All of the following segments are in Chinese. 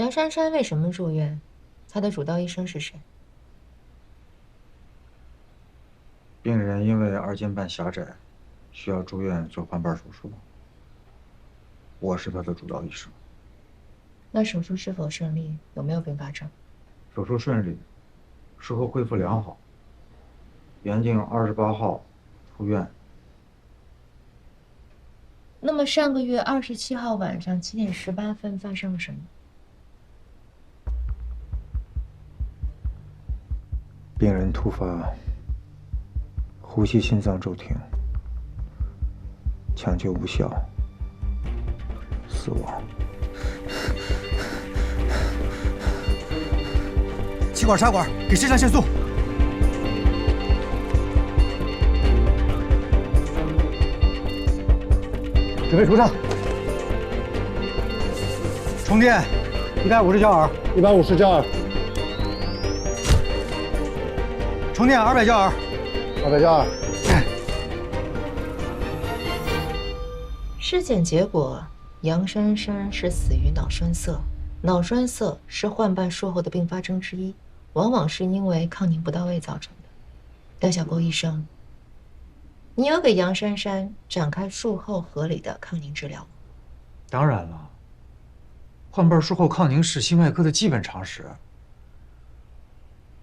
杨珊珊为什么住院？她的主刀医生是谁？病人因为二尖瓣狭窄，需要住院做换瓣手术。我是他的主刀医生。那手术是否顺利？有没有并发症？手术顺利，术后恢复良好。原定28号出院。那么上个月27号晚上7点18分发生了什么？病人突发呼吸心脏骤停，抢救无效，死亡。气管插管，给肾上腺素。准备除上。充电，150焦耳，150焦耳。充电200焦耳，200焦耳。尸检结果，杨珊珊是死于脑栓塞。脑栓塞是换瓣术后的并发症之一，往往是因为抗凝不到位造成的。廖小沟医生，你有给杨珊珊展开术后合理的抗凝治疗吗？当然了，换瓣术后抗凝是心外科的基本常识。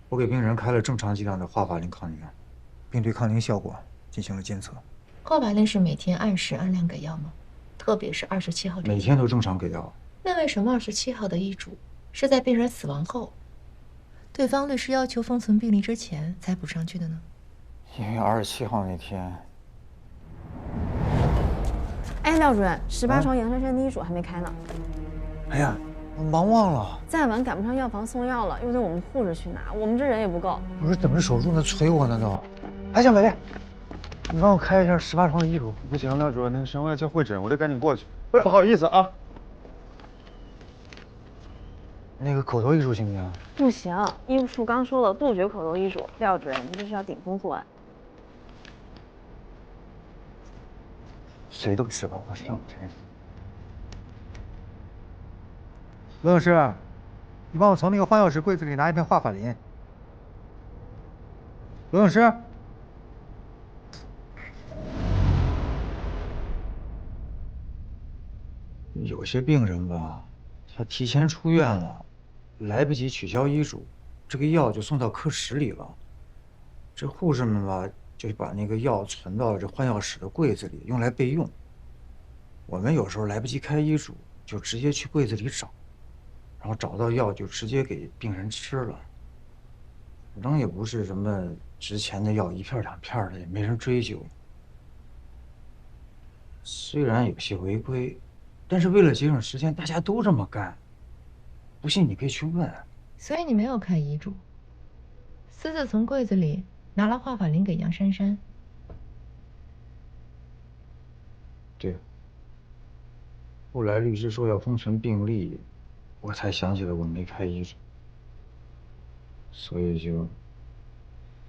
我给病人开了正常剂量的华法林抗凝，并对抗凝效果进行了监测。华法林是每天按时按量给药吗？特别是27号这天。每天都正常给药。那为什么27号的医嘱是在病人死亡后，对方律师要求封存病历之前才补上去的呢？因为27号那天。哎，廖主任，18床杨珊珊的医嘱还没开呢。哎呀，我忙忘了。再晚赶不上药房送药了，又得我们护士去拿，我们这人也不够。不是等着手术呢，催我呢都。哎，小美，你帮我开一下18床的医嘱。不行，廖主任，那个神外叫会诊，我得赶紧过去。不好意思啊。那个口头医嘱行不行？不行，医务处刚说了，杜绝口头医嘱。廖主任，你这是要顶风作案。谁都知道我姓陈。罗老师，你帮我从那个换药室柜子里拿一片华法林。罗老师，有些病人吧，他提前出院了，来不及取消医嘱，这个药就送到科室里了。这护士们吧，就把那个药存到这换药室的柜子里，用来备用。我们有时候来不及开医嘱，就直接去柜子里找，然后找到药就直接给病人吃了。反正也不是什么值钱的药，1片2片的，也没人追究。虽然有些违规，但是为了节省时间，大家都这么干。不信你可以去问。所以你没有开医嘱，私自从柜子里拿了华法林给杨珊珊。对。后来律师说要封存病历，我才想起来我没开医嘱，所以就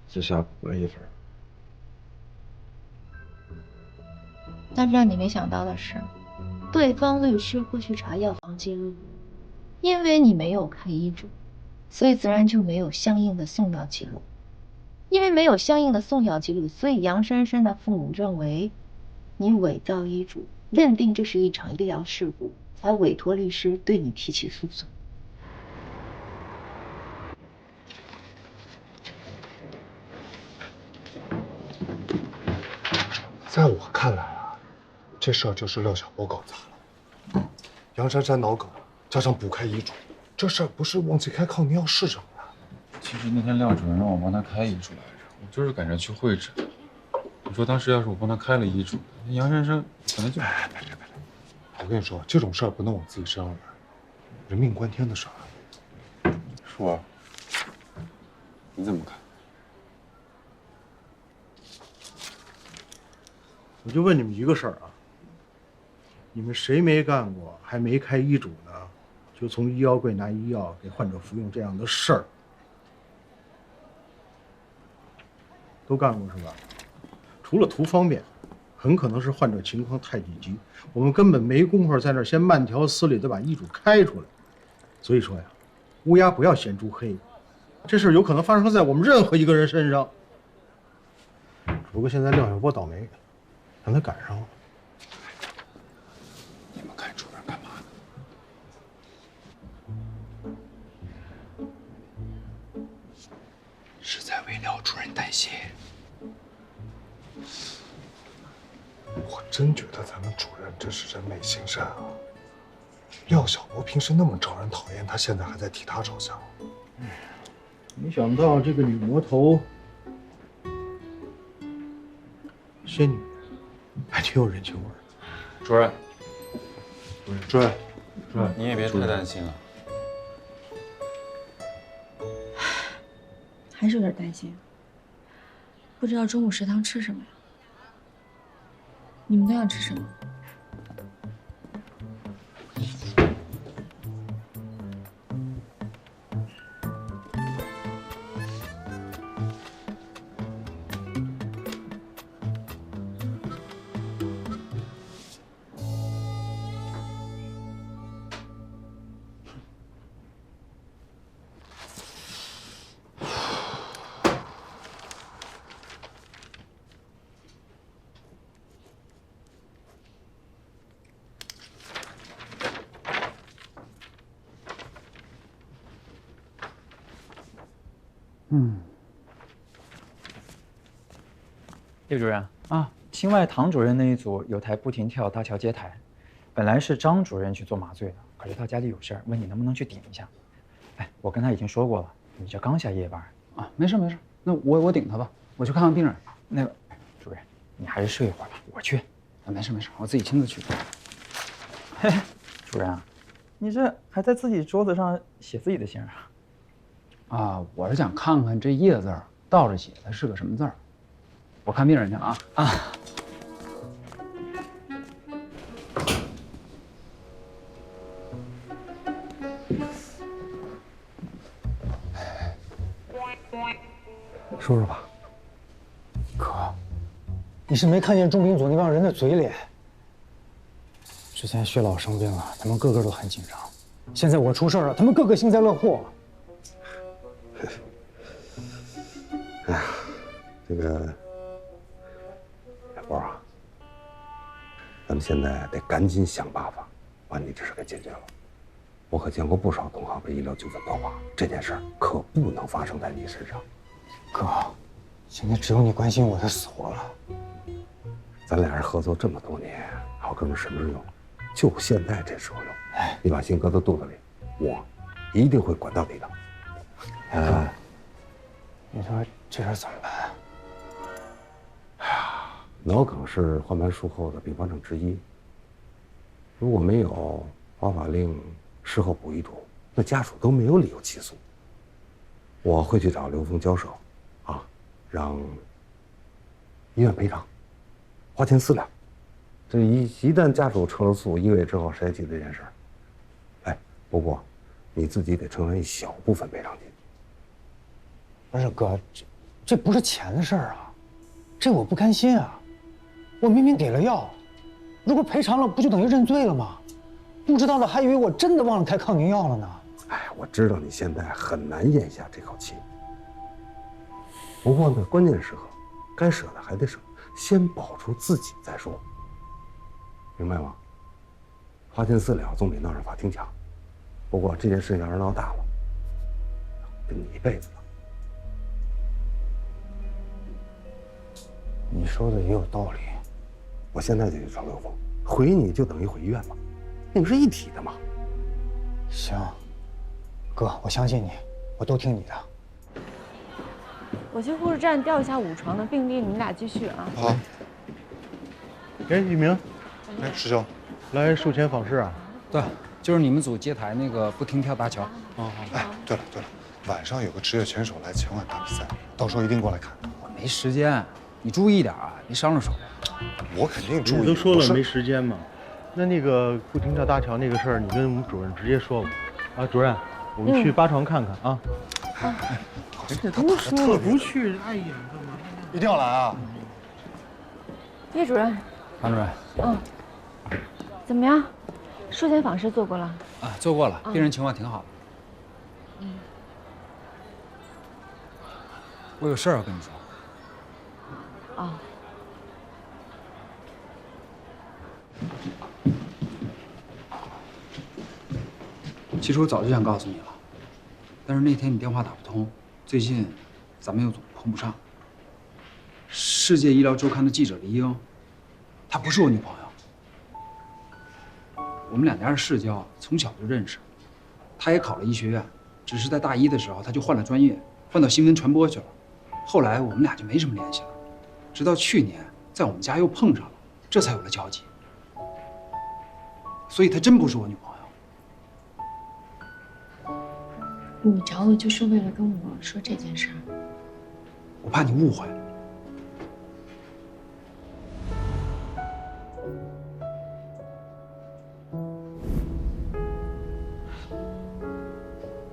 自下补了一份。但是让你没想到的是，对方律师会去查药房记录，因为你没有开医嘱，所以自然就没有相应的送药记录。因为没有相应的送药记录，所以杨珊珊的父母认为你伪造医嘱，认定这是一场医疗事故，才委托律师对你提起诉讼。在我看来啊，这事儿就是廖小波搞砸了。杨珊珊脑梗加上补开医嘱，这事儿不是忘记开抗凝药是什么呀？其实那天廖主任让我帮他开医嘱来着，我就是赶着去会诊。你说当时要是我帮他开了医嘱，那杨珊珊可能就……哎，别！我跟你说，这种事儿不能往自己身上揽，人命关天的事儿。叔儿，你怎么看？我就问你们一个事儿啊，你们谁没干过还没开医嘱呢，就从医药柜拿医药给患者服用这样的事儿？都干过是吧？除了图方便，很可能是患者情况太紧急，我们根本没工夫在那儿先慢条斯理的把医嘱开出来。所以说呀，乌鸦不要嫌猪黑，这事儿有可能发生在我们任何一个人身上。只不过现在廖小波倒霉，让他赶上了。你们看主任干嘛呢？是在为廖主任担心。我真觉得咱们主任真是人美心善啊。廖小波平时那么招人讨厌，他现在还在替他着想。没想到这个女魔头，仙女，还挺有人情味儿。主任，主任，你也别太担心了。还是有点担心，不知道中午食堂吃什么呀？你们都要吃什么？叶主任啊，新外唐主任那一组有台不停跳搭桥接台，本来是张主任去做麻醉的，可是他家里有事儿，问你能不能去顶一下。哎，我跟他已经说过了，你这刚下夜班啊，没事没事，那我顶他吧，我去看看病人。那个主任，你还是睡一会儿吧，我去。啊，没事没事，我自己亲自去。嘿，主任啊，你这还在自己桌子上写自己的姓啊？啊，我是想看看这叶字儿倒着写的是个什么字儿。我看病人去了啊啊！说说吧，哥，你是没看见重病组那帮人的嘴脸？之前薛老生病了，他们个个都很紧张。现在我出事了，他们个个幸灾乐祸。哎呀，这个小波啊，咱们现在得赶紧想办法把你这事给解决了。我可见过不少同行被医疗纠纷爆发，这件事可不能发生在你身上。哥，现在只有你关心我的死活了。咱俩人合作这么多年，好哥们什么时候用？就现在这时候用。哎，你把心搁到肚子里，我一定会管到底的。你说这事怎么办？哎呀，脑梗是换班术后的并发症之一。如果没有保法令事后补遗嘱，那家属都没有理由起诉。我会去找刘峰交涉，啊，让医院赔偿，花钱私了。这一旦家属撤了诉，1个月之后谁还记得这件事儿？哎，不过你自己得承担一小部分赔偿金。不是哥，这不是钱的事儿啊，这我不甘心啊！我明明给了药，如果赔偿了，不就等于认罪了吗？不知道的还以为我真的忘了开抗凝药了呢。哎，我知道你现在很难咽下这口气，不过呢，关键时刻该舍的还得舍，先保住自己再说，明白吗？花钱私了总比闹上法庭强。不过这件事情要是闹大了，跟你一辈子了。你说的也有道理，我现在就去找刘峰，回你就等于回医院嘛，你们是一体的嘛。行，哥，我相信你，我都听你的。我去护士站调一下5床的病历，你们俩继续啊。好。哎，宇明，哎，师兄，来术前访视啊。对，就是你们组接台那个不停跳搭桥。哦，哎，对了，晚上有个职业选手来前往打比赛，到时候一定过来看。我没时间，你注意点啊，别伤着手。我肯定注意。你都说了没时间嘛，那个不停跳搭桥那个事儿，你跟我们主任直接说吧。啊，主任，我们去8床看看啊。都说了不去，碍眼干嘛？一定要来啊！叶主任，唐主任，怎么样？术前访视做过了。啊，做过了，病人情况挺好的。我有事儿要跟你说。哦。其实我早就想告诉你了，但是那天你电话打不通，最近咱们又总碰不上。世界医疗周刊的记者黎英，她不是我女朋友。我们两家是世交，从小就认识。她也考了医学院，只是在大一的时候她就换了专业，换到新闻传播去了。后来我们俩就没什么联系了，直到去年在我们家又碰上了，这才有了交集。所以她真不是我女朋友。你找我就是为了跟我说这件事儿？我怕你误会。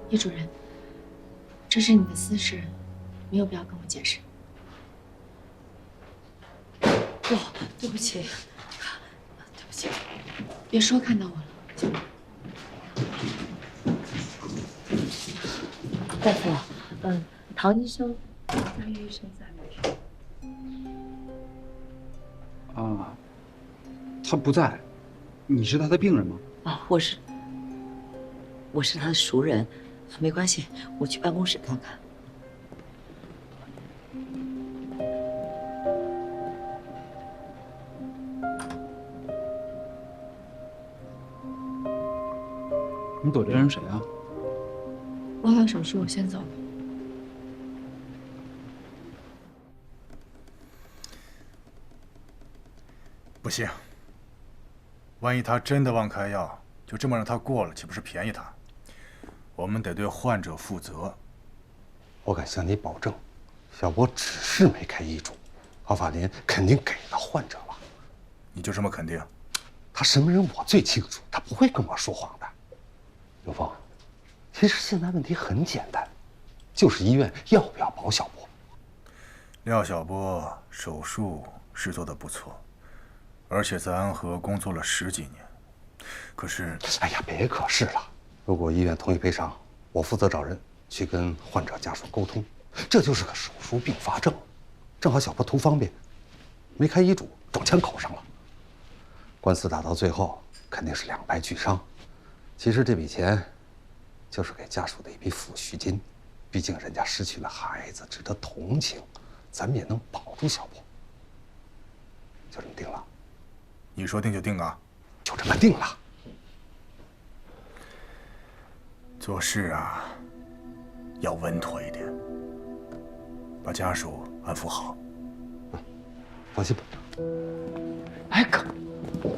叶主任，这是你的私事，没有必要跟我解释。对不起，对不起，别说看到我了。大夫，唐医生，张医生在没？啊，他不在。你是他的病人吗？啊，我是他的熟人，没关系，我去办公室看看。你躲这人谁啊？我还有手续，我先走了。不行，万一他真的忘开药，就这么让他过了，岂不是便宜他？我们得对患者负责。我敢向你保证，小波只是没开医嘱，奥法林肯定给到患者了。你就这么肯定？他什么人我最清楚，他不会跟我说谎的。刘峰，其实现在问题很简单，就是医院要不要保小波。廖小波手术是做得不错，而且在安和工作了10几年。可是，哎呀，别可是了。如果医院同意赔偿，我负责找人去跟患者家属沟通。这就是个手术并发症，正好小波图方便，没开医嘱，撞枪口上了。官司打到最后，肯定是两败俱伤。其实这笔钱，就是给家属的一笔抚恤金，毕竟人家失去了孩子，值得同情，咱们也能保住小波。就这么定了。你说定就定啊？就这么定了。做事啊，要稳妥一点，把家属安抚好。放心吧。哎哥，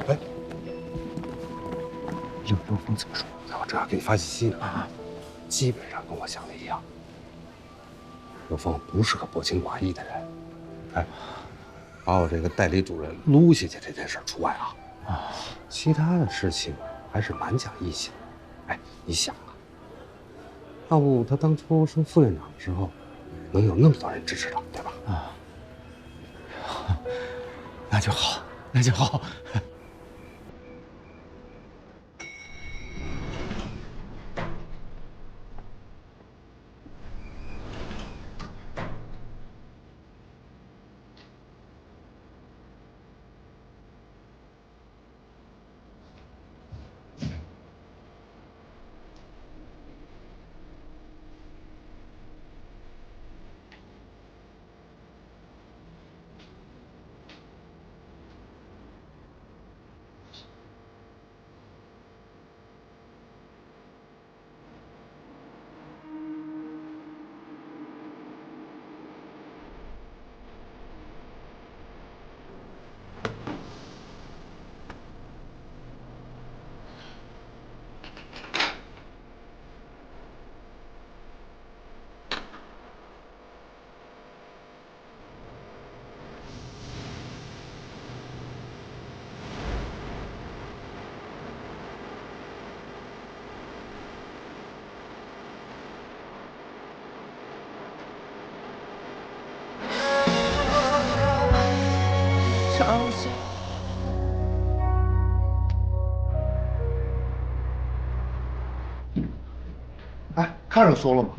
哎，刘峰怎么说？我正要给你发信息呢。啊，基本上跟我想的一样。刘峰不是个薄情寡义的人。哎，把我这个代理主任撸下去这件事除外啊。啊，其他的事情还是蛮讲义气的。哎，你想啊，要不他当初升副院长的时候，能有那么多人支持他，对吧？啊，那就好，那就好。哎，看着搜了吗？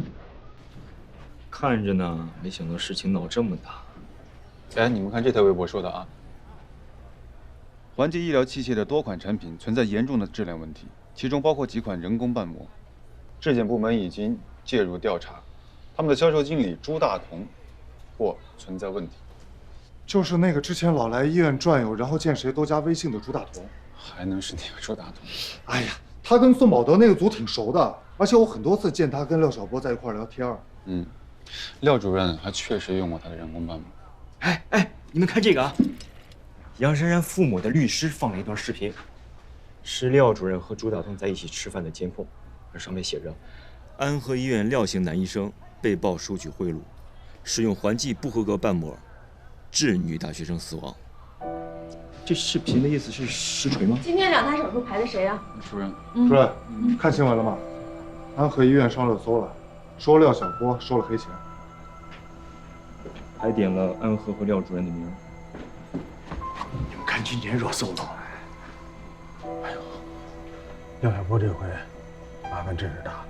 看着呢，没想到事情闹这么大。哎，你们看这条微博说的啊，环界医疗器械的多款产品存在严重的质量问题，其中包括几款人工瓣膜。质检部门已经介入调查，他们的销售经理朱大同或存在问题。就是那个之前老来医院转悠，然后见谁都加微信的朱大同。还能是哪个朱大同？哎呀，他跟孙宝德那个组挺熟的，而且我很多次见他跟廖晓波在一块聊天。嗯，廖主任还确实用过他的人工瓣膜。哎，你们看这个啊，杨珊珊父母的律师放了一段视频，是廖主任和朱大同在一起吃饭的监控，而上面写着：安和医院廖姓男医生被曝收取贿赂，使用环剂不合格瓣膜，致女大学生死亡。这视频的意思是实锤吗？今天2台手术排的谁啊？主任，主任，看新闻了吗？安和医院上热搜了，说廖晓波收了黑钱，还点了安和和廖主任的名。你们看今天热搜了吗？哎呦，廖晓波这回麻烦真是大了。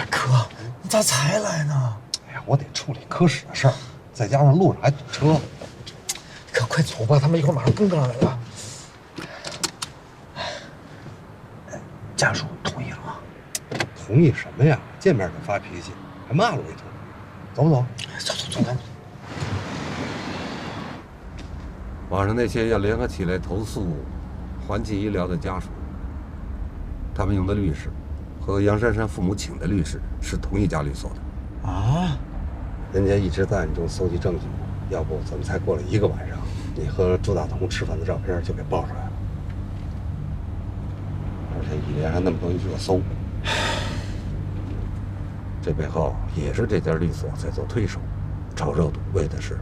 哥，你咋才来呢？哎呀，我得处理科室的事儿，再加上路上还堵车。哥，快走吧，他们一会儿马上跟上来了。家属同意了吗？同意什么呀？见面就发脾气，还骂了我一通。走不走？走，赶紧。网上那些要联合起来投诉环济医疗的家属，他们用的律师和杨珊珊父母请的律师是同一家律所的。啊？人家一直在暗中搜集证据，要不怎么才过了1个晚上，你和朱大同吃饭的照片就给爆出来了？而且一连上那么多热搜，这背后也是这家律所在做推手，炒热度，为的是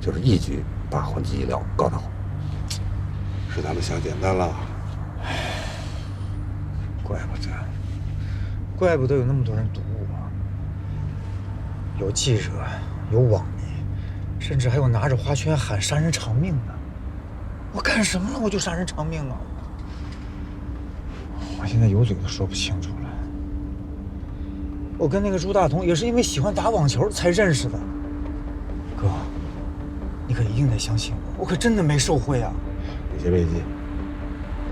就是一举把环济医疗搞倒。是他们想简单了。怪不得有那么多人堵我，有记者，有网民，甚至还有拿着花圈喊杀人偿命的。我干什么了？我就杀人偿命啊！我现在有嘴都说不清楚了。我跟那个朱大同也是因为喜欢打网球才认识的。哥，你可一定得相信我，我可真的没受贿啊！你先别急，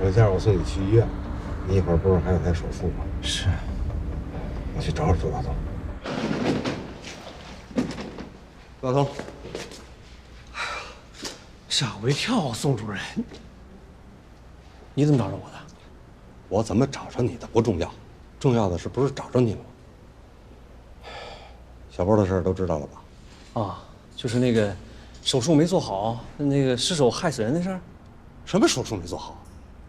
等下我送你去医院，你一会儿不是还有台手术吗？是。我去找找朱大同。朱大同，吓我一跳，宋主任。你怎么找着我的？我怎么找着你的不重要，重要的是不是找着你了吗？小波的事儿都知道了吧？啊，就是那个手术没做好，那个失手害死人的事儿。什么手术没做好？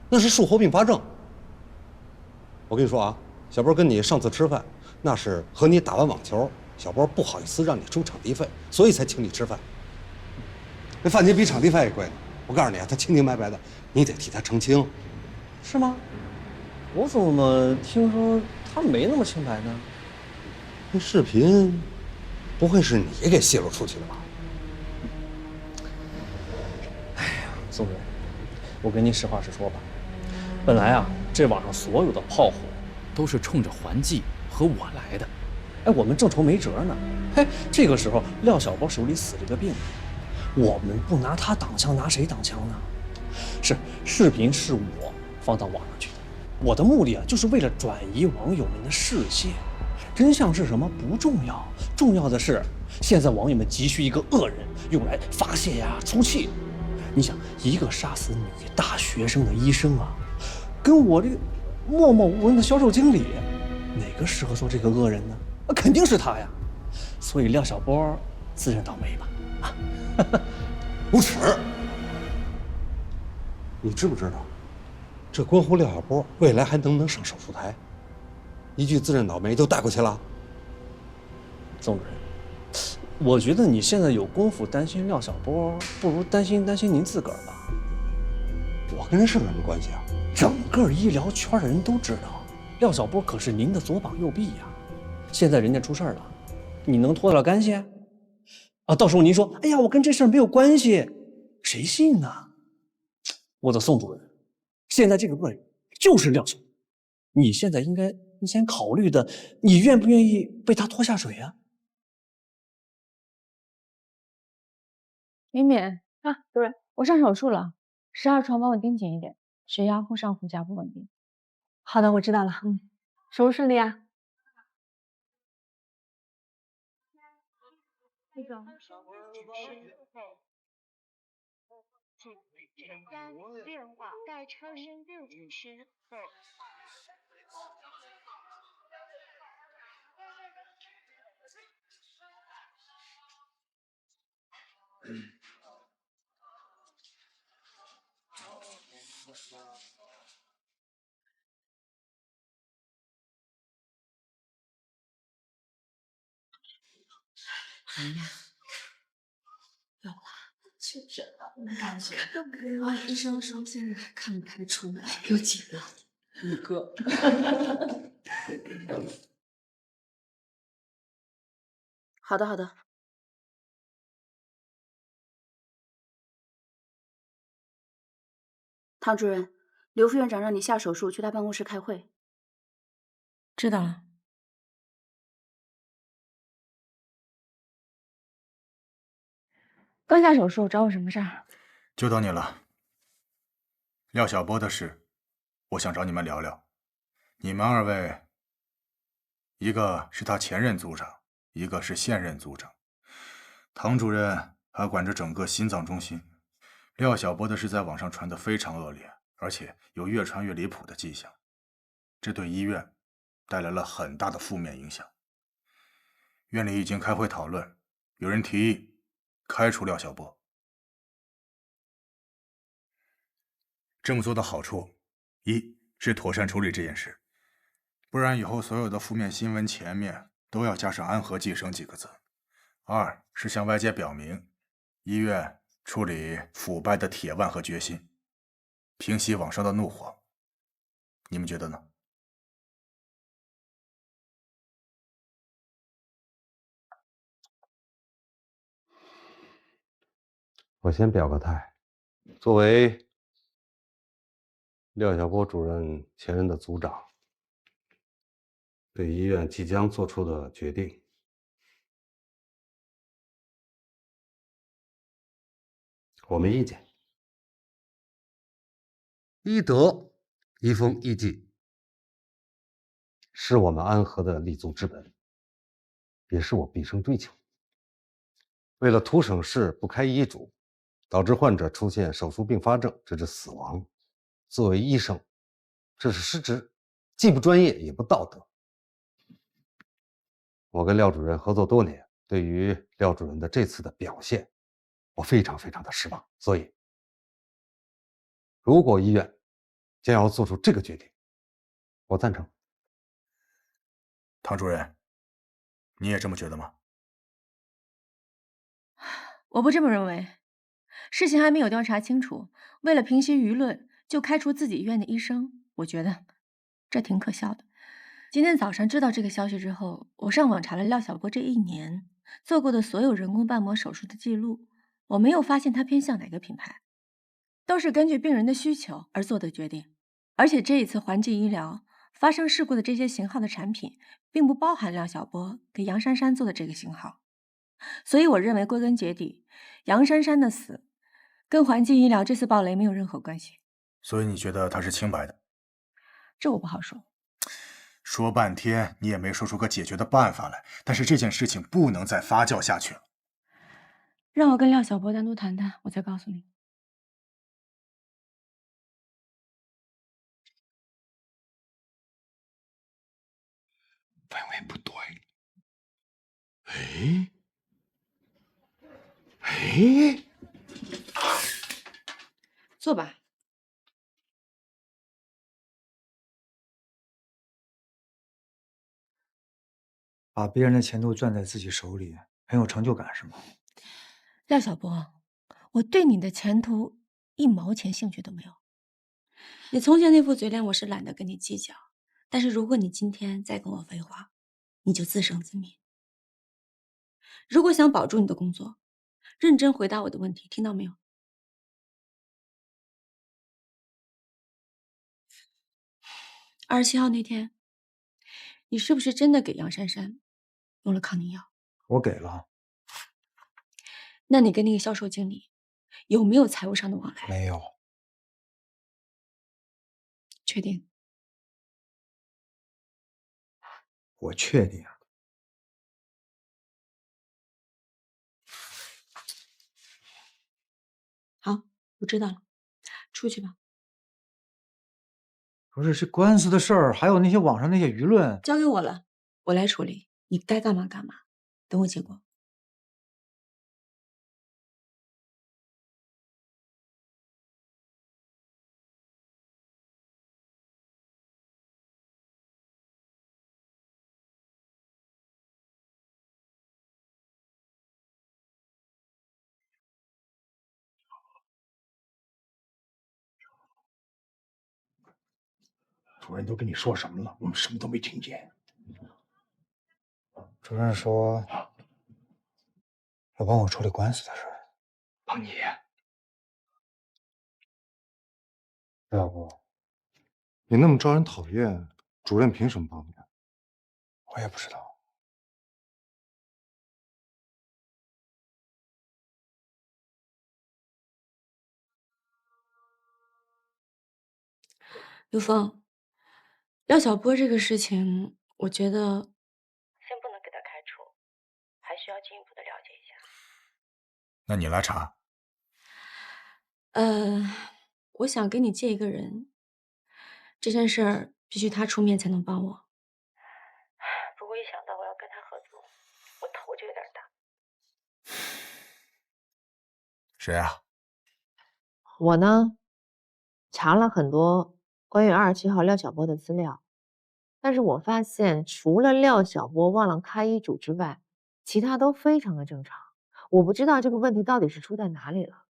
那是术后并发症。我跟你说啊，小波跟你上次吃饭，那是和你打完网球，小波不好意思让你出场地费，所以才请你吃饭。那饭钱比场地费也贵呢。我告诉你啊，他清清白白的，你得替他澄清。是吗？我怎么听说他没那么清白呢？那视频不会是你给泄露出去的吧？哎呀，宋主任，我跟您实话实说吧，本来啊，这网上所有的炮火都是冲着环济和我来的。哎，我们正愁没辙呢。嘿，这个时候廖晓波手里死了个病人，我们不拿他挡枪，拿谁挡枪呢？是视频是我放到网上去的，我的目的啊，就是为了转移网友们的视线。真相是什么不重要，重要的是现在网友们急需一个恶人用来发泄呀、出气。你想，一个杀死女大学生的医生啊，跟我这个默默无闻的销售经理，哪个适合做这个恶人呢？肯定是他呀。所以廖晓波自认倒霉吧。啊，无耻！你知不知道，这关乎廖晓波未来还能不能上手术台？一句自认倒霉就带过去了。宋主任，我觉得你现在有功夫担心廖晓波，不如担心您自个儿吧。我跟人是什么关系啊？整个医疗圈的人都知道，廖晓波可是您的左膀右臂呀。现在人家出事儿了，你能脱得了干系？啊，到时候您说，哎呀，我跟这事儿没有关系，谁信呢？我的宋主任，现在这个恶人就是廖小波，你现在应该先考虑的，你愿不愿意被他拖下水啊？敏敏啊，主任，我上手术了，12床帮我盯紧一点，血压、后上腹夹不稳定。好的，我知道了。手术顺利啊。那个。电话待超声6指示后。哎呀，有了，确诊了，感觉啊，医生说现在看不太出来，有几个？5个。好的，好的。唐主任，刘副院长让你下手术去他办公室开会。知道了。刚下手术，找我什么事儿？就等你了。廖晓波的事，我想找你们聊聊。你们2位，一个是他前任组长，一个是现任组长。唐主任还管着整个心脏中心。廖晓波的事在网上传得非常恶劣，而且有越传越离谱的迹象，这对医院带来了很大的负面影响。院里已经开会讨论，有人提议开除廖晓波。这么做的好处，一是妥善处理这件事，不然以后所有的负面新闻前面都要加上“安和计生”几个字；二是向外界表明医院处理腐败的铁腕和决心，平息网上的怒火。你们觉得呢？我先表个态，作为廖晓波主任前任的组长，对医院即将做出的决定，我没意见。医德、医风、医纪，是我们安和的立足之本，也是我毕生追求。为了图省事不开医嘱，导致患者出现手术并发症，直至死亡，作为医生，这是失职，既不专业也不道德。我跟廖主任合作多年，对于廖主任的这次的表现，我非常的失望。所以，如果医院将要做出这个决定，我赞成。唐主任，你也这么觉得吗？我不这么认为。事情还没有调查清楚，为了平息舆论就开除自己医院的医生，我觉得这挺可笑的。今天早上知道这个消息之后，我上网查了廖晓波这1年做过的所有人工瓣膜手术的记录，我没有发现他偏向哪个品牌，都是根据病人的需求而做的决定。而且这一次环境医疗发生事故的这些型号的产品，并不包含廖晓波给杨珊珊做的这个型号。所以我认为归根结底，杨珊珊的死跟环境医疗这次暴雷没有任何关系。所以你觉得他是清白的？这我不好说。说半天你也没说出个解决的办法来，但是这件事情不能再发酵下去了。让我跟廖晓波单独谈谈，我再告诉你。氛围不对。哎，坐吧。把别人的前途攥在自己手里，很有成就感，是吗？廖晓波，我对你的前途1毛钱兴趣都没有。你从前那副嘴脸，我是懒得跟你计较。但是如果你今天再跟我废话，你就自生自灭。如果想保住你的工作，认真回答我的问题，听到没有？27号那天，你是不是真的给杨珊珊用了抗凝药？我给了。那你跟那个销售经理有没有财务上的往来？没有。确定？我确定。好，我知道了，出去吧。不是，这官司的事儿，还有那些网上那些舆论，交给我了，我来处理。你该干嘛干嘛，等我结果。主任都跟你说什么了？我们什么都没听见。主任说要帮我处理官司的事儿。帮你？要不，你那么招人讨厌，主任凭什么帮你？我也不知道。刘峰，廖晓波这个事情，我觉得先不能给他开除，还需要进一步的了解一下。那你来查。我想跟你借一个人，这件事儿必须他出面才能帮我。不过一想到我要跟他合作，我头就有点大。谁啊？我呢，查了很多关于27号廖晓波的资料，但是我发现除了廖晓波忘了开医嘱之外，其他都非常的正常。我不知道这个问题到底是出在哪里了。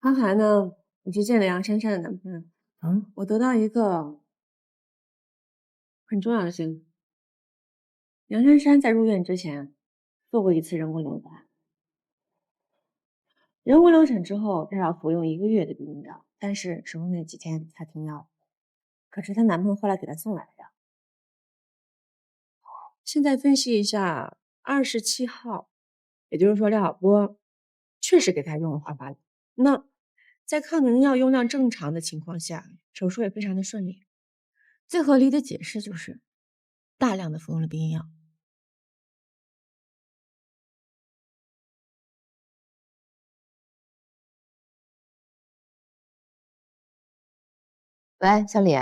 韩寒呢，你去见了杨珊珊的男朋友。我得到一个很重要的信息：杨珊珊在入院之前做过一次人工流产。人工流产之后，她要服用1个月的避孕药，但是手术那几天她停药了。可是她男朋友后来给她送来了药。现在分析一下，27号，也就是说廖晓波确实给她用了华法理。那在抗凝药用量正常的情况下，手术也非常的顺利。最合理的解释就是大量的服用了避孕药。喂，小李，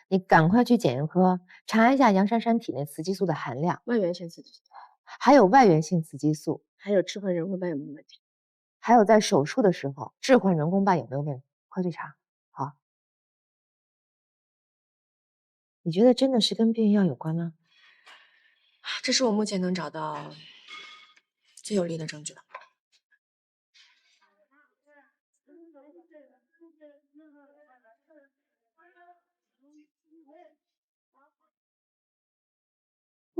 你赶快去检验科查一下杨珊珊体内雌激素的含量，外源性雌激素，还有外源性雌激素，还有置换人工瓣有没有问题？还有在手术的时候置换人工瓣有没有问题？快去查。好，你觉得真的是跟避孕药有关吗？这是我目前能找到最有力的证据了。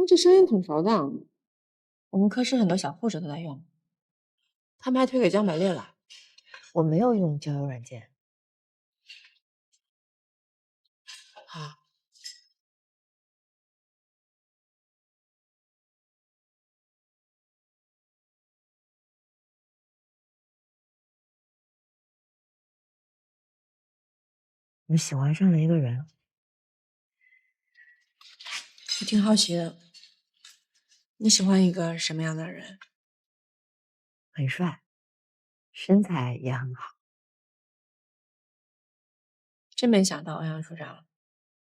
这声音挺熟的，我们科室很多小护士都在用，他们还推给江百列了。我没有用交友软件。好。你喜欢上了一个人，我挺好奇的，你喜欢一个什么样的人？很帅，身材也很好。真没想到，欧阳处长，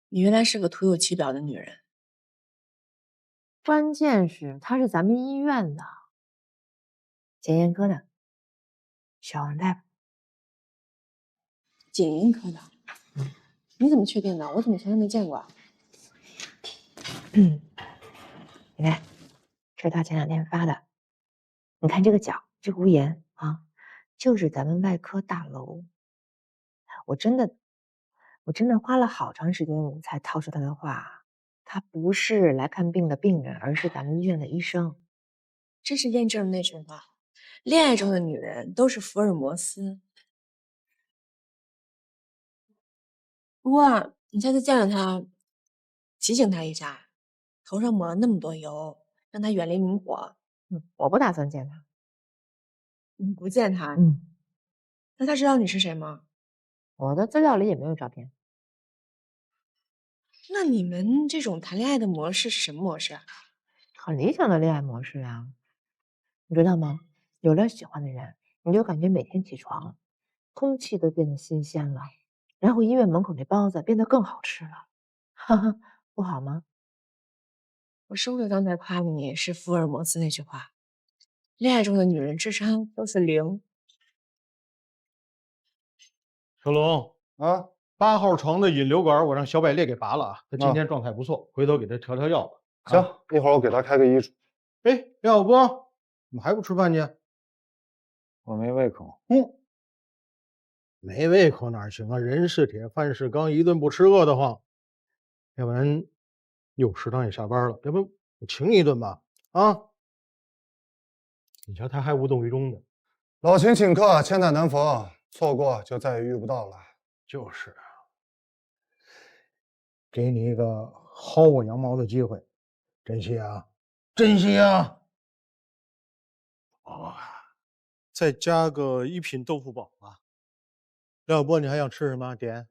你原来是个徒有其表的女人。关键是他是咱们医院的检验科的小王大夫。检验科的？你怎么确定的？我怎么从来没见过啊？你看，这是他前2天发的。你看这个角，这个屋檐啊，就是咱们外科大楼。我真的花了好长时间才套出他的话，他不是来看病的病人，而是咱们医院的医生。这是验证了那句话：恋爱中的女人都是福尔摩斯。不过你下次见了他，提醒他一下，头上抹了那么多油，让他远离明火。我不打算见他。你不见他？那他知道你是谁吗？我的资料里也没有照片。那你们这种谈恋爱的模式是什么模式啊？很理想的恋爱模式啊，你知道吗？有了喜欢的人，你就感觉每天起床，空气都变得新鲜了，然后医院门口那包子变得更好吃了，哈哈，不好吗？我是不是刚才夸你是福尔摩斯那句话？恋爱中的女人智商都是0。成龙啊，8号床的引流管我让小百列给拔了啊，他今天状态不错，回头给他调调药吧。行，一会儿我给他开个医嘱。哎，廖波，怎么还不吃饭去？我没胃口。没胃口哪行啊？人是铁，饭是钢，一顿不吃饿得慌。要不然，食堂也下班了，要不我请你一顿吧？啊？你瞧他还无动于衷的。老秦请客，千载难逢，错过就再也遇不到了。就是啊，给你一个薅我羊毛的机会，珍惜啊，珍惜啊！再加个1品豆腐煲啊。廖波，你还想吃什么？点。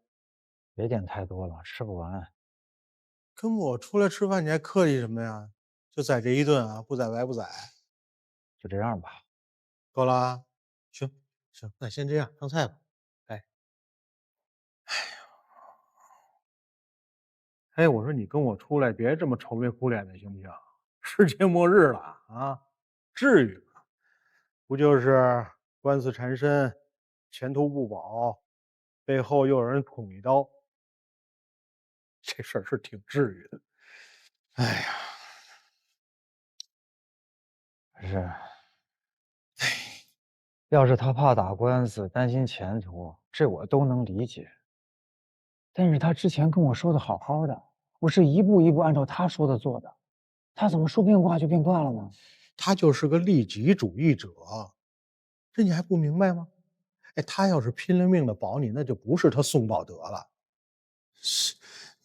别点太多了，吃不完。跟我出来吃饭，你还客气什么呀？就宰这一顿啊，不宰白不宰。就这样吧。够了啊？行，那先这样，上菜吧。哎，我说你跟我出来，别这么愁眉苦脸的，行不行？世界末日了啊，至于吗？不就是官司缠身，前途不保，背后又有人捅一刀，这事儿是挺至于的。哎呀，是，要是他怕打官司，担心前途，这我都能理解。但是他之前跟我说的好好的，我是一步一步按照他说的做的，他怎么说变卦就变卦了呢？他就是个利己主义者，这你还不明白吗？哎，他要是拼了命的保你，那就不是他宋宝德了。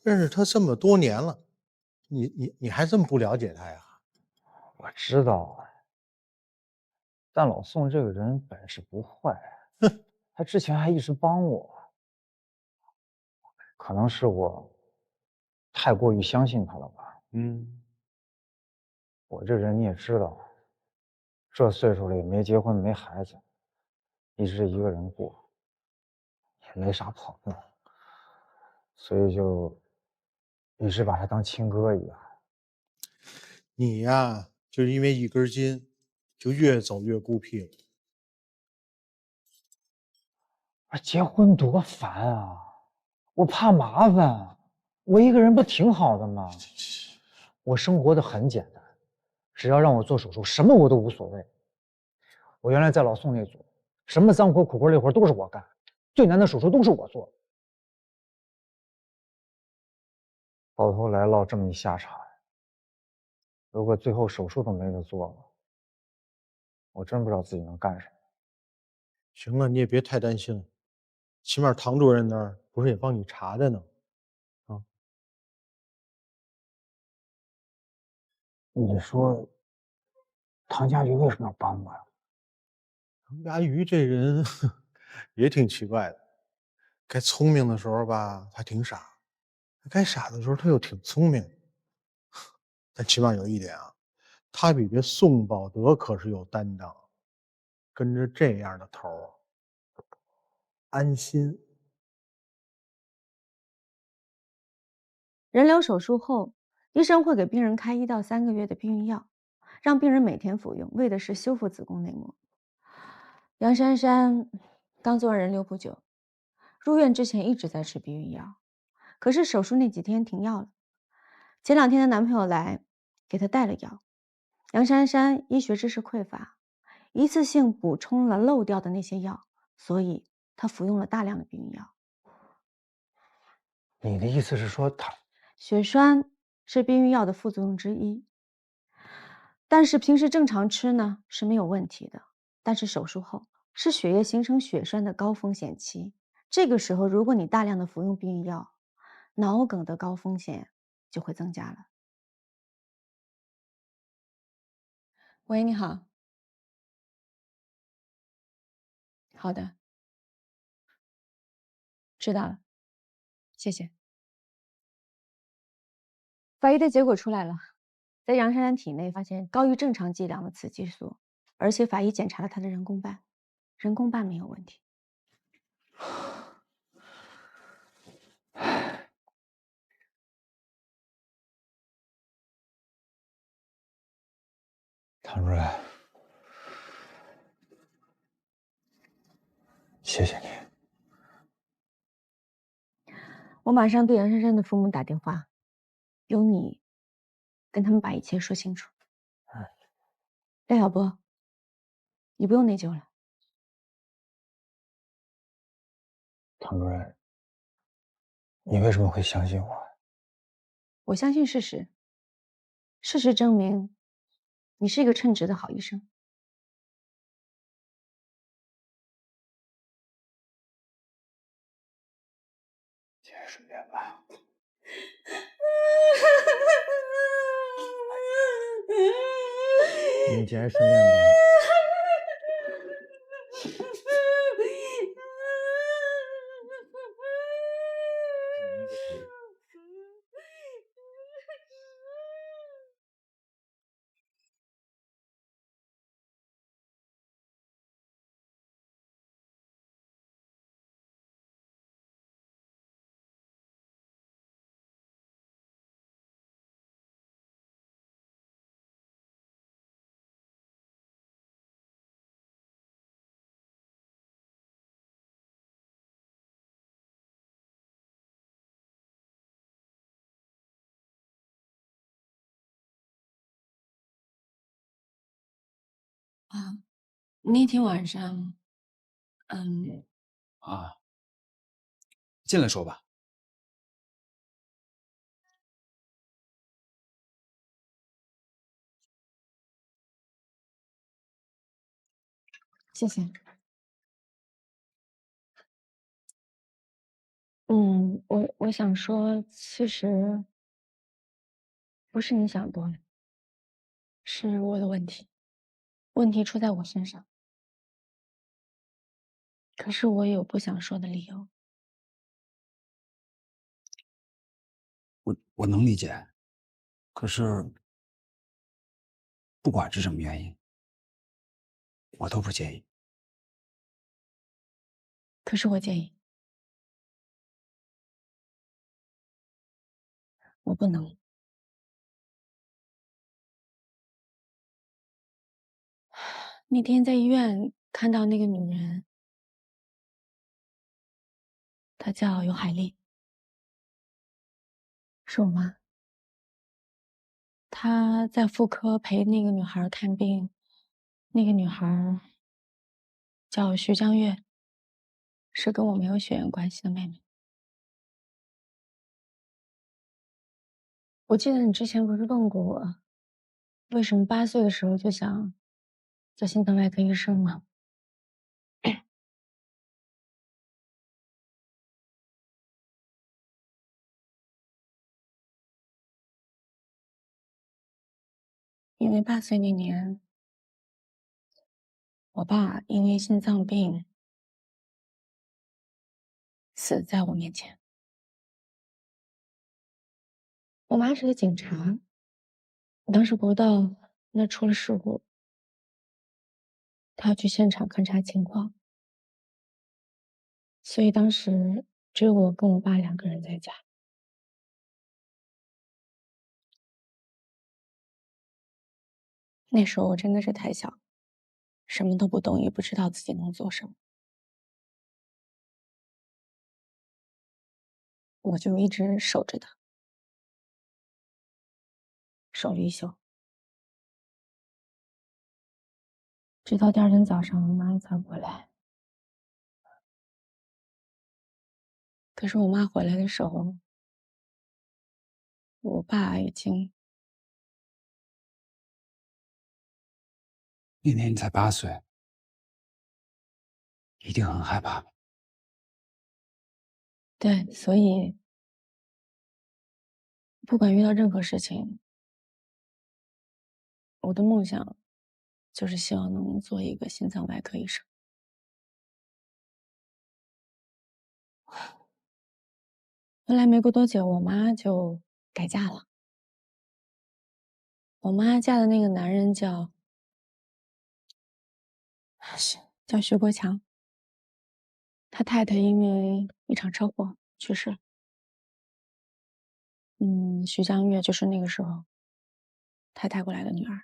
认识他这么多年了，你还这么不了解他呀？我知道，但老宋这个人本事不坏，他之前还一直帮我。可能是我太过于相信他了吧。我这人你也知道，这岁数了也没结婚没孩子，一直一个人过，也没啥朋友，所以就一直把他当亲哥一样。你呀，就是因为一根筋，就越走越孤僻了。结婚多烦啊！我怕麻烦，我一个人不挺好的吗？我生活的很简单，只要让我做手术，什么我都无所谓。我原来在老宋那组，什么脏活苦活累活都是我干，最难的手术都是我做。到头来落这么一下场，如果最后手术都没得做了，我真不知道自己能干什么。行了，你也别太担心了，起码唐主任那儿不是也帮你查着呢？你说唐佳瑜为什么要帮我呀？唐佳瑜这人也挺奇怪的，该聪明的时候吧，他挺傻；该傻的时候，他又挺聪明。但起码有一点啊，他比这宋宝德可是有担当，跟着这样的头儿，安心。人流手术后，医生会给病人开1到3个月的避孕药，让病人每天服用，为的是修复子宫内膜。杨珊珊刚做完人流不久，入院之前一直在吃避孕药，可是手术那几天停药了。前2天的男朋友来，给她带了药。杨珊珊医学知识匮乏，一次性补充了漏掉的那些药，所以她服用了大量的避孕药。你的意思是说他？血栓是避孕药的副作用之一。但是平时正常吃呢是没有问题的，但是手术后是血液形成血栓的高风险期，这个时候如果你大量的服用避孕药，脑梗的高风险就会增加了。喂，你好。好的，知道了，谢谢。法医的结果出来了，在杨珊珊体内发现高于正常剂量的雌激素，而且法医检查了她的人工瓣，人工瓣没有问题。唐主任，谢谢你。我马上对杨珊珊的父母打电话，由你跟他们把一切说清楚。廖晓波，你不用内疚了。唐主任，你为什么会相信我？我相信事实，事实证明你是一个称职的好医生。今天顺便吧。你节哀顺变吧。啊，那天晚上，啊，进来说吧。谢谢。我想说，其实不是你想多了，是我的问题，问题出在我身上。可是我有不想说的理由。我能理解，可是不管是什么原因，我都不介意。可是我介意，我不能。那天在医院看到那个女人，她叫尤海丽，是我妈。她在妇科陪那个女孩看病，那个女孩叫徐江月，是跟我没有血缘关系的妹妹。我记得你之前不是问过我，为什么8岁的时候就想做心脏外科医生吗？因为8岁那年，我爸因为心脏病死在我面前。我妈是个警察，当时不知道那出了事故，她要去现场勘察情况，所以当时只有我跟我爸2个人在家。那时候我真的是太小，什么都不懂，也不知道自己能做什么，我就一直守着他，守了一宿，直到第2天早上我妈才回来。可是我妈回来的时候，我爸已经那年你才8岁，一定很害怕吧？对，所以不管遇到任何事情，我的梦想就是希望能做一个心脏外科医生。后来没过多久，我妈就改嫁了。我妈嫁的那个男人叫徐国强，他太太因为一场车祸去世了。徐江月就是那个时候他带过来的女儿。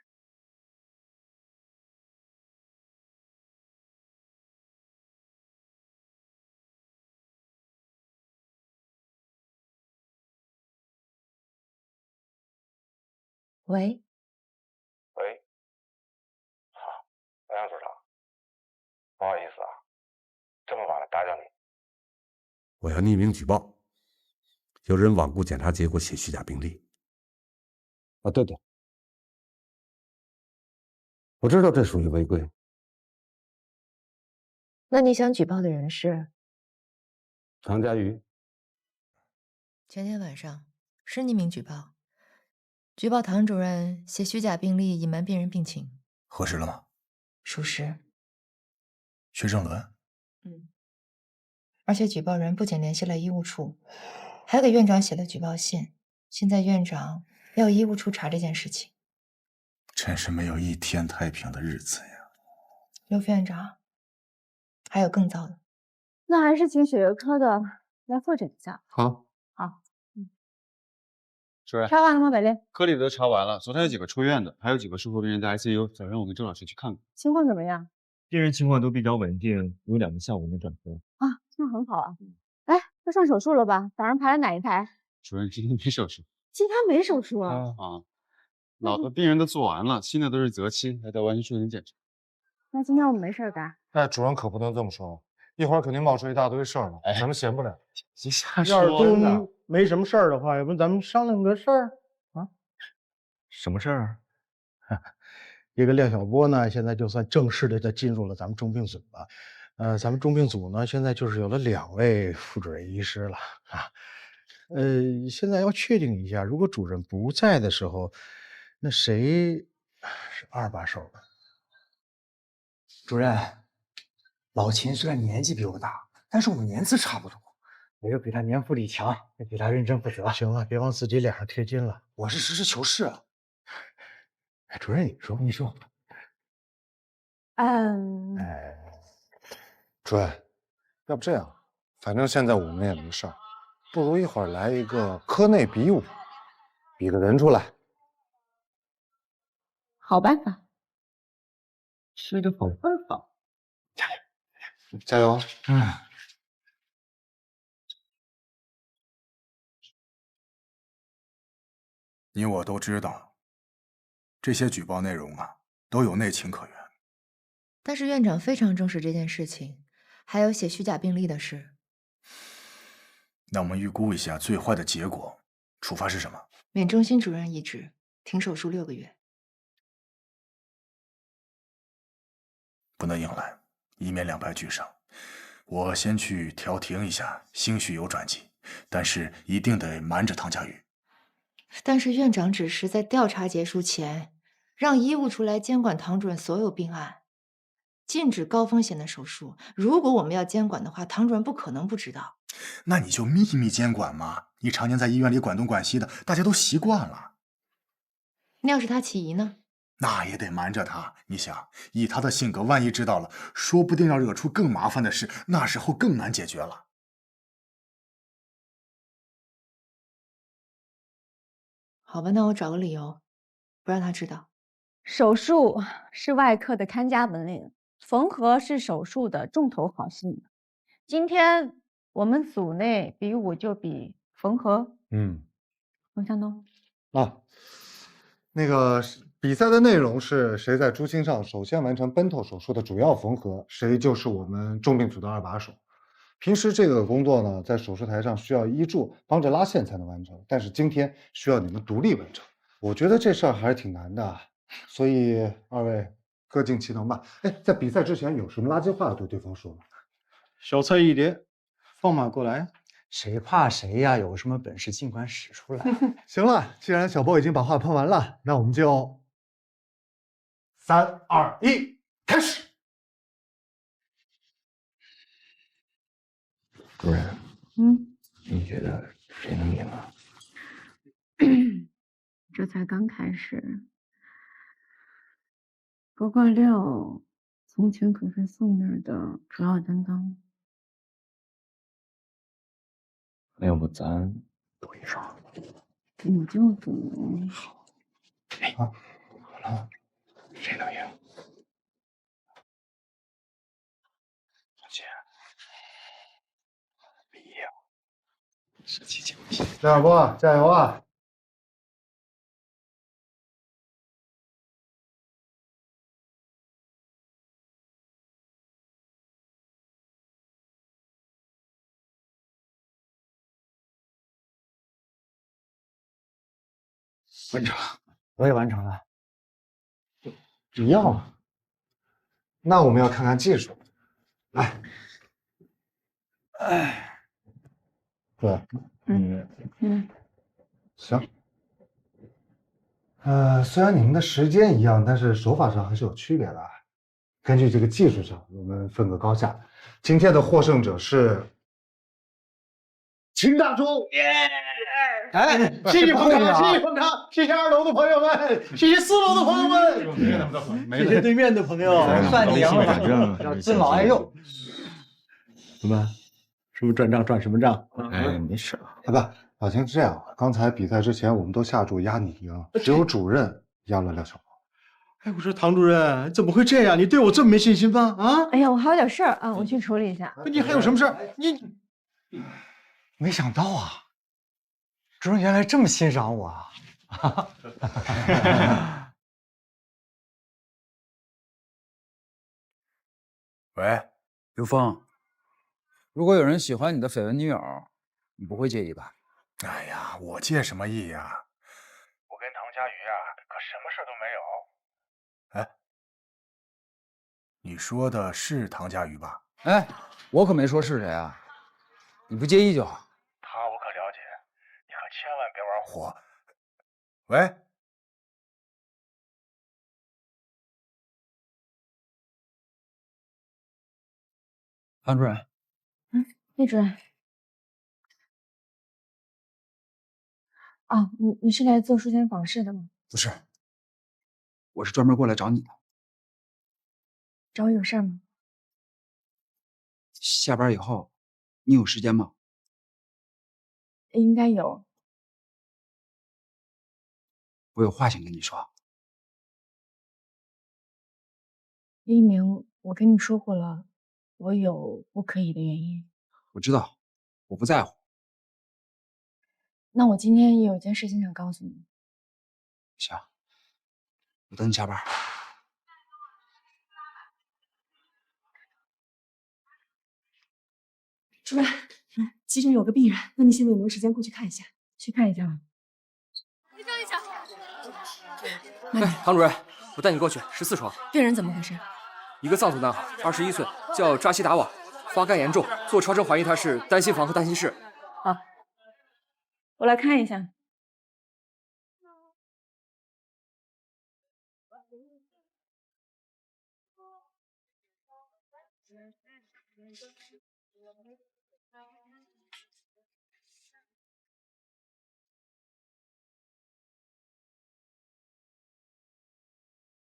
喂，喂，欧阳组长，不好意思啊，这么晚了打扰你。我要匿名举报，有人罔顾检查结果写虚假病历。啊，对对，我知道这属于违规。那你想举报的人是？常佳瑜。前天晚上是匿名举报，举报唐主任写虚假病历，隐瞒病人病情。核实了吗？属实。薛正伦。而且举报人不仅联系了医务处，还给院长写了举报信。现在院长要医务处查这件事情。真是没有一天太平的日子呀。刘副院长，还有更糟的。那还是请血液科的来复诊一下。好，好。主任，查完了吗，北丽？科里的都查完了，昨天有几个出院的，还有几个术后病人在 ICU，早上我跟周老师去看看。情况怎么样？病人情况都比较稳定，有2个下午能转科。啊，那很好啊。哎，要上手术了吧？早上排了哪一台？主任今天没手术。今天没手术啊？啊，老的病人都做完了，新的都是择期，还得完成术前检查。那今天我们没事干。哎，主任可不能这么说，一会儿肯定冒出一大堆事儿来，咱们闲不了。别瞎要是都没什么事儿的话，要不咱们商量个事儿啊？什么事儿？这个廖晓波呢，现在就算正式的进入了咱们重病组了。咱们重病组呢，现在就是有了2位副主任医师了啊。现在要确定一下，如果主任不在的时候，那谁是2把手呢？主任，老秦虽然年纪比我大，但是我们年资差不多，我又比他年富力强，也比他认真负责。行了，别往自己脸上贴金了。我是实事求是啊。哎，主任，你说。主任，要不这样，反正现在我们也没事儿，不如一会儿来一个科内比武，比个人出来。好办法。是个好办法。加油！你我都知道，这些举报内容啊，都有内情可原。但是院长非常重视这件事情，还有写虚假病历的事。那我们预估一下最坏的结果，处罚是什么？免中心主任一职，停手术6个月。不能硬来，以免两败俱伤。我先去调停一下，兴许有转机，但是一定得瞒着唐佳瑜。但是院长只是在调查结束前，让医务处来监管唐主任所有病案，禁止高风险的手术。如果我们要监管的话，唐主任不可能不知道。那你就秘密监管嘛，你常年在医院里管东管西的，大家都习惯了。那要是他起疑呢？那也得瞒着他。你想，以他的性格，万一知道了，说不定要惹出更麻烦的事，那时候更难解决了。好吧，那我找个理由，不让他知道。手术是外科的看家本领，缝合是手术的重头好戏。今天我们组内比武就比缝合。冯向东。那个比赛的内容是谁在猪心上首先完成奔透手术的主要缝合，谁就是我们重病组的2把手。平时这个工作呢，在手术台上需要医助帮着拉线才能完成，但是今天需要你们独立完成。我觉得这事儿还是挺难的，所以二位各尽其能吧。哎，在比赛之前有什么垃圾话要对对方说吗？小菜一碟，放马过来。谁怕谁呀？有什么本事尽管使出来。行了，既然小波已经把话喷完了，那我们就3、2、1，开始。主任，你觉得谁能赢啊？这才刚开始。不过六从前可是宋那儿的主要担当。要不咱赌一手？你就赌。好。哎，好了，谁能赢？小姐，别呀，士气强行。小波，加油啊！完成，我也完成了。你要啊？那我们要看看技术。来，哎，对，行。虽然你们的时间一样，但是手法上还是有区别的。根据这个技术上，我们分个高下。今天的获胜者是秦大忠。哎，谢谢捧场，谢谢捧场，谢谢2楼的朋友们，谢谢4楼的朋友们，谢谢对面的朋友，算凉了吧？要尊老爱幼。怎么办？什么转账转什么账？哎，没事。好吧，老秦是这样，刚才比赛之前我们都下注压你赢，只有主任压了廖小波。哎，我说唐主任，怎么会这样？你对我这么没信心吗？啊？哎呀，我还有点事儿啊，我去处理一下。你还有什么事儿？你没想到啊，主任原来这么欣赏我啊！喂，刘峰，如果有人喜欢你的绯闻女友，你不会介意吧？哎呀，我介什么意呀？我跟唐佳瑜啊，可什么事都没有。哎，你说的是唐佳瑜吧？哎，我可没说是谁啊，你不介意就好。他我可了解，你可千万别玩火。喂，唐主任。叶主任。啊，你是来做书签访视的吗？不是，我是专门过来找你的。找我有事吗？下班以后，你有时间吗？应该有。我有话想跟你说。一鸣，我跟你说过了，我有不可以的原因。我知道，我不在乎。那我今天也有件事情想告诉你。行，我等你下班。主任，急诊有个病人，问你现在有没有时间过去看一下？去看一下吧。医生，医生。哎，唐主任，我带你过去，14床。病人怎么回事？一个藏族男孩，21岁，叫扎西达瓦，发肝严重，做超声怀疑他是单心房和单心室。好，我来看一下。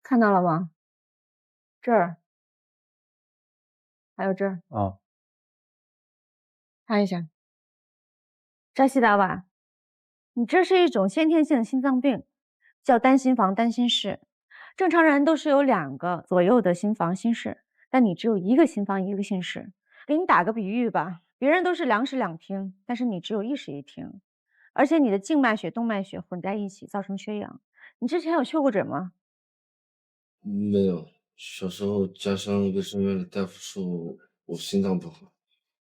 看到了吗？这儿，还有这儿。哦，看一下。扎西达瓦，你这是一种先天性心脏病，叫单心房单心室。正常人都是有2个左右的心房心室，但你只有1个心房1个心室。给你打个比喻吧，别人都是2室2厅，但是你只有1室1厅，而且你的静脉血、动脉血混在一起，造成缺氧。你之前有确过诊吗？没有，小时候家乡卫生院的大夫说我心脏不好。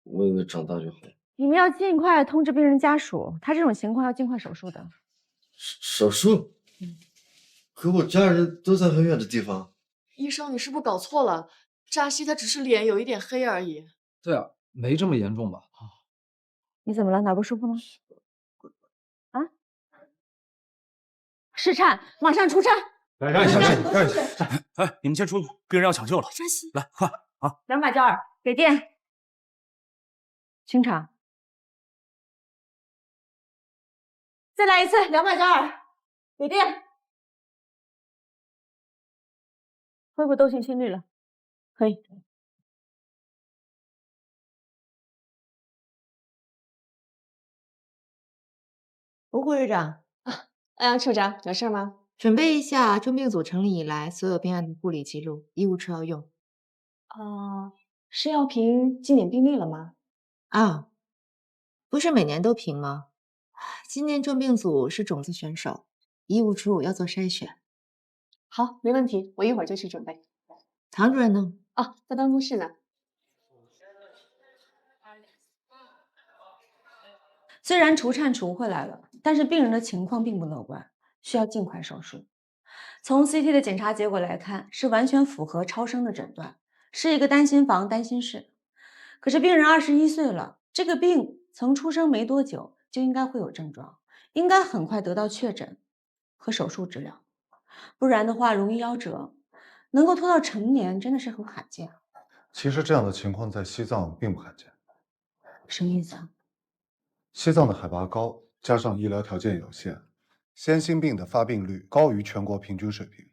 我以为长大就好。你们要尽快通知病人家属，他这种情况要尽快手术的。手术？可我家人都在很远的地方。医生，你是不是搞错了？扎西他只是脸有一点黑而已。对啊，没这么严重吧？你怎么了？哪不舒服吗？啊？室颤，马上出颤！让一下，哎，你们先出去，病人要抢救了。扎西，来，快啊！200焦耳，给电。清场。再来一次，200焦耳，给电。恢复窦性心律了，可以。吴护士长，欧阳处长，有事吗？准备一下重病组成立以来所有病案的护理记录，医务处要用。是要评经典病例了吗？啊，不是每年都评吗？今年重病组是种子选手，医务处要做筛选。好，没问题，我一会儿就去准备。唐主任呢？哦，在办公室呢。虽然除颤除回来了，但是病人的情况并不乐观，需要尽快手术。从 CT 的检查结果来看，是完全符合超声的诊断，是一个单心房单心室。可是病人21岁了，这个病从出生没多久就应该会有症状，应该很快得到确诊和手术治疗，不然的话容易夭折。能够拖到成年真的是很罕见。其实这样的情况在西藏并不罕见。什么意思啊？西藏的海拔高，加上医疗条件有限，先心病的发病率高于全国平均水平。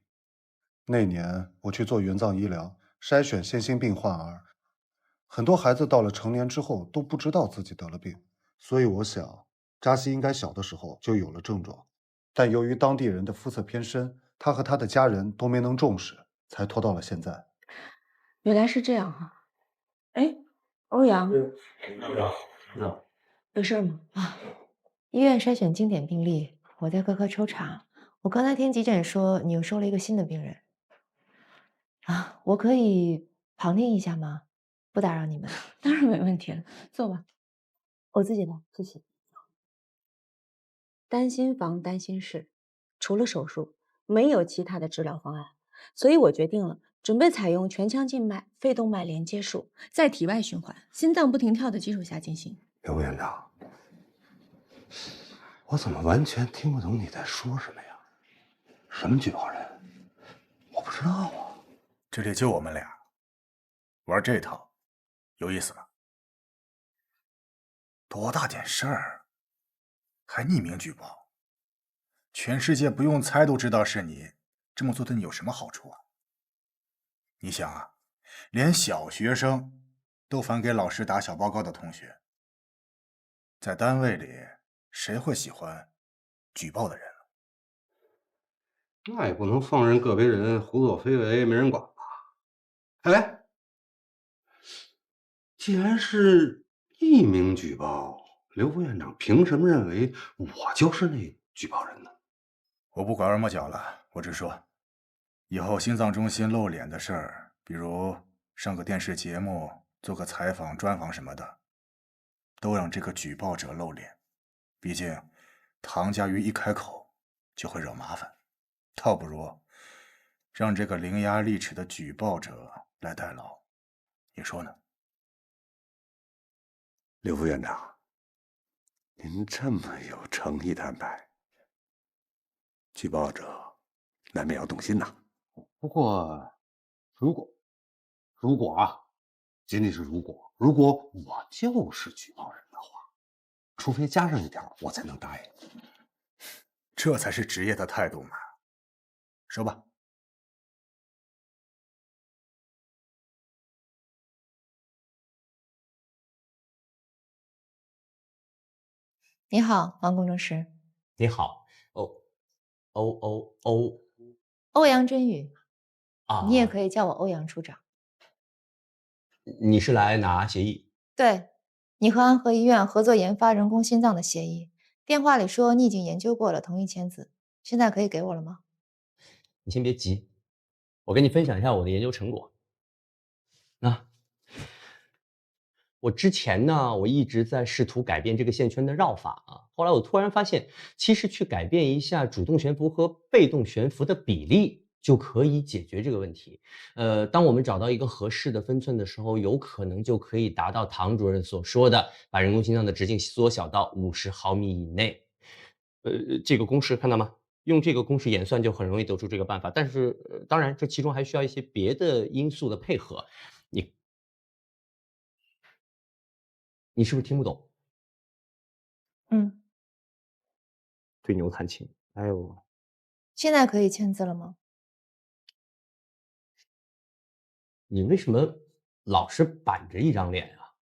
那年我去做援藏医疗，筛选先心病患儿，很多孩子到了成年之后都不知道自己得了病，所以我想扎西应该小的时候就有了症状，但由于当地人的肤色偏深，他和他的家人都没能重视，才拖到了现在。原来是这样哈。哎，欧阳，有事吗？医院筛选经典病例，我在各科抽查。我刚才听急诊说你又收了一个新的病人。我可以旁听一下吗？不打扰你们。当然没问题了，坐吧。我自己来，谢谢。单心房单心室，除了手术，没有其他的治疗方案，所以我决定了，准备采用全腔静脉、肺动脉连接术，在体外循环、心脏不停跳的基础下进行。刘副院长，我怎么完全听不懂你在说什么呀？什么举报人？我不知道啊。这里就我们俩玩这套，有意思吧？多大点事儿，还匿名举报，全世界不用猜都知道是你，这么做对你有什么好处啊？你想啊，连小学生都反给老师打小报告的同学，在单位里谁会喜欢举报的人？那也不能放任个别人胡作非为，没人管吧？哎，既然是匿名举报，刘副院长凭什么认为我就是那举报人呢？我不拐弯抹角了，我只说，以后心脏中心露脸的事儿，比如上个电视节目、做个采访、专访什么的，都让这个举报者露脸。毕竟唐家瑜一开口就会惹麻烦，倒不如让这个伶牙俐齿的举报者来代劳。你说呢？刘副院长，您这么有诚意的安排，举报者难免要动心呐。不过，如果啊，仅仅是如果我就是举报人的话，除非加上一条，我才能答应。这才是职业的态度嘛。说吧。你好，王工程师。你好，欧阳真宇。啊，你也可以叫我欧阳处长。你是来拿协议？对，你和安和医院合作研发人工心脏的协议，电话里说你已经研究过了，同意签字，现在可以给我了吗？你先别急，我跟你分享一下我的研究成果。那我之前呢，我一直在试图改变这个线圈的绕法啊。后来我突然发现，其实去改变一下主动悬浮和被动悬浮的比例，就可以解决这个问题。当我们找到一个合适的分寸的时候，有可能就可以达到唐主任所说的，把人工心脏的直径缩小到50毫米以内。这个公式看到吗？用这个公式演算就很容易得出这个办法，但是当然这其中还需要一些别的因素的配合。你是不是听不懂？嗯，对牛弹琴。哎呦，现在可以签字了吗？你为什么老是板着一张脸啊？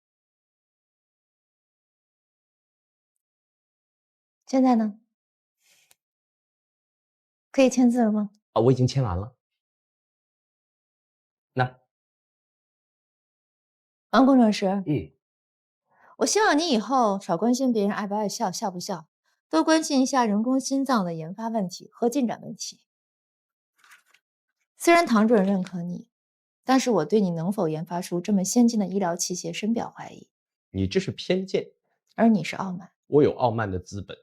现在呢？可以签字了吗？啊，我已经签完了。那，王工程师，我希望你以后少关心别人爱不爱笑、笑不笑，多关心一下人工心脏的研发问题和进展问题。虽然唐主任认可你，但是我对你能否研发出这么先进的医疗器械深表怀疑。你这是偏见，而你是傲慢。我有傲慢的资本。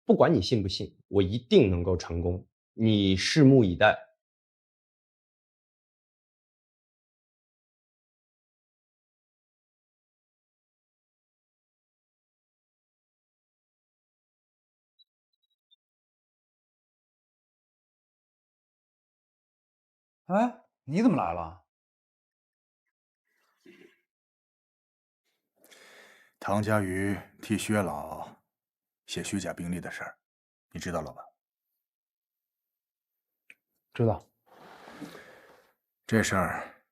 不管你信不信，我一定能够成功。你拭目以待。哎，你怎么来了？唐家瑜替薛老写虚假病历的事儿，你知道了吧？知道。这事儿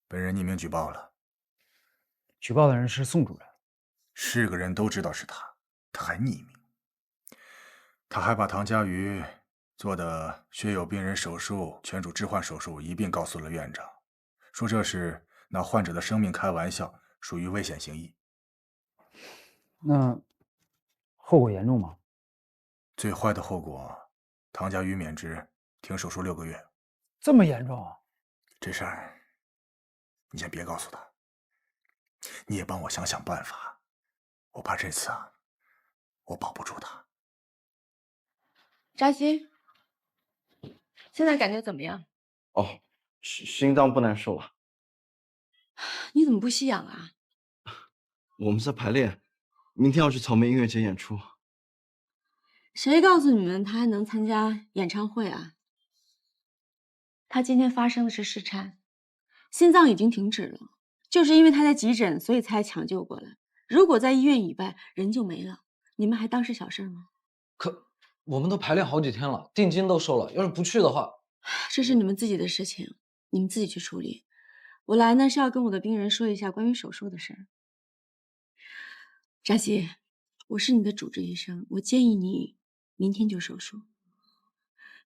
被人匿名举报了。举报的人是宋主任，是个人都知道是他，他还匿名。他还把唐家瑜做的血友病人手术、全主置换手术一并告诉了院长，说这是拿患者的生命开玩笑，属于危险行医。那后果严重吗？最坏的后果，唐家瑜免职，停手术6个月。这么严重？这事儿你先别告诉他，你也帮我想想办法，我怕这次啊，我保不住他。扎西，现在感觉怎么样？哦，心脏不难受了。你怎么不吸氧啊？我们在排练，明天要去草莓音乐节演出。谁告诉你们他还能参加演唱会啊？他今天发生的是失颤，心脏已经停止了，就是因为他在急诊，所以才抢救过来。如果在医院以外，人就没了。你们还当是小事吗？可我们都排练好几天了，定金都收了，要是不去的话，这是你们自己的事情，你们自己去处理。我来呢是要跟我的病人说一下关于手术的事儿。扎西，我是你的主治医生，我建议你明天就手术。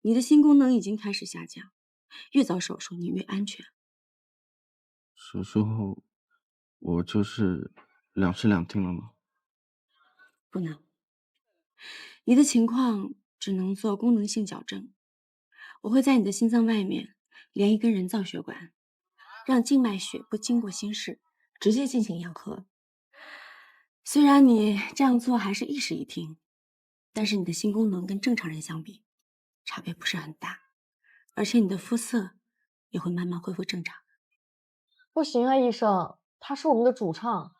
你的心功能已经开始下降，越早手术你越安全。手术后，我就是2室2厅了吗？不能，你的情况只能做功能性矫正。我会在你的心脏外面连一根人造血管，让静脉血不经过心室，直接进行养合。虽然你这样做还是一室一厅，但是你的心功能跟正常人相比，差别不是很大，而且你的肤色也会慢慢恢复正常。不行啊，医生，他是我们的主唱。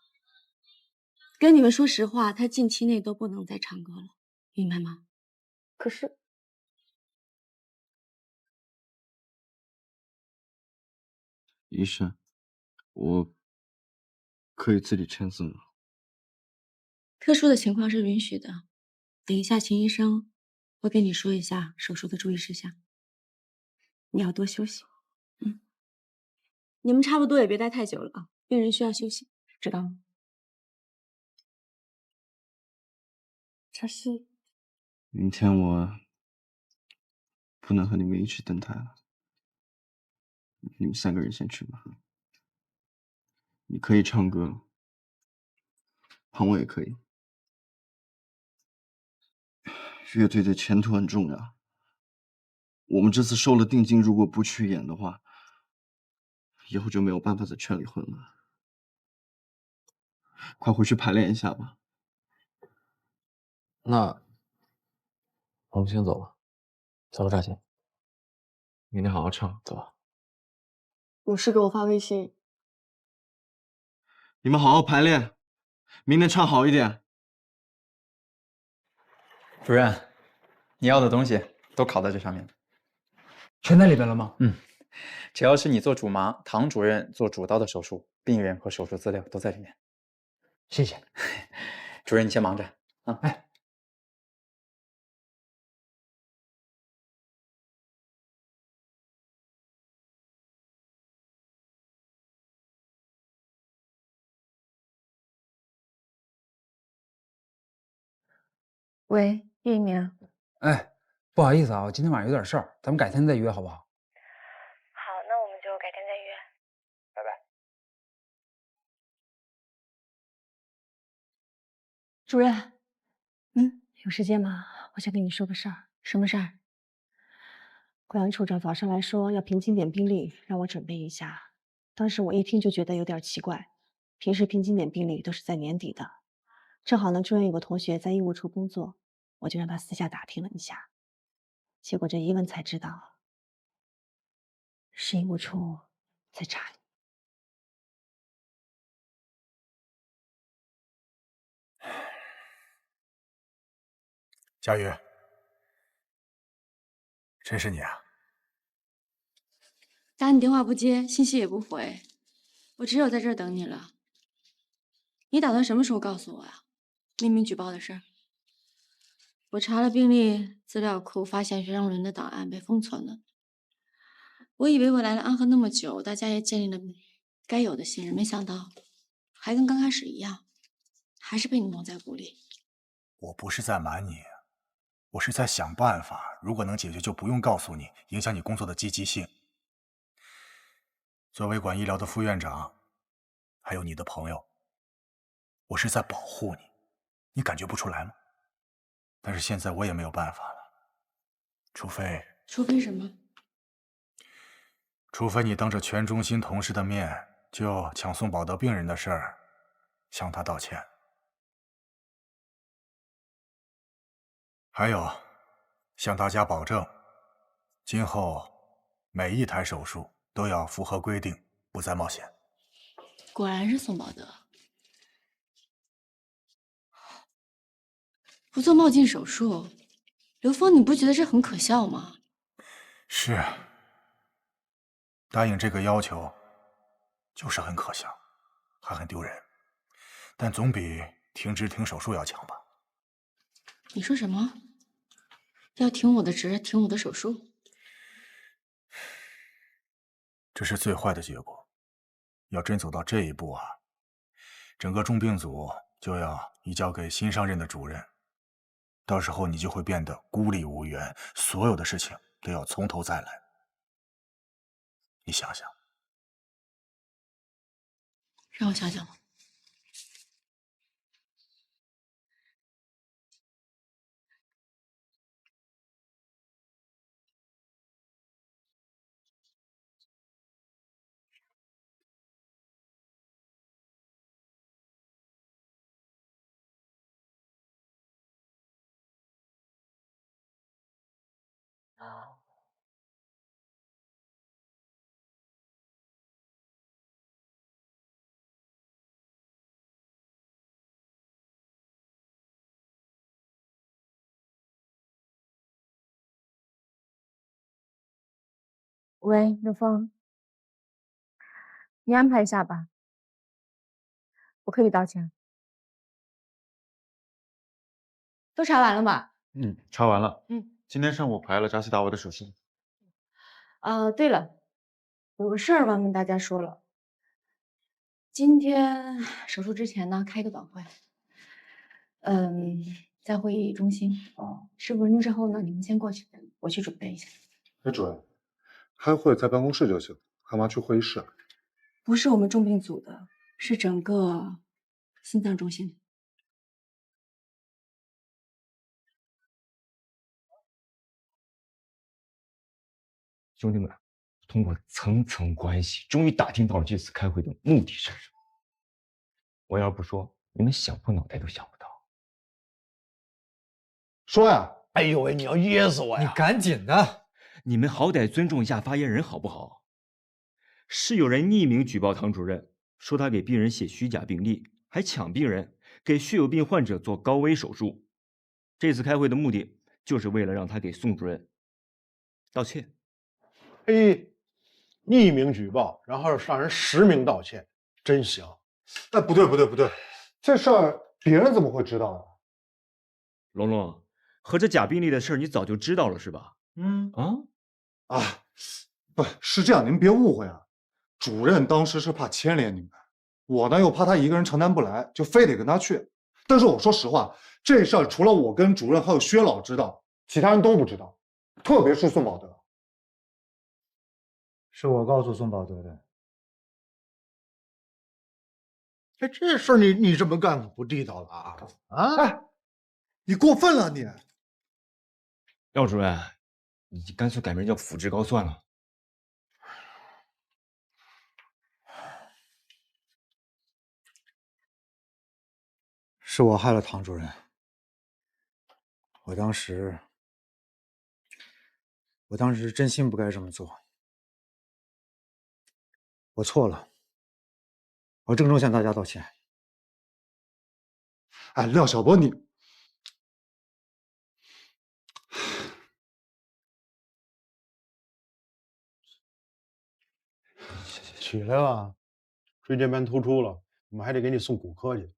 跟你们说实话，他近期内都不能再唱歌了，明白吗？可是，医生，我可以自己签字吗？特殊的情况是允许的。等一下，秦医生会跟你说一下手术的注意事项。你要多休息。你们差不多也别待太久了啊，病人需要休息，知道吗？扎西，明天我不能和你们一起登台了，你们3个人先去吧。你可以唱歌，庞伟也可以。乐队的前途很重要，我们这次收了定金，如果不去演的话，以后就没有办法在圈里混了。快回去排练一下吧。那我们先走了，走了，扎心。明天好好唱，走吧。有事给我发微信。你们好好排练，明天唱好一点。主任，你要的东西都拷在这上面，全在里边了吗？嗯，只要是你做主麻，唐主任做主刀的手术，病人和手术资料都在里面。谢谢。主任，你先忙着啊。哎。喂，叶一鸣。哎，不好意思啊，我今天晚上有点事儿，咱们改天再约好不好？好，那我们就改天再约。拜拜。主任，有时间吗？我想跟你说个事儿。什么事儿？贵安处长早上来说要评经典病例，让我准备一下。当时我一听就觉得有点奇怪，平时评经典病例都是在年底的，正好呢，住院有个同学在医务处工作，我就让他私下打听了一下，结果这一问才知道，是医务处在查你。佳宇，真是你啊！打你电话不接，信息也不回，我只有在这儿等你了。你打算什么时候告诉我呀？匿名举报的事儿。我查了病历资料库，发现学生伦的档案被封存了。我以为我来了安和那么久，大家也建立了该有的信任，没想到还跟刚开始一样，还是被你蒙在鼓里。我不是在瞒你，我是在想办法。如果能解决，就不用告诉你，影响你工作的积极性。作为管医疗的副院长，还有你的朋友，我是在保护你，你感觉不出来吗？但是现在我也没有办法了，除非什么？除非你当着全中心同事的面，就抢送保德病人的事儿向他道歉。还有，向大家保证，今后每一台手术都要符合规定，不再冒险。果然是宋保德。不做冒进手术，刘峰，你不觉得这很可笑吗？是，答应这个要求就是很可笑，还很丢人，但总比停职停手术要强吧？你说什么？要停我的职，停我的手术？这是最坏的结果。要真走到这一步啊，整个重病组就要移交给新上任的主任，到时候你就会变得孤立无援，所有的事情都要从头再来。你想想。让我想想吧。喂，刘峰，你安排一下吧，我可以道歉。都查完了吗？查完了。嗯，今天上午排了扎西达维的手术。对了，有个事儿忘跟大家说了，今天手术之前呢，开个短会。在会议中心。10分钟之后呢，你们先过去，我去准备一下。哎，主任，开会在办公室就行，干嘛去会议室啊？不是我们重病组的，是整个心脏中心。兄弟们，通过层层关系，终于打听到了这次开会的目的是什么。我要不说，你们想破脑袋都想不到。说呀！哎呦喂，你要噎死我呀！你赶紧的！你们好歹尊重一下发言人好不好？是有人匿名举报唐主任，说他给病人写虚假病历，还抢病人，给血友病患者做高危手术。这次开会的目的就是为了让他给宋主任道歉。嘿，匿名举报，然后让人实名道歉，真行。哎，不对，这事儿别人怎么会知道呢？龙龙，和这假病历的事你早就知道了是吧？不是这样，您别误会啊。主任当时是怕牵连你们，我呢又怕他一个人承担不来，就非得跟他去。但是我说实话，这事儿除了我跟主任还有薛老知道，其他人都不知道，特别是宋保德。是我告诉宋保德的。哎，这事儿你这么干可不地道了啊！哎，你过分了你！廖主任，你干脆改名叫府志高算了。是我害了唐主任。我当时真心不该这么做。我错了，我郑重向大家道歉。哎，廖晓波，你起来吧，椎间盘突出了，我们还得给你送骨科去。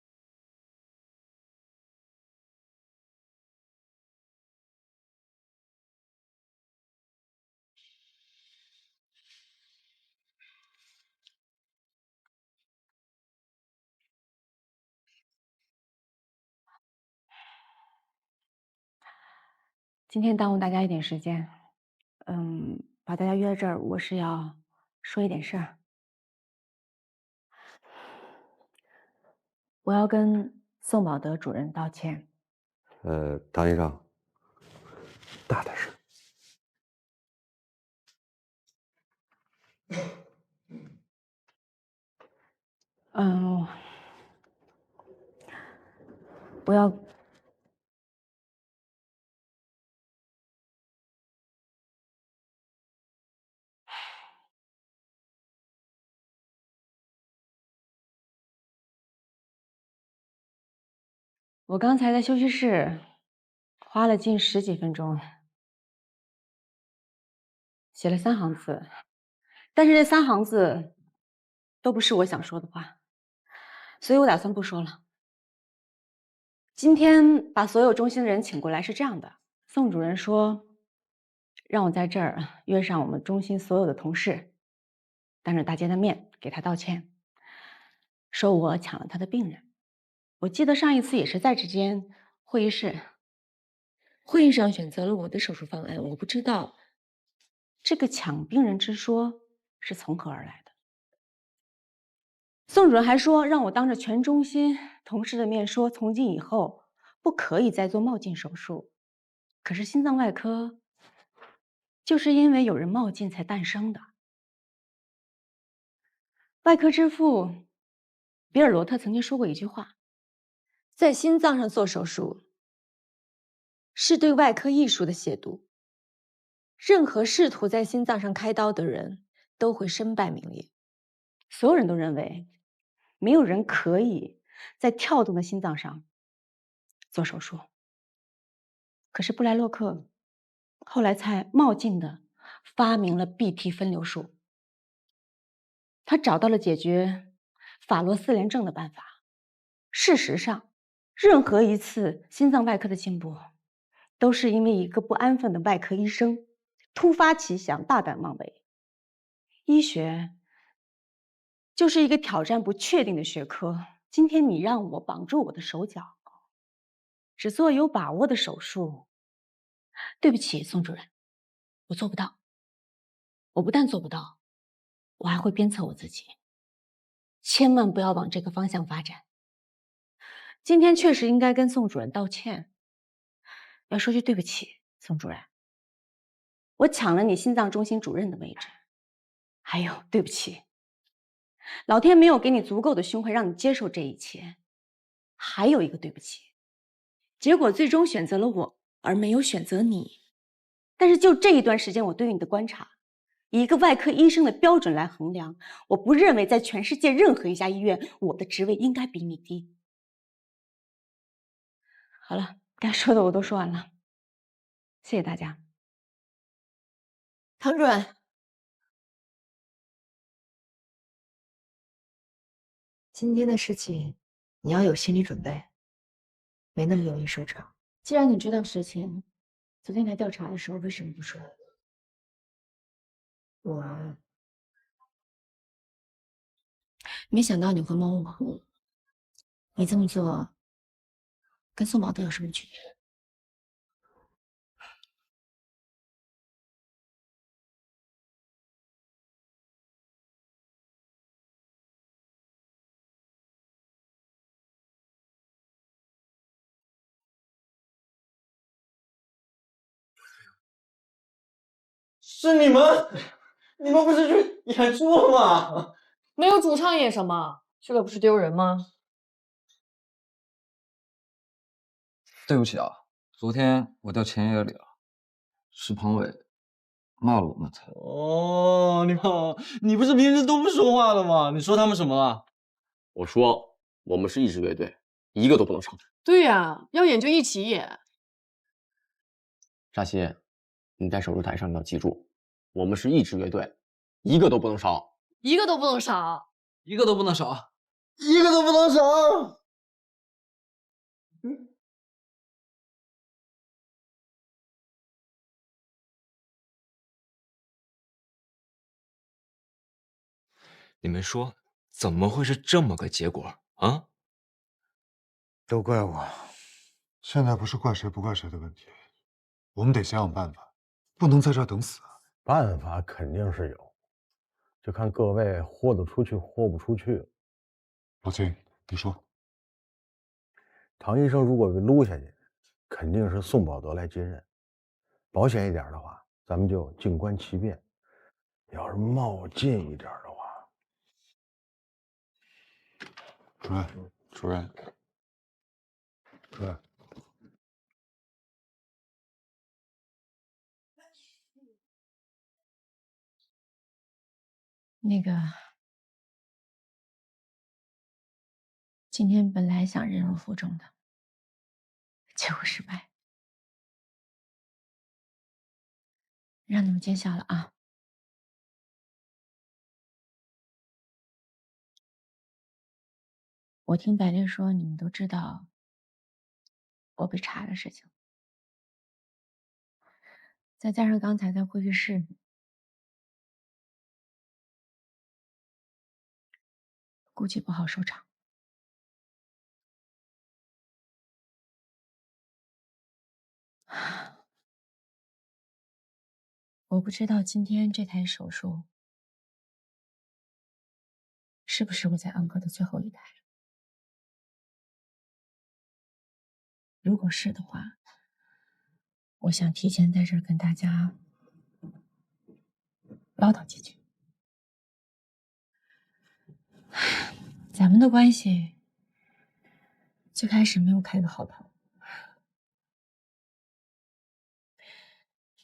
今天耽误大家一点时间，把大家约这儿，我是要说一点事儿。我要跟宋保德主任道歉。唐医生，大点声。我要我刚才在休息室花了近10几分钟，写了3行字，但是这3行字都不是我想说的话，所以我打算不说了。今天把所有中心的人请过来是这样的，宋主任说让我在这儿约上我们中心所有的同事，当着大家的面给他道歉，说我抢了他的病人。我记得上一次也是在这间会议室，会议上选择了我的手术方案，我不知道这个抢病人之说是从何而来的。宋主任还说让我当着全中心同事的面说，从今以后不可以再做冒进手术。可是心脏外科就是因为有人冒进才诞生的。外科之父比尔罗特曾经说过一句话，在心脏上做手术是对外科艺术的亵渎，任何试图在心脏上开刀的人都会身败名裂。所有人都认为没有人可以在跳动的心脏上做手术，可是布莱洛克后来才冒进的发明了 BT 分流术，他找到了解决法洛4联症的办法。事实上，任何一次心脏外科的进步，都是因为一个不安分的外科医生突发奇想，大胆妄为。医学就是一个挑战不确定的学科。今天你让我绑住我的手脚，只做有把握的手术，对不起，宋主任，我做不到。我不但做不到，我还会鞭策我自己，千万不要往这个方向发展。今天确实应该跟宋主任道歉，要说句对不起，宋主任，我抢了你心脏中心主任的位置。还有，对不起，老天没有给你足够的胸怀让你接受这一切。还有一个对不起，结果最终选择了我，而没有选择你。但是就这一段时间我对于你的观察，以一个外科医生的标准来衡量，我不认为在全世界任何一家医院，我的职位应该比你低。好了，该说的我都说完了，谢谢大家。唐主任，今天的事情你要有心理准备，没那么容易收场。既然你知道实情，昨天来调查的时候为什么不说？我没想到你会蒙我，你这么做跟宋宝德有什么区别？是你们，你们不是去演出了吗？没有主唱演什么？去了不是丢人吗？对不起啊，昨天我掉钱眼里了，是庞伟骂了我们才。哦，你好，你不是平时都不说话的吗？你说他们什么了？我说我们是一支乐队，一个都不能少。对呀，要演就一起演。扎西，你在手术台上要记住，我们是一支乐队，一个都不能少。一个都不能少，一个都不能少，一个都不能少。你们说怎么会是这么个结果啊？都怪我，现在不是怪谁不怪谁的问题，我们得想想办法，不能在这儿等死啊！办法肯定是有，就看各位豁得出去豁不出去。老秦，你说，唐医生如果被撸下去，肯定是宋宝德来接任。保险一点的话，咱们就静观其变；要是冒进一点的话，主任，主任，主任，那个，今天本来想忍辱负重的，结果失败，让你们见笑了啊！我听百丽说你们都知道我被查的事情，再加上刚才在会议室，估计不好收场。我不知道今天这台手术是不是我在安科的最后一台。如果是的话，我想提前在这儿跟大家唠叨几句。咱们的关系最开始没有开个好头，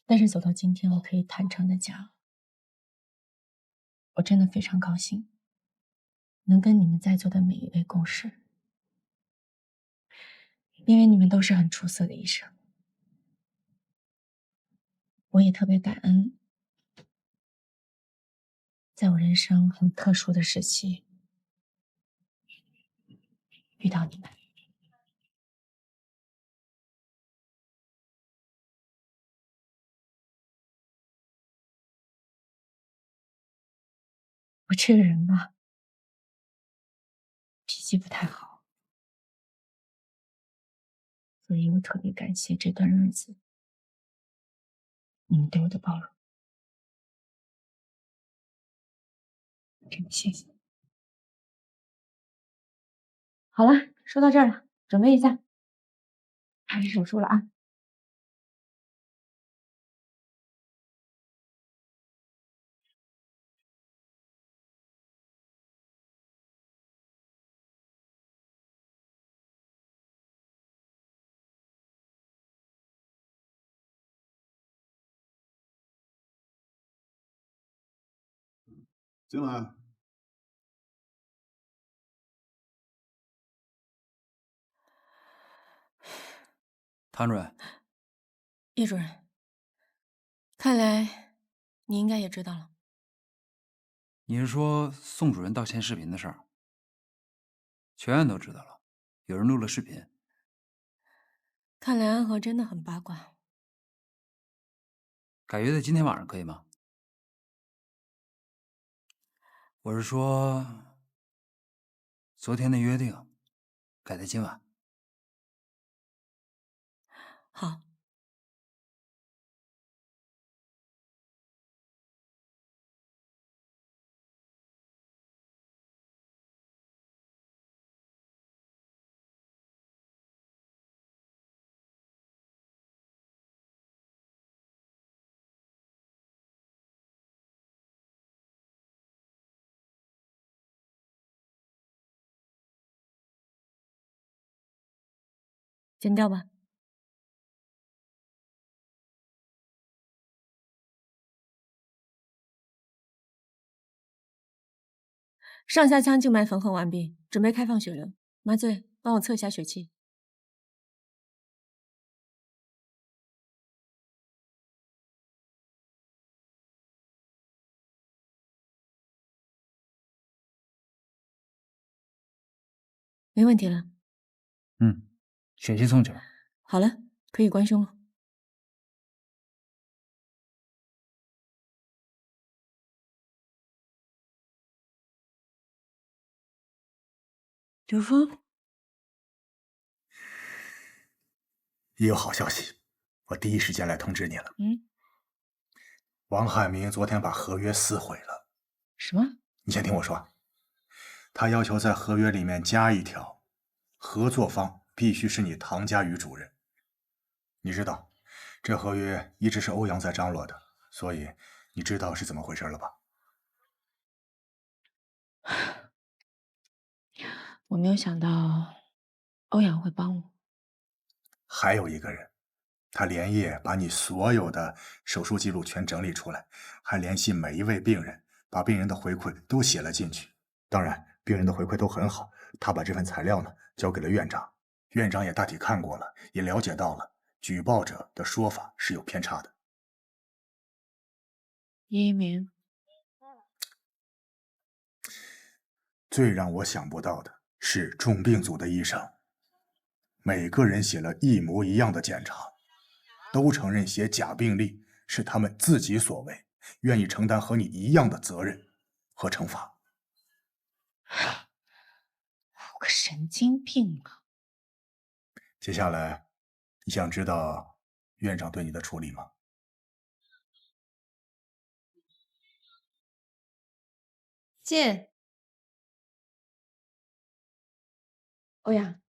但是走到今天，我可以坦诚的讲，我真的非常高兴能跟你们在座的每一位共事，因为你们都是很出色的医生。我也特别感恩，在我人生很特殊的时期遇到你们。我这个人吧，脾气不太好，所以我特别感谢这段日子你们对我的包容，真的谢谢。好了，说到这儿了，准备一下，开始手术了啊！进来。唐主任，叶主任，看来你应该也知道了。你是说宋主任道歉视频的事儿？全院都知道了，有人录了视频。看来安和真的很八卦。改约在今天晚上可以吗？我是说，昨天的约定改在今晚。好。剪掉吧。上下腔静脉缝合完毕，准备开放血流。麻醉，帮我测一下血气。没问题了。血气送去了。好了，可以关胸了。刘峰，也有好消息，我第一时间来通知你了。王海明昨天把合约撕毁了。什么？你先听我说。他要求在合约里面加一条，合作方必须是你唐家于主任。你知道，这合约一直是欧阳在张罗的，所以你知道是怎么回事了吧？我没有想到欧阳会帮我。还有一个人，他连夜把你所有的手术记录全整理出来，还联系每一位病人，把病人的回馈都写了进去。当然，病人的回馈都很好。他把这份材料呢交给了院长，院长也大体看过了，也了解到了举报者的说法是有偏差的。叶一鸣，最让我想不到的是重病组的医生，每个人写了一模一样的检查，都承认写假病历是他们自己所为，愿意承担和你一样的责任和惩罚。我个神经病啊！接下来，你想知道院长对你的处理吗？进。欧阳，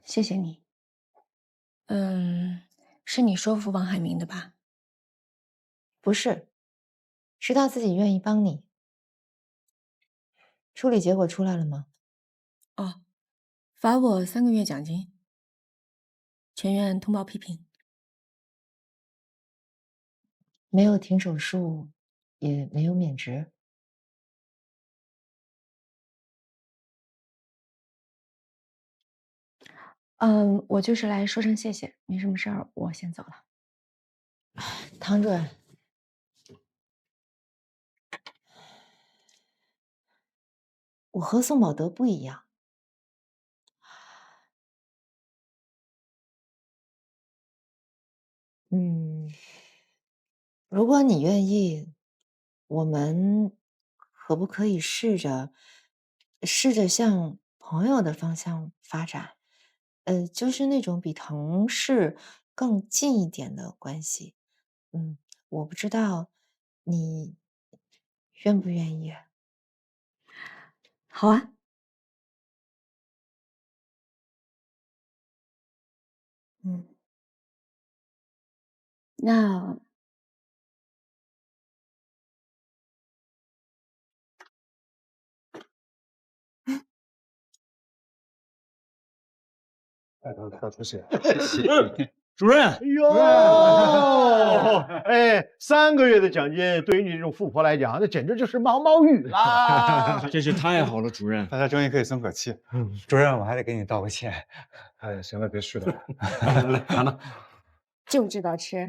谢谢你。是你说服王海明的吧？不是，是他自己愿意帮你。处理结果出来了吗？哦，罚我3个月奖金。全院通报批评。没有停手术，也没有免职。我就是来说声谢谢，没什么事儿，我先走了。唐主任，我和宋宝德不一样。如果你愿意，我们可不可以试着向朋友的方向发展？就是那种比同事更近一点的关系。我不知道你愿不愿意。好啊。那大出血。主任，哎呦，哎，3个月的奖金对于你这种富婆来讲，那简直就是毛毛雨啦！真是太好了，主任，大家终于可以松口气。主任，我还得给你道个歉。哎，行了，别絮叨了。来，拿呢。就知道吃。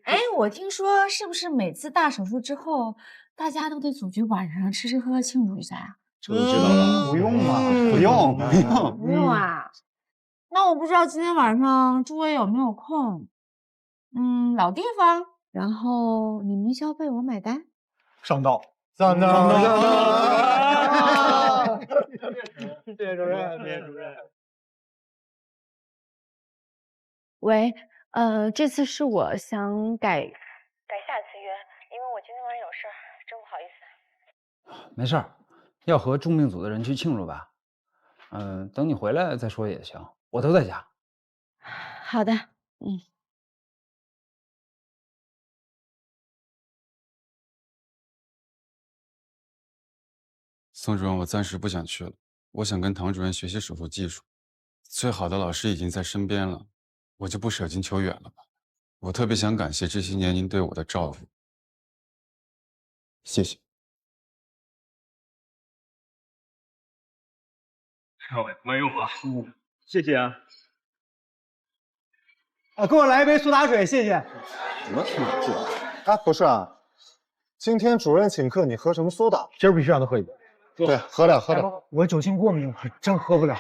哎，我听说是不是每次大手术之后，大家都得组局晚上吃吃喝喝庆祝一下呀？这我知道了。不用嘛，不用，不用，不用啊。那我不知道今天晚上诸位有没有空？老地方，然后你们消费我买单。上道，上道，上道。谢谢主任，谢谢主任。喂，这次是我想改下次约，因为我今天晚上有事儿，真不好意思。没事儿，要和重病组的人去庆祝吧。等你回来再说也行，我都在家。好的，宋主任，我暂时不想去了，我想跟唐主任学习手术技术。最好的老师已经在身边了，我就不舍近求远了吧。我特别想感谢这些年您对我的照顾，谢谢。各位没用啊，谢谢啊。给我来一杯苏打水，谢谢。什么苏打水？啊，不是啊，今天主任请客，你喝什么苏打？今儿必须让他喝一杯。对，喝点，喝点。我酒精过敏，我真喝不了。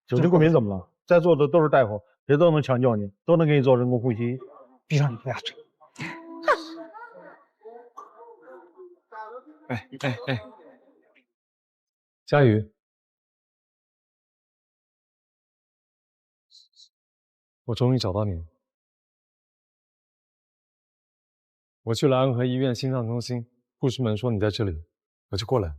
酒精过敏怎么了？在座的都是大夫，谁都能抢救你，都能给你做人工呼吸。闭上你的牙齿。哎，佳宇，我终于找到你了。我去了安和医院心脏中心，护士们说你在这里，我就过来了。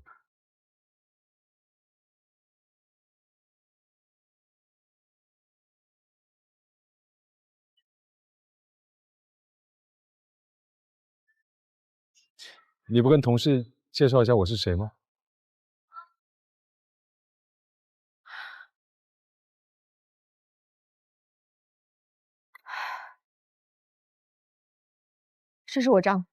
你不跟同事介绍一下我是谁吗？这是我丈夫。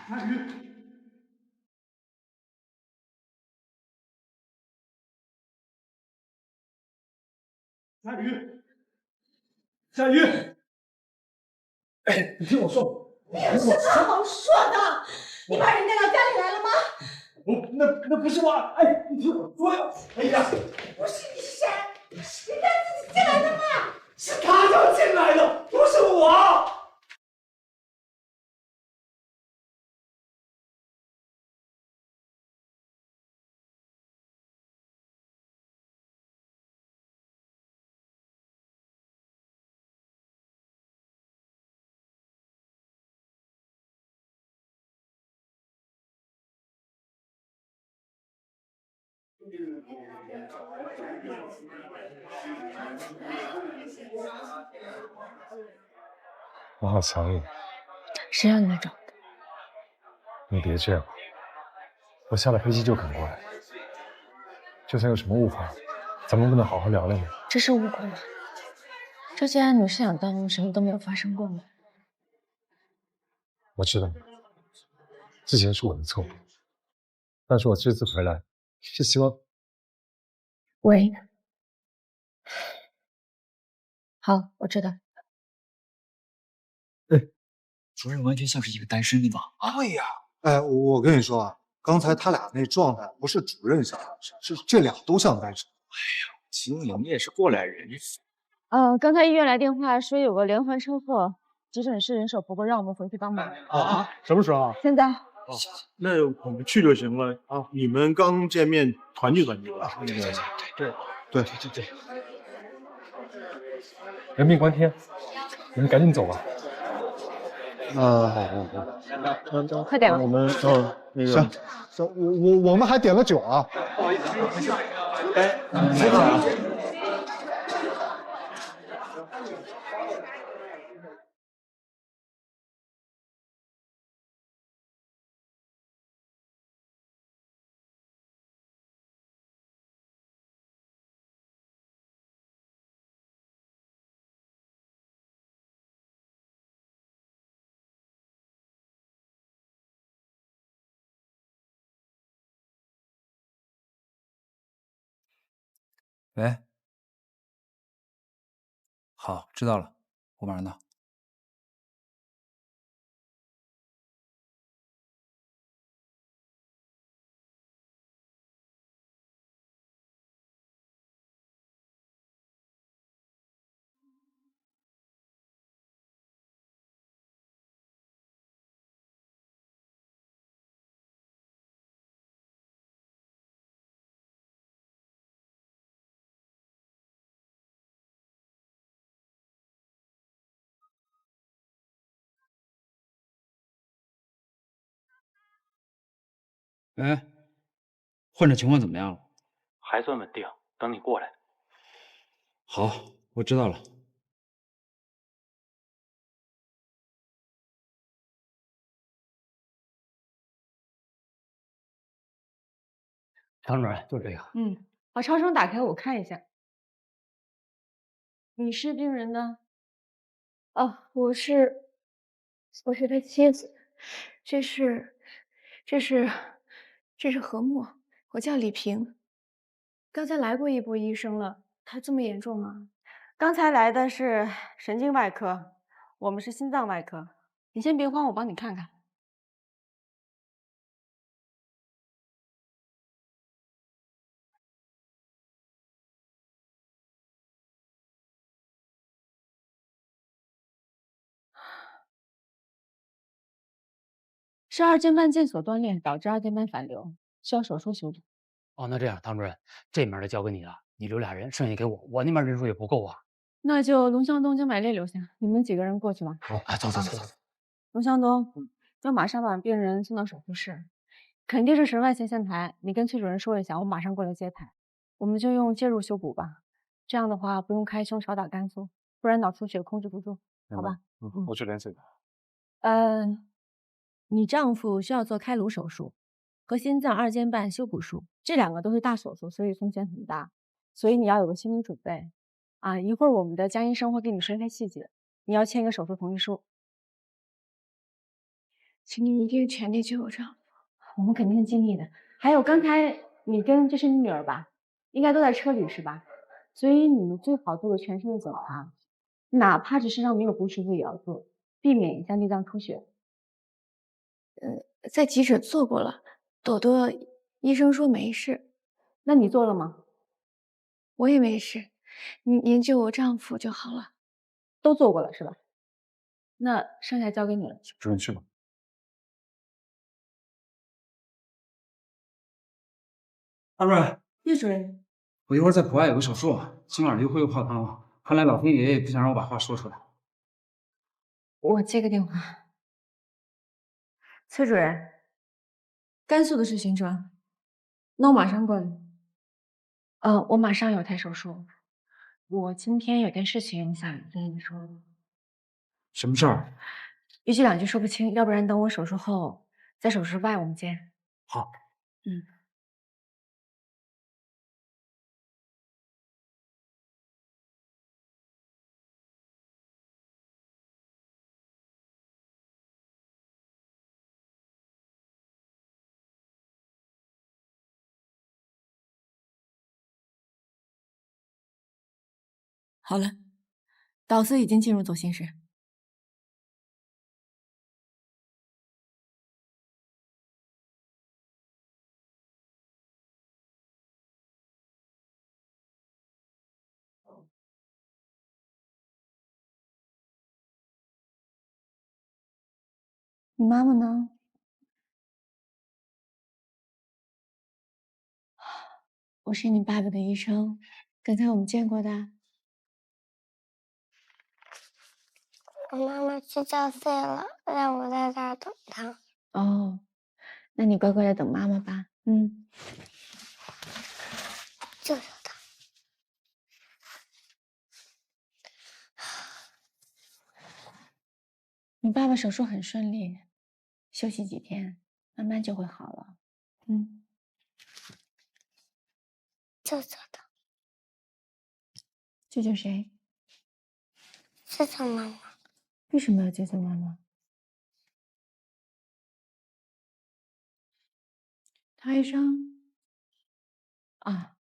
佳宇，佳宇，佳宇，哎，你听我说，你有什么好说的？你把人带到家里来了吗？那不是我，哎，你听我说呀，哎呀，不是你是谁？人家自己进来的嘛。是他叫进来的，不是我。我好想你，谁让你来找我的？你别这样，我下了飞机就赶过来。就算有什么误会，咱们不能好好聊聊吗？这是误会吗？这既然你是想当什么都没有发生过吗？我知道，之前是我的错，但是我这次回来是希望……喂，好，我知道。主任完全像是一个单身的吧？对呀，哎，我跟你说啊，刚才他俩那状态不是主任像单身，是这俩都像单身。哎呀，秦岭，你也是过来人。刚才医院来电话说有个连环车祸，急诊室人手不够，让我们回去帮忙。啊？什么时候啊？现在。那我们去就行了啊！你们刚见面，团聚团聚了。对。人命关天，你们赶紧走吧。好。快点吧。我们那个行，我们还点了酒啊。不好意思，没事。哎，没事啊。喂，好，知道了，我马上到。哎，患者情况怎么样了？还算稳定，等你过来。好，我知道了。唐主任，就这个。把超声打开，我看一下。你是病人呢？哦，我是他妻子，这是这是这是何木，我叫李平。刚才来过一波医生了，他这么严重吗？刚才来的是神经外科，我们是心脏外科。你先别慌，我帮你看看。是二尖瓣腱索断裂导致二尖瓣反流，需要手术修补。哦，那这样，唐主任，这面的交给你了，你留俩人，剩下给我，我那边人数也不够啊。那就龙向东、江百烈留下，你们几个人过去吧。好，哎，走。龙向东，要马上把病人送到手术室，肯定是神外线线台。你跟崔主任说一下，我马上过来接他。我们就用介入修补吧，这样的话不用开胸，少打肝素，不然脑出血控制不住，好吧？我去联系他。你丈夫需要做开颅手术和心脏二尖瓣修补术，这两个都是大手术，所以风险很大，所以你要有个心理准备啊。一会儿我们的江医生会给你说一些细节，你要签一个手术同意书。请你一定全力救我丈夫。我们肯定尽力的。还有刚才你跟这是你女儿吧，应该都在车里是吧？所以你们最好做个全身的检查，哪怕是身上没有不舒服也要做，避免影响内脏出血。在急诊做过了，朵朵医生说没事。那你做了吗？我也没事，您救我丈夫就好了。都做过了是吧？那剩下交给你了。主任去吧。唐主任，叶主任，我一会儿在普外有个手术，今晚又会又泡汤了。看来老天爷也不想让我把话说出来。我接个电话。崔主任，甘肃的事情是吧？那我马上过来。我马上有台手术。我今天有件事情想跟你说。什么事儿？一句两句说不清，要不然等我手术后，在手术外我们见。好。好了，导丝已经进入左心室。你妈妈呢？我是你爸爸的医生，刚才我们见过的。我妈妈去交费了，让我在这儿等她。哦，那你乖乖的等妈妈吧。嗯，救救他！你爸爸手术很顺利，休息几天，慢慢就会好了。嗯，救救他！救救谁？救救妈妈！为什么要救救妈妈？陶医生啊，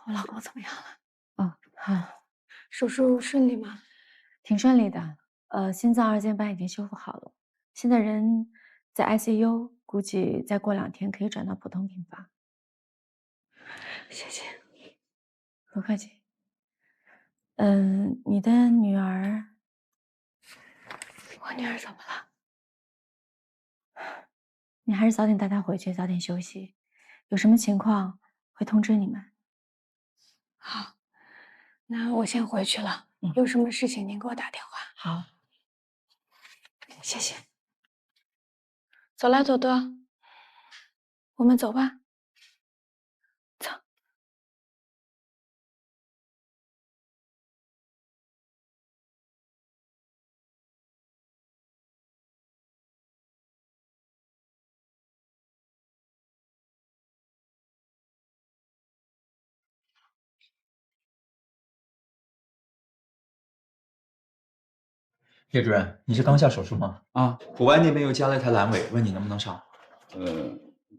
我老公怎么样了？哦，好，手术顺利吗？挺顺利的。心脏二尖瓣已经修复好了，现在人在 ICU，估计再过2天可以转到普通病房。谢谢。不客气。你的女儿，我女儿怎么了？你还是早点带她回去，早点休息。有什么情况会通知你们。好，那我先回去了。有什么事情您给我打电话。好，谢谢。走啦，朵朵，我们走吧。走。叶主任，你是刚下手术吗？啊，普外那边又加了一台阑尾，问你能不能上？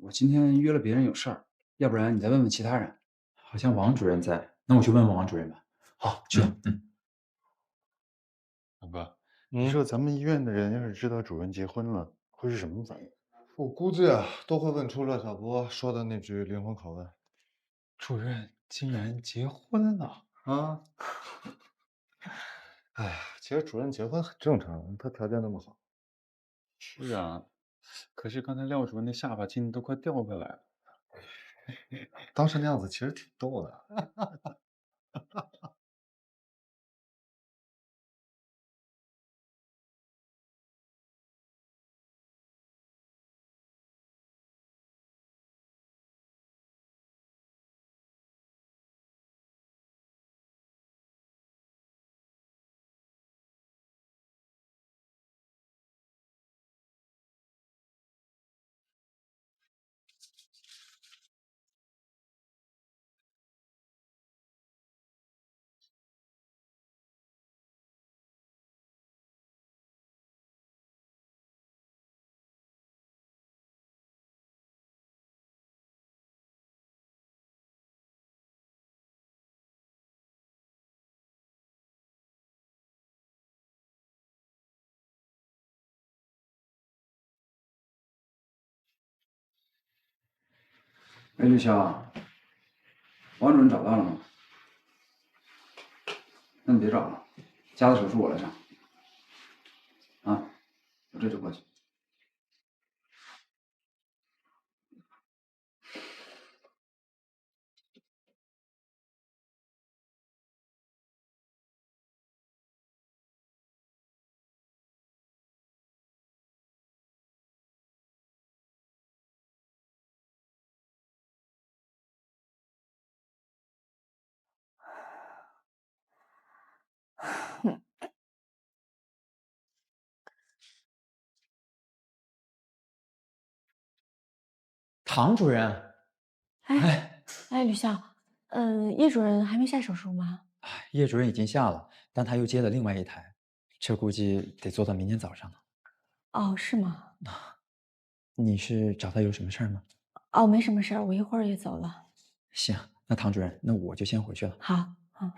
我今天约了别人有事儿，要不然你再问问其他人。好像王主任在，那我去问问王主任吧。好，去了。大哥，你说咱们医院的人要是知道主任结婚了，会是什么反应？我估计啊，都会问出乐小波说的那句灵魂拷问：主任竟然结婚了啊！哎呀，其实主任结婚很正常，他条件那么好。是啊，可是刚才廖主任那下巴筋都快掉下来了。当时那样子其实挺逗的。哎，绿霞，王主任找到了吗？那你别找了，家的手术我来上。啊，我这就过去。唐主任，哎，吕笑，叶主任还没下手术吗？叶主任已经下了，但他又接了另外一台，这估计得做到明天早上呢。哦，是吗？你是找他有什么事儿吗？哦，没什么事儿，我一会儿也走了。行，那唐主任，那我就先回去了。好，好。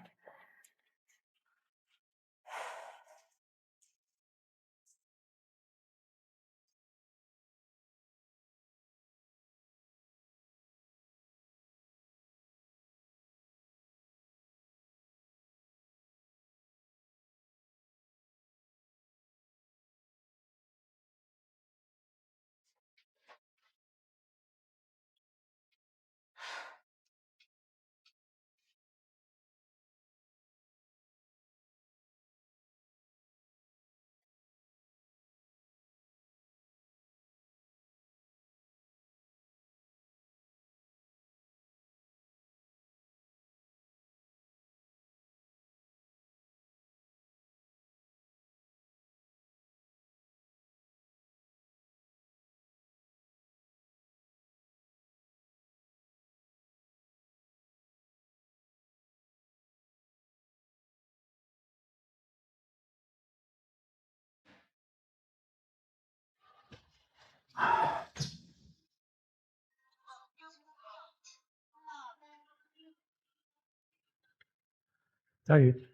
佳宇，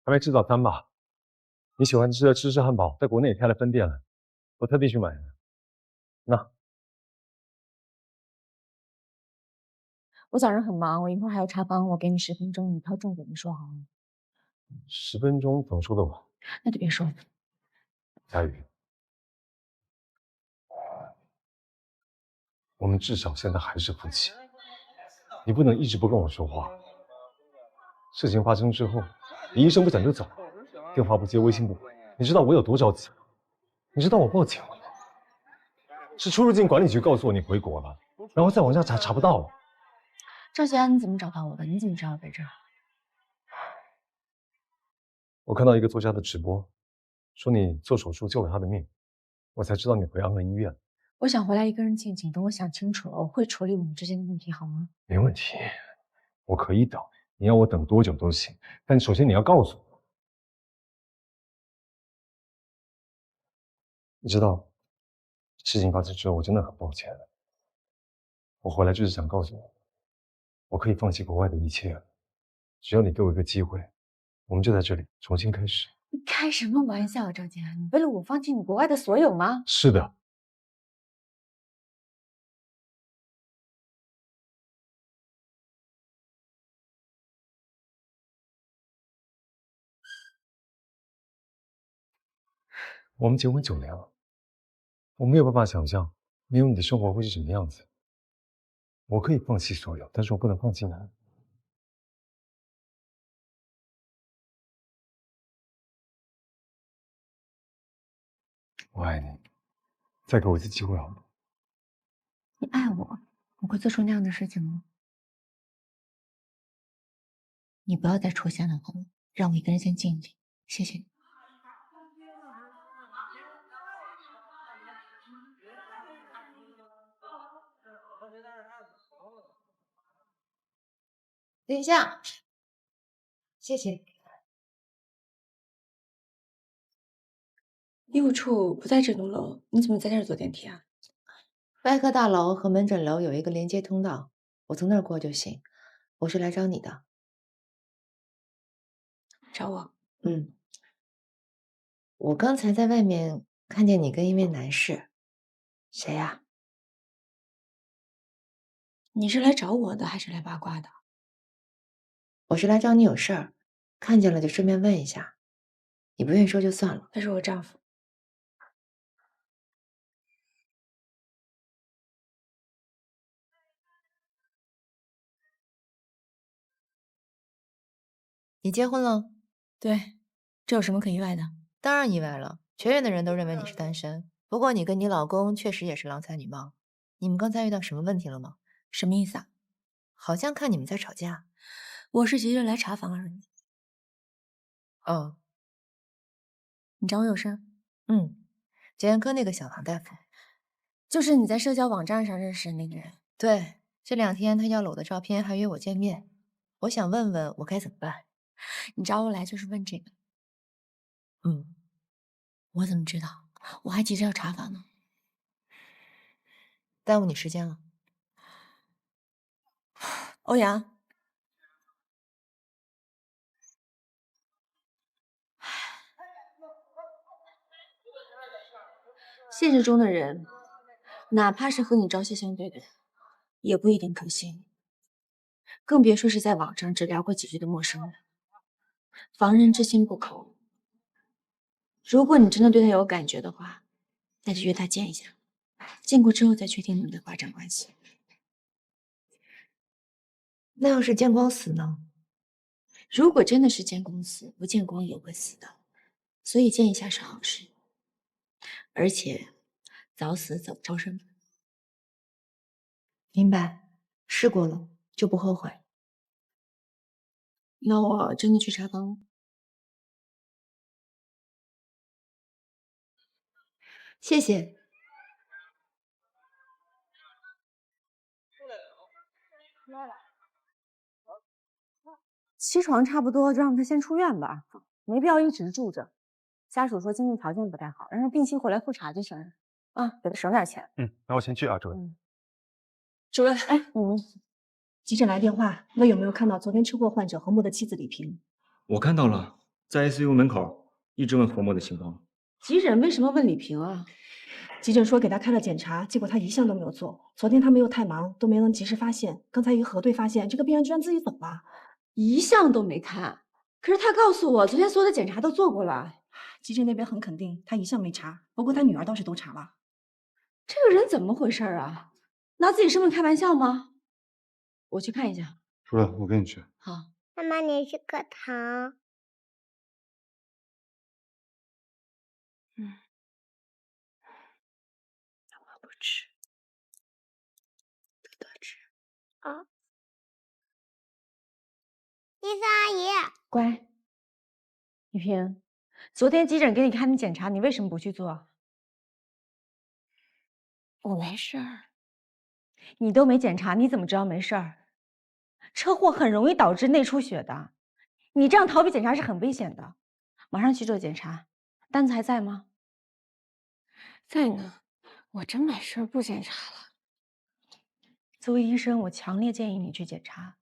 还没吃早餐吧？你喜欢吃的芝士汉堡，在国内也开了分店了，我特地去买的。那我早上很忙，我一会儿还要查房，我给你10分钟，你挑重点的说好吗10分钟怎么说的我？那就别说了。佳宇，我们至少现在还是夫妻，你不能一直不跟我说话。事情发生之后，你一声不响就走，电话不接，微信不回，你知道我有多着急？你知道我报警了吗？是出入境管理局告诉我你回国了，然后再往下查，查不到了。赵吉安，你怎么找到我的？你怎么知道我在这儿？我看到一个作家的直播，说你做手术救了他的命，我才知道你回安和医院。我想回来一个人静静，等我想清楚了，我会处理我们之间的问题，好吗？没问题，我可以等，你要我等多久都行，但首先你要告诉我。你知道，事情发生之后，我真的很抱歉。我回来就是想告诉你，我可以放弃国外的一切了，只要你给我一个机会，我们就在这里重新开始。你开什么玩笑啊，赵吉安？你为了我放弃你国外的所有吗？是的。我们结婚9年了，我没有办法想象没有你的生活会是什么样子。我可以放弃所有，但是我不能放弃你。我爱你，再给我一次机会好吗？你爱我，我会做出那样的事情吗？你不要再出现了，好吗？让我一个人先静一静，谢谢你。等一下，谢谢。业务处不在这栋楼，你怎么在这儿坐电梯啊？外科大楼和门诊楼有一个连接通道，我从那儿过就行。我是来找你的。找我？嗯。我刚才在外面看见你跟一位男士，谁呀？你是来找我的还是来八卦的？我是来找你有事儿，看见了就顺便问一下。你不愿意说就算了。他是我丈夫。你结婚了？对，这有什么可意外的？当然意外了，全院的人都认为你是单身。不过你跟你老公确实也是郎才女貌。你们刚才遇到什么问题了吗？什么意思啊？好像看你们在吵架。我是急着来查房而已。哦，你找我有事？检验科那个小唐大夫，就是你在社交网站上认识的那个人。对，这2天他要了我的照片，还约我见面。我想问问我该怎么办。你找我来就是问这个？嗯，我怎么知道？我还急着要查房呢。耽误你时间了。欧阳，现实中的人，哪怕是和你朝夕相对的人，也不一定可信，更别说是在网上只聊过几句的陌生人。防人之心不可无。如果你真的对他有感觉的话，那就约他见一下，见过之后再确定你们的发展关系。那要是见光死呢？如果真的是见光死，不见光也会死的，所以见一下是好事，而且早死早超生。明白，试过了就不后悔。那我真的去查房了。谢谢。7床差不多，就让他先出院吧，没必要一直住着。家属说经济条件不太好，让他定期回来复查就行了。啊，给他省点钱。那我先去啊，主任。主任，哎，急诊来电话，问有没有看到昨天车祸患者何默的妻子李萍。我看到了，在 ICU 门口一直问何默的情况。急诊为什么问李萍啊？急诊说给他开了检查，结果他一项都没有做。昨天他们又太忙，都没能及时发现。刚才一核对发现，这个病人居然自己走了，一项都没看。可是他告诉我，昨天所有的检查都做过了。急诊那边很肯定，他一项没查，不过他女儿倒是都查了。这个人怎么回事啊？拿自己生命开玩笑吗？我去看一下。主任，我跟你去。好。妈妈，你吃颗糖。我不吃，多多吃。啊。医生阿姨，乖。雨萍，昨天急诊给你开的检查，你为什么不去做？我没事儿。你都没检查，你怎么知道没事儿？车祸很容易导致内出血的，你这样逃避检查是很危险的。马上去做检查，单子还在吗？在呢，我真没事儿，不检查了。作为医生，我强烈建议你去检查。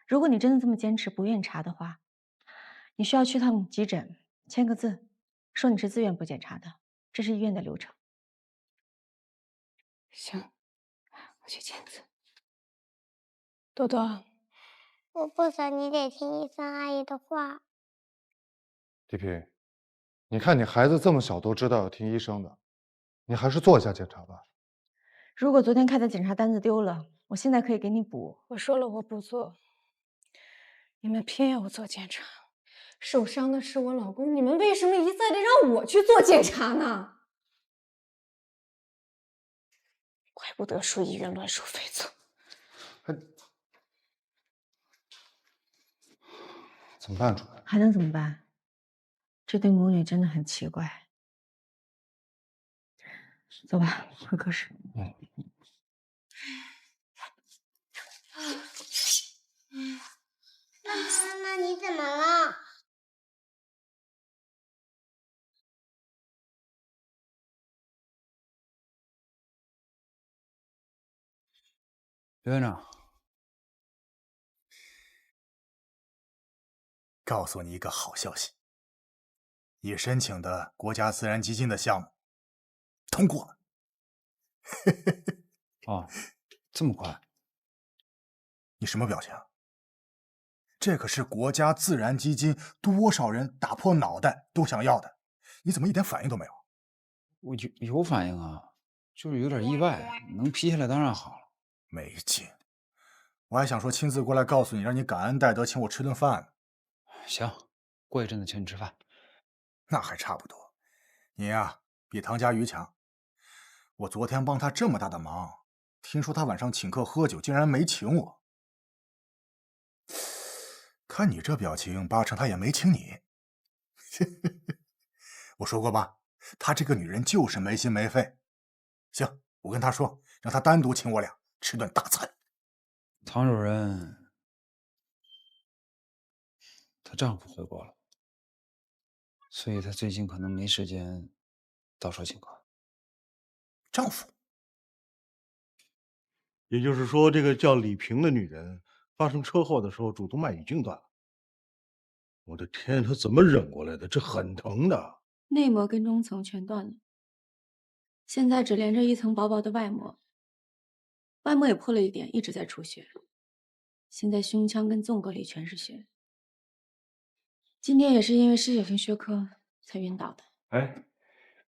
如果你真的这么坚持不愿意查的话，你需要去趟急诊，签个字，说你是自愿不检查的，这是医院的流程。行，我去签字。多多，我不想，你得听医生阿姨的话。丽萍，你看你孩子这么小都知道要听医生的，你还是做一下检查吧。如果昨天开的检查单子丢了，我现在可以给你补。我说了我不做，你们偏要我做检查，受伤的是我老公，你们为什么一再的让我去做检查呢？怪不得说医院乱收费则。怎么办，主任？还能怎么办？这对母女真的很奇怪。走吧，回科室。妈妈，你怎么了？刘院长，告诉你一个好消息，你申请的国家自然基金的项目通过了。哦，这么快？你什么表情？这可是国家自然基金多少人打破脑袋都想要的，你怎么一点反应都没有？我有反应啊，就是有点意外。能批下来当然好了。没劲，我还想说亲自过来告诉你，让你感恩戴德，请我吃顿饭呢。行，过一阵子请你吃饭。那还差不多。你呀，比唐家瑜强。我昨天帮他这么大的忙，听说他晚上请客喝酒，竟然没请我。看你这表情，八成他也没请你。我说过吧，她这个女人就是没心没肺。行，我跟她说，让她单独请我俩吃顿大餐。唐主任，她丈夫回国了，所以她最近可能没时间到时候请客。丈夫？也就是说，这个叫李萍的女人发生车祸的时候，主动脉已经断了。我的天，她怎么忍过来的？这很疼的。内膜跟中层全断了，现在只连着一层薄薄的外膜，外膜也破了一点，一直在出血。现在胸腔跟纵隔里全是血。今天也是因为失血性缺颗才晕倒的。哎，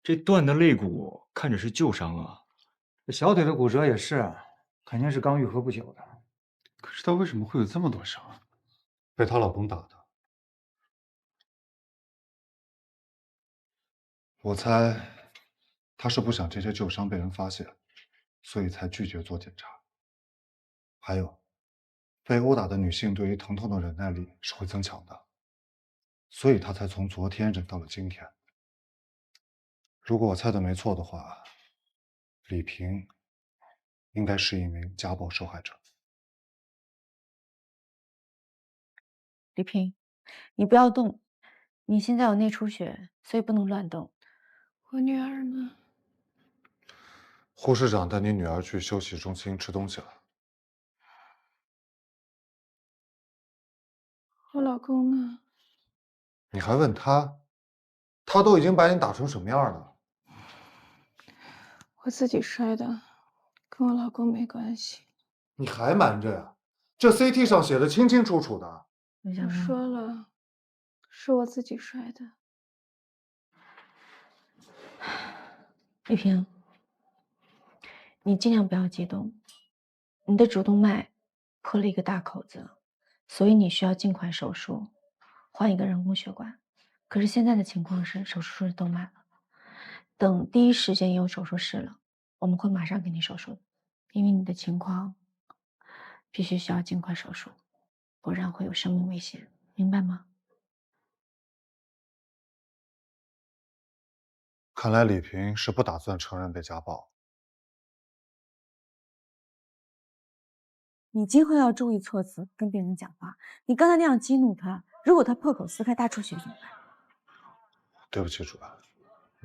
这断的肋骨看着是旧伤啊。这小腿的骨折也是啊，肯定是刚愈合不久的。可是她为什么会有这么多伤啊？被她老公打的。我猜，她是不想这些旧伤被人发现，所以才拒绝做检查。还有，被殴打的女性对于疼痛的忍耐力是会增强的，所以她才从昨天忍到了今天。如果我猜的没错的话，李萍应该是一名家暴受害者。李萍，你不要动，你现在有内出血，所以不能乱动。我女儿呢？护士长带你女儿去休息中心吃东西了。我老公呢？你还问他？他都已经把你打成什么样了？我自己摔的，跟我老公没关系。你还瞒着呀？这 CT 上写的清清楚楚的。我说了，是我自己摔的。玉萍，你尽量不要激动，你的主动脉破了一个大口子，所以你需要尽快手术，换一个人工血管。可是现在的情况是手术室都满了，等第一时间有手术室了，我们会马上给你手术的，因为你的情况必须需要尽快手术，不然会有生命危险，明白吗？看来李萍是不打算承认被家暴。你今后要注意措辞，跟病人讲话。你刚才那样激怒他，如果他破口撕开大出血怎么办？对不起，主任，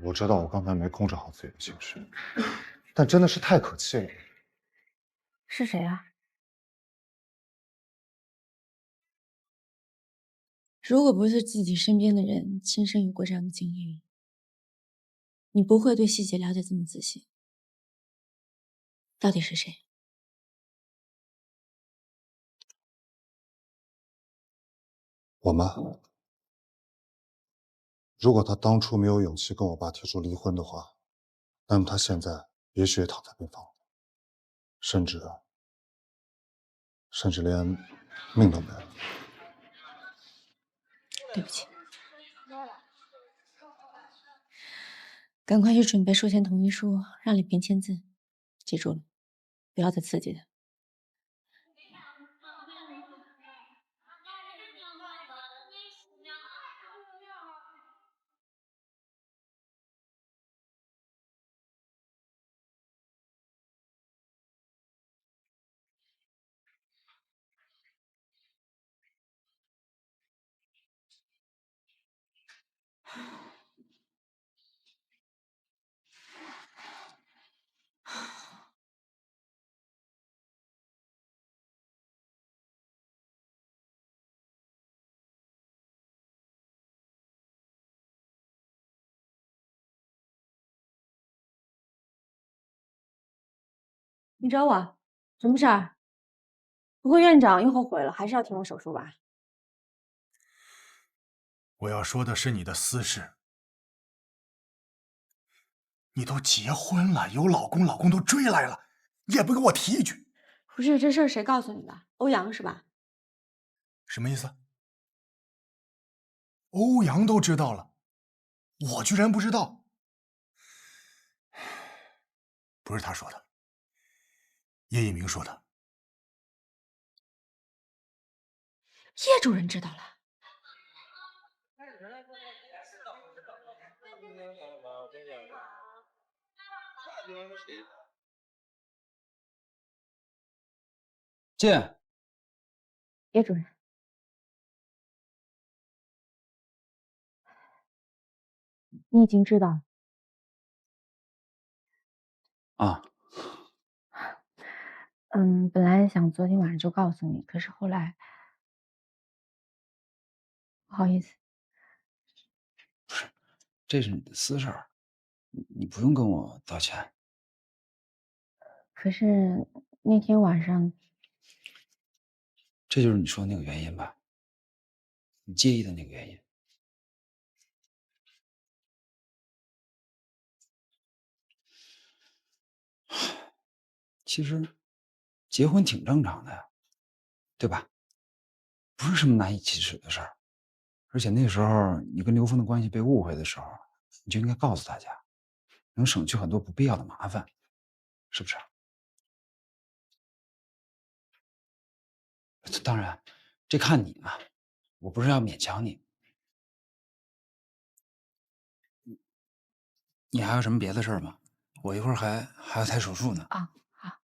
我知道我刚才没控制好自己的情绪，但真的是太可气了。是谁啊？如果不是自己身边的人亲身有过这样的经历，你不会对细节了解这么仔细。到底是谁？我妈，如果她当初没有勇气跟我爸提出离婚的话，那么她现在也许也躺在病房，甚至连命都没了。对不起，赶快去准备术前同意书，让李萍签字。记住了，不要再刺激他。你找我，什么事儿？不会院长又后悔了，还是要替我手术吧？我要说的是你的私事。你都结婚了，有老公，老公都追来了，你也不跟我提一句。不是，这事儿谁告诉你的？欧阳是吧？什么意思？欧阳都知道了，我居然不知道。不是他说的，叶一鸣说的。叶主任知道了。进。叶主任，你已经知道了。啊。本来想昨天晚上就告诉你，可是后来不好意思。不是，这是你的私事儿，你不用跟我道歉。可是那天晚上，这就是你说的那个原因吧？你介意的那个原因。其实，结婚挺正常的呀，对吧？不是什么难以启齿的事儿。而且那时候你跟刘峰的关系被误会的时候，你就应该告诉大家，能省去很多不必要的麻烦，是不是？当然，这看你嘛，我不是要勉强你。你还有什么别的事儿吗？我一会儿还要抬手术呢。啊，好。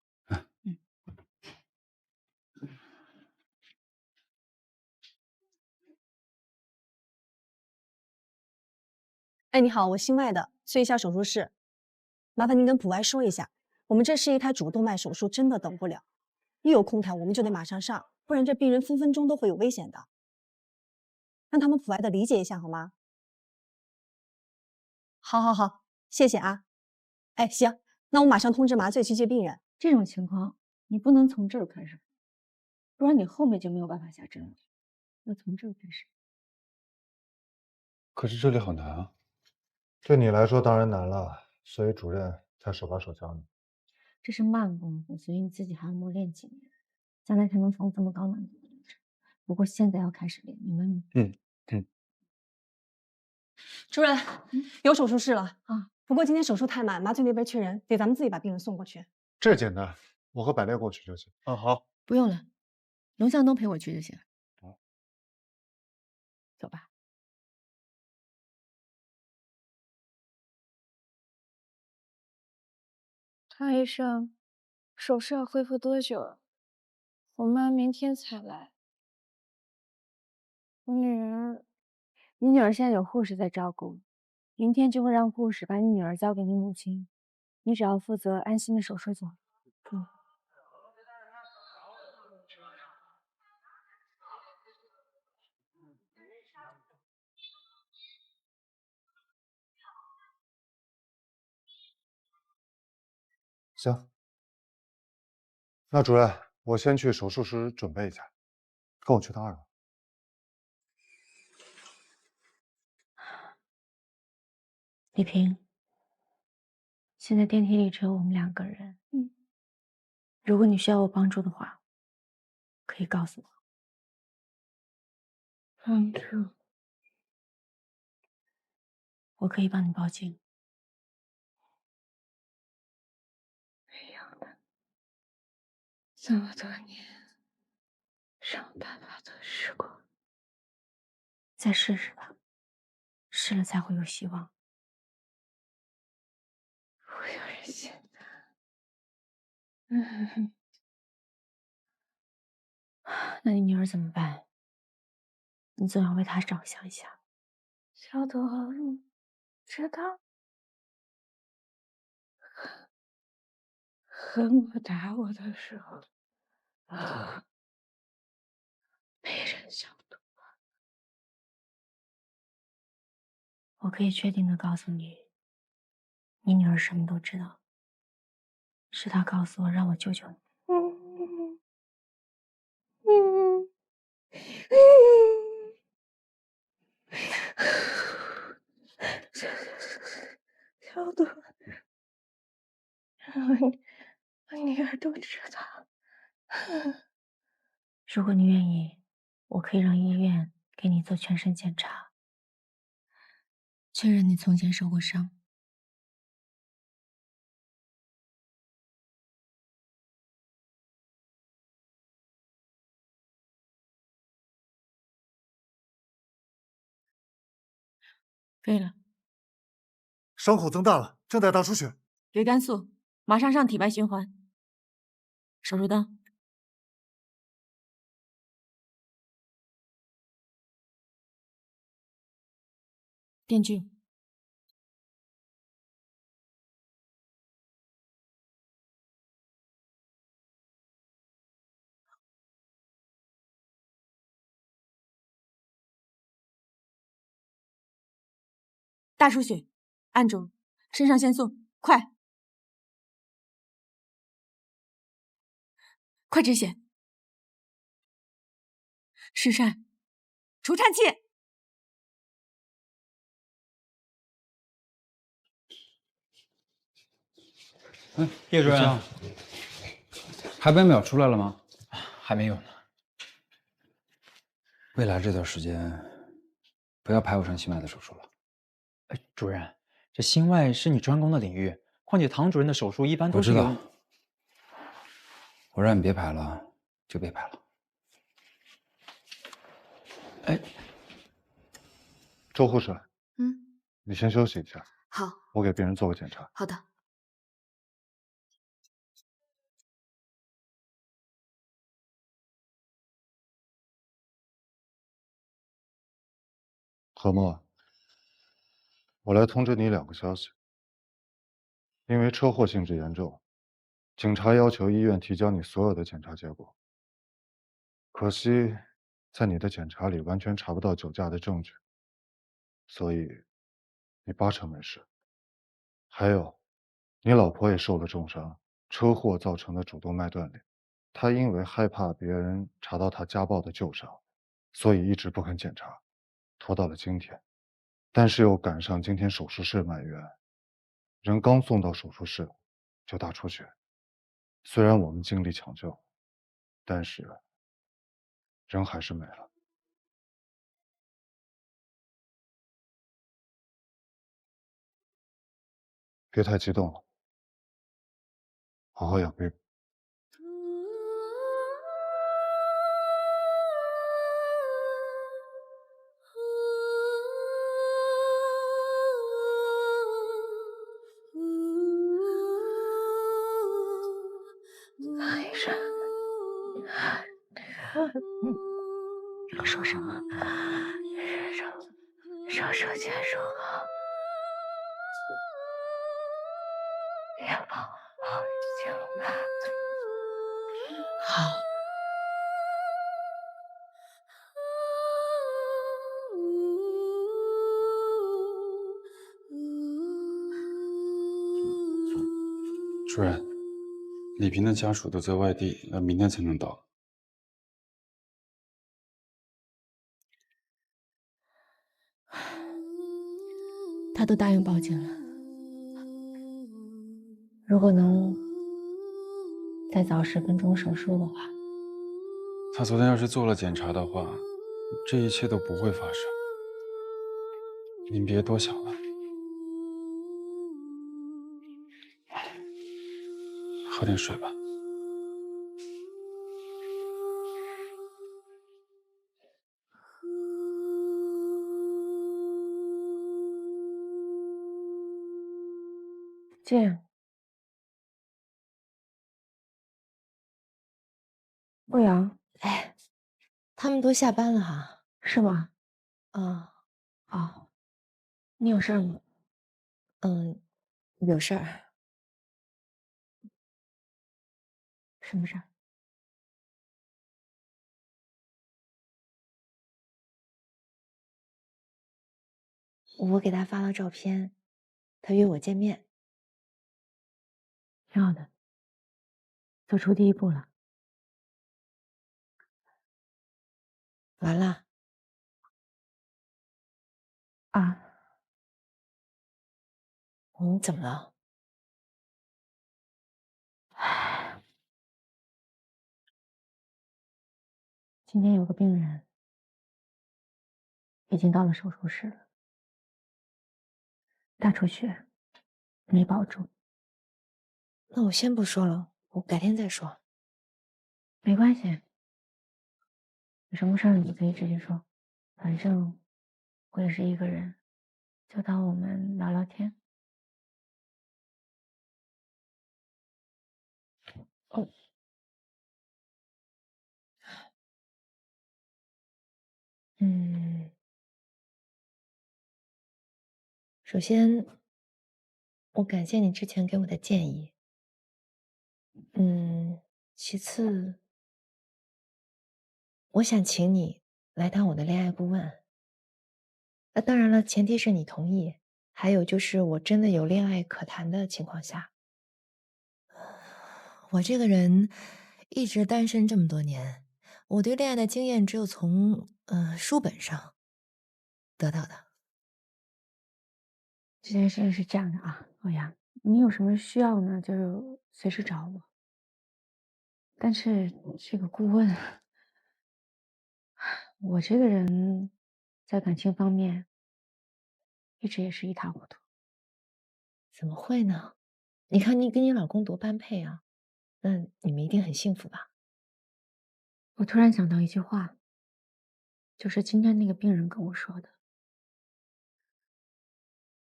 哎，你好，我姓麦的，催一下手术室，麻烦您跟普外说一下，我们这是一台主动脉手术，真的等不了。一有空台，我们就得马上上，不然这病人分分钟都会有危险的。让他们普爱的理解一下好吗？好，好，好，谢谢啊。哎，行，那我马上通知麻醉去接病人。这种情况你不能从这儿开始，不然你后面就没有办法下针了。要从这儿开始。可是这里好难啊。对你来说当然难了，所以主任才手把手教你。这是慢功夫，所以你自己还要磨练几年，将来才能从这么高难度的流程。不过现在要开始练，明白吗？嗯。主任，有手术室了啊。不过今天手术太满，麻醉那边缺人，得咱们自己把病人送过去。这简单，我和百烈过去就行。好。不用了，龙向东陪我去就行。走吧。唐医生，手术要恢复多久啊？我妈明天才来。我女儿，你女儿现在有护士在照顾，明天就会让护士把你女儿交给你母亲，你只要负责安心的手术做。行，那主任，我先去手术室准备一下，跟我去趟2楼。李萍，现在电梯里只有我们2个人。如果你需要我帮助的话，可以告诉我。帮助？我可以帮你报警。没有的，这么多年，什么办法都试过。再试试吧，试了才会有希望。我有人信他。那你女儿怎么办？你总要为她着想一下。小朵知道，恨我打我的时候，没人想懂。我可以确定的告诉你，你女儿什么都知道，是她告诉我让我救救你。小朵，我女儿都知道。如果你愿意，我可以让医院给你做全身检查，确认你从前受过伤。可以了，伤口增大了，正在大出血。给肝素，马上上体外循环。手术灯。电锯。大出血，按住，肾上腺素，快，快止血，试扇，除颤器。叶主任，排班表出来了吗？还没有呢。未来这段时间，不要排我上心外的手术了。哎，主任，这心外是你专攻的领域，况且唐主任的手术一般都是我知道。我让你别排了，就别排了。哎，周护士，嗯，你先休息一下，好，我给病人做个检查。好的。何墨，我来通知你2个消息。因为车祸性质严重，警察要求医院提交你所有的检查结果，可惜在你的检查里完全查不到酒驾的证据，所以你80%没事。还有，你老婆也受了重伤，车祸造成的主动脉断裂，她因为害怕别人查到她家暴的旧伤，所以一直不肯检查，拖到了今天。但是又赶上今天手术室满员，人刚送到手术室就大出血。虽然我们尽力抢救，但是人还是没了。别太激动了，好好养病。医生，要说什么？手术结束了，别抱紧了。好。主任，李萍的家属都在外地，要明天才能到。他都答应报警了。如果能再早10分钟手术的话，他昨天要是做了检查的话，这一切都不会发生。您别多想了，喝点水吧。这样，欧阳，哎，他们都下班了哈，是吗？啊，哦，你有事儿吗？有事儿。什么事儿？我给他发了照片，他约我见面。挺好的，走出第一步了。完了。啊，你怎么了？今天有个病人已经到了手术室了，大出血，没保住。那我先不说了，我改天再说。没关系，有什么事儿你可以直接说，反正我也是一个人，就当我们聊聊天。哦。首先，我感谢你之前给我的建议。其次，我想请你来当我的恋爱顾问。当然了，前提是你同意，还有就是我真的有恋爱可谈的情况下。我这个人一直单身这么多年，我对恋爱的经验只有从书本上得到的。这件事是这样的啊，欧阳，你有什么需要呢，就随时找我。但是这个顾问，我这个人在感情方面一直也是一塌糊涂。怎么会呢？你看你跟你老公多般配啊，那你们一定很幸福吧？我突然想到一句话，就是今天那个病人跟我说的。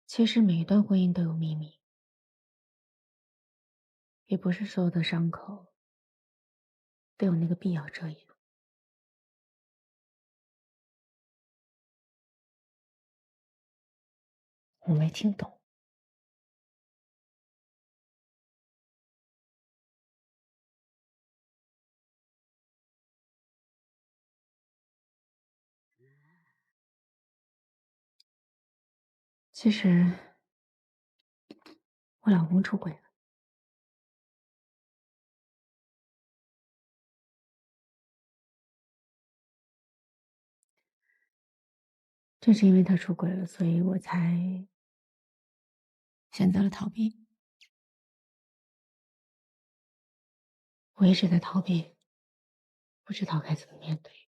其实每一段婚姻都有秘密，也不是所有的伤口都有那个必要遮掩。我没听懂。其实我老公出轨了。正是因为他出轨了，所以我才选择了逃避。我一直在逃避，不知道该怎么面对。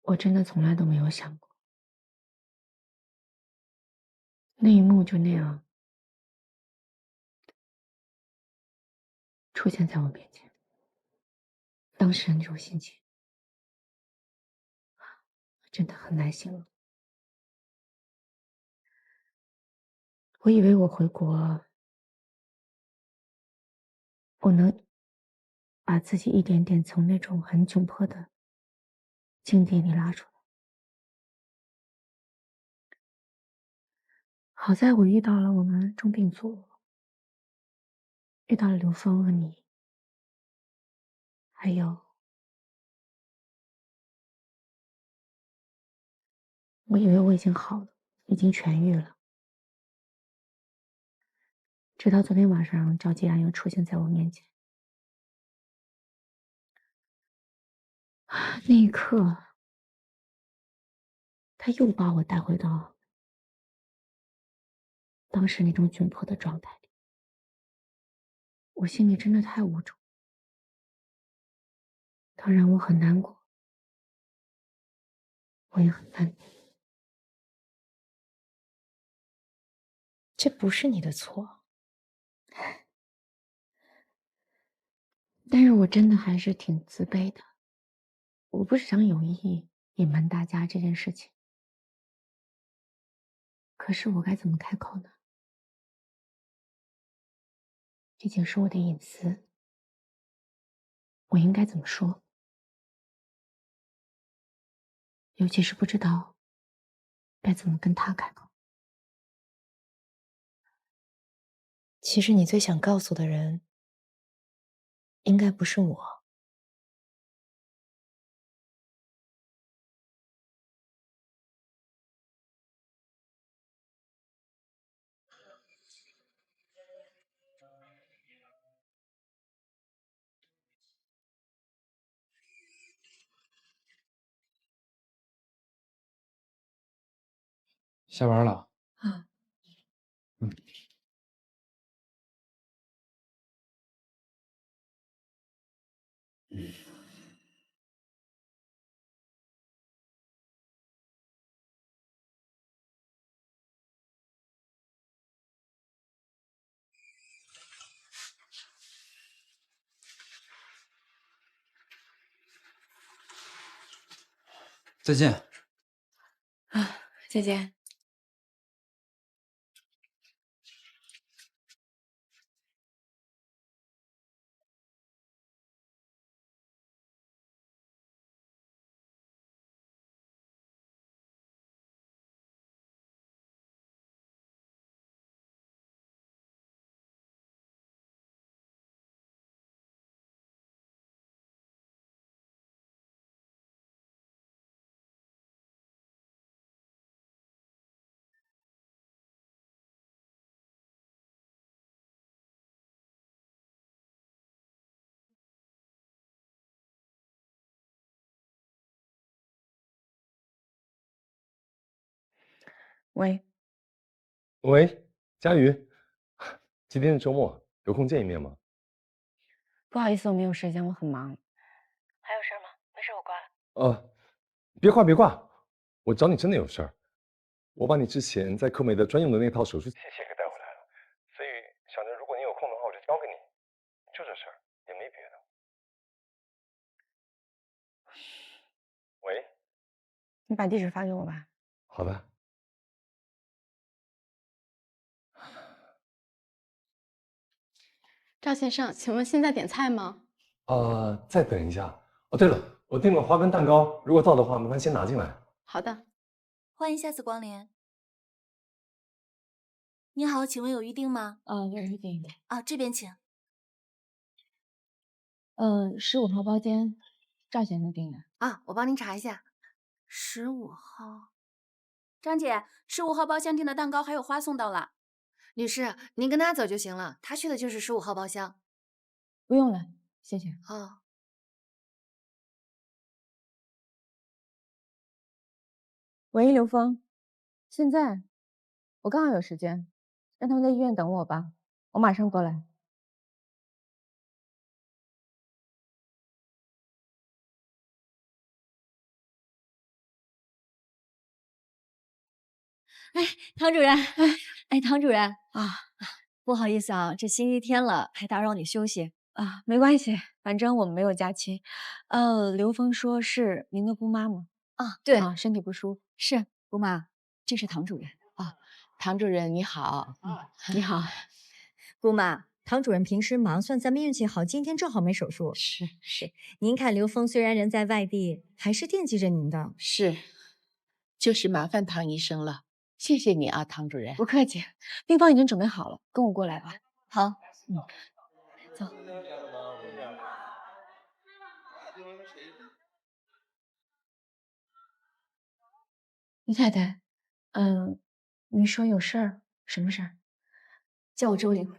我真的从来都没有想过，那一幕就那样出现在我面前。当时的那种心情，真的很难形容。我以为我回国，我能把自己一点点从那种很窘迫的境地里拉出来。好在我遇到了我们重病组，遇到了刘峰和你，还有我以为我已经好了，已经痊愈了，直到昨天晚上赵继然又出现在我面前。那一刻，他又把我带回到当时那种窘迫的状态里，我心里真的太无助。当然我很难过，我也很愤怒。这不是你的错，但是我真的还是挺自卑的。我不是想有意隐瞒大家这件事情，可是我该怎么开口呢？毕竟是我的隐私，我应该怎么说？尤其是不知道该怎么跟他开口。其实你最想告诉的人，应该不是我。下班了。啊，再见。再见。喂，喂，佳瑜，今天是周末，有空见一面吗？不好意思，我没有时间，我很忙。还有事吗？没事，我挂了。别挂别挂，我找你真的有事儿。我把你之前在科美的专用的那套手术器械给带回来了，所以想着如果你有空的话，我就交给你。就这事儿，也没别的。喂，你把地址发给我吧。好的。赵先生，请问现在点菜吗？再等一下。哦，对了，我订了花根蛋糕，如果到的话，麻烦先拿进来。好的。欢迎下次光临。你好，请问有预定吗？有预定的。啊，这边请。15号包间，赵先生订的。啊，我帮您查一下。15号。张姐，15号包厢订的蛋糕还有花送到了。女士，您跟他走就行了，他去的就是15号包厢。不用了，谢谢。哦。喂，刘峰，现在我刚好有时间，让他们在医院等我吧，我马上过来。哎，唐主任，唐主任啊，不好意思啊，这星期天了，还打扰你休息啊，没关系，反正我们没有假期。刘峰说是您的姑妈吗？啊，对啊，身体不舒服。是姑妈，这是唐主任啊，唐主任你好，你好，姑妈。唐主任平时忙，算咱们运气好，今天正好没手术。是，您看刘峰虽然人在外地，还是惦记着您的。是，就是麻烦唐医生了。谢谢你啊，唐主任。不客气，病房已经准备好了，跟我过来吧。好，走。李太太，您说有事儿，什么事儿？叫我周玲。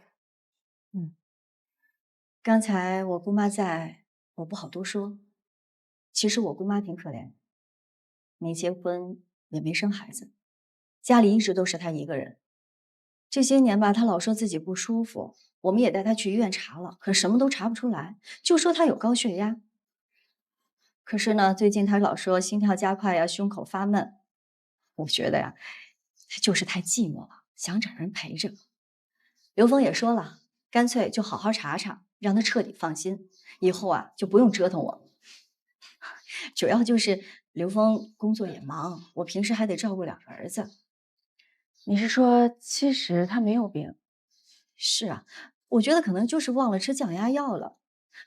刚才我姑妈在，我不好多说。其实我姑妈挺可怜，没结婚也没生孩子，家里一直都是她一个人。这些年吧，她老说自己不舒服，我们也带她去医院查了，可什么都查不出来，就说她有高血压。可是呢，最近她老说心跳加快呀，胸口发闷。我觉得呀，她就是太寂寞了，想找人陪着。刘峰也说了，干脆就好好查查，让她彻底放心，以后啊就不用折腾我。主要就是刘峰工作也忙，我平时还得照顾2个儿子。你是说，其实他没有病？是啊，我觉得可能就是忘了吃降压药了。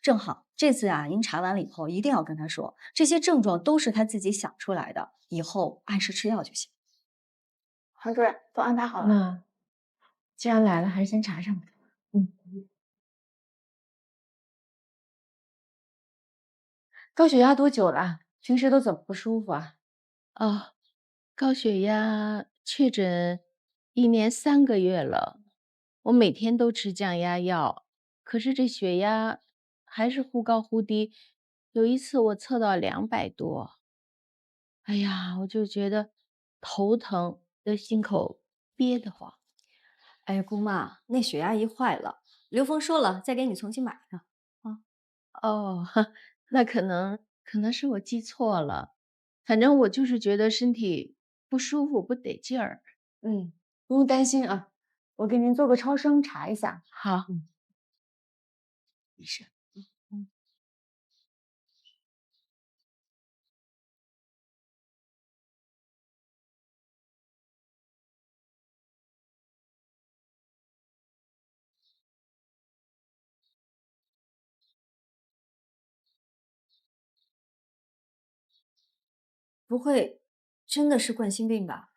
正好这次啊，您查完了以后，一定要跟他说，这些症状都是他自己想出来的，以后按时吃药就行。黄主任都安排好了。那既然来了，还是先查查吧。高血压多久了？平时都怎么不舒服啊？哦，高血压确诊1年3个月了，我每天都吃降压药，可是这血压还是忽高忽低，有一次我测到200多，哎呀，我就觉得头疼，的心口憋得慌。哎，姑妈，那血压仪坏了，刘峰说了，再给你重新买的。哦，那可能是我记错了，反正我就是觉得身体不舒服，不得劲儿。不用担心啊，我给您做个超声查一下。好，没事。不会真的是冠心病吧？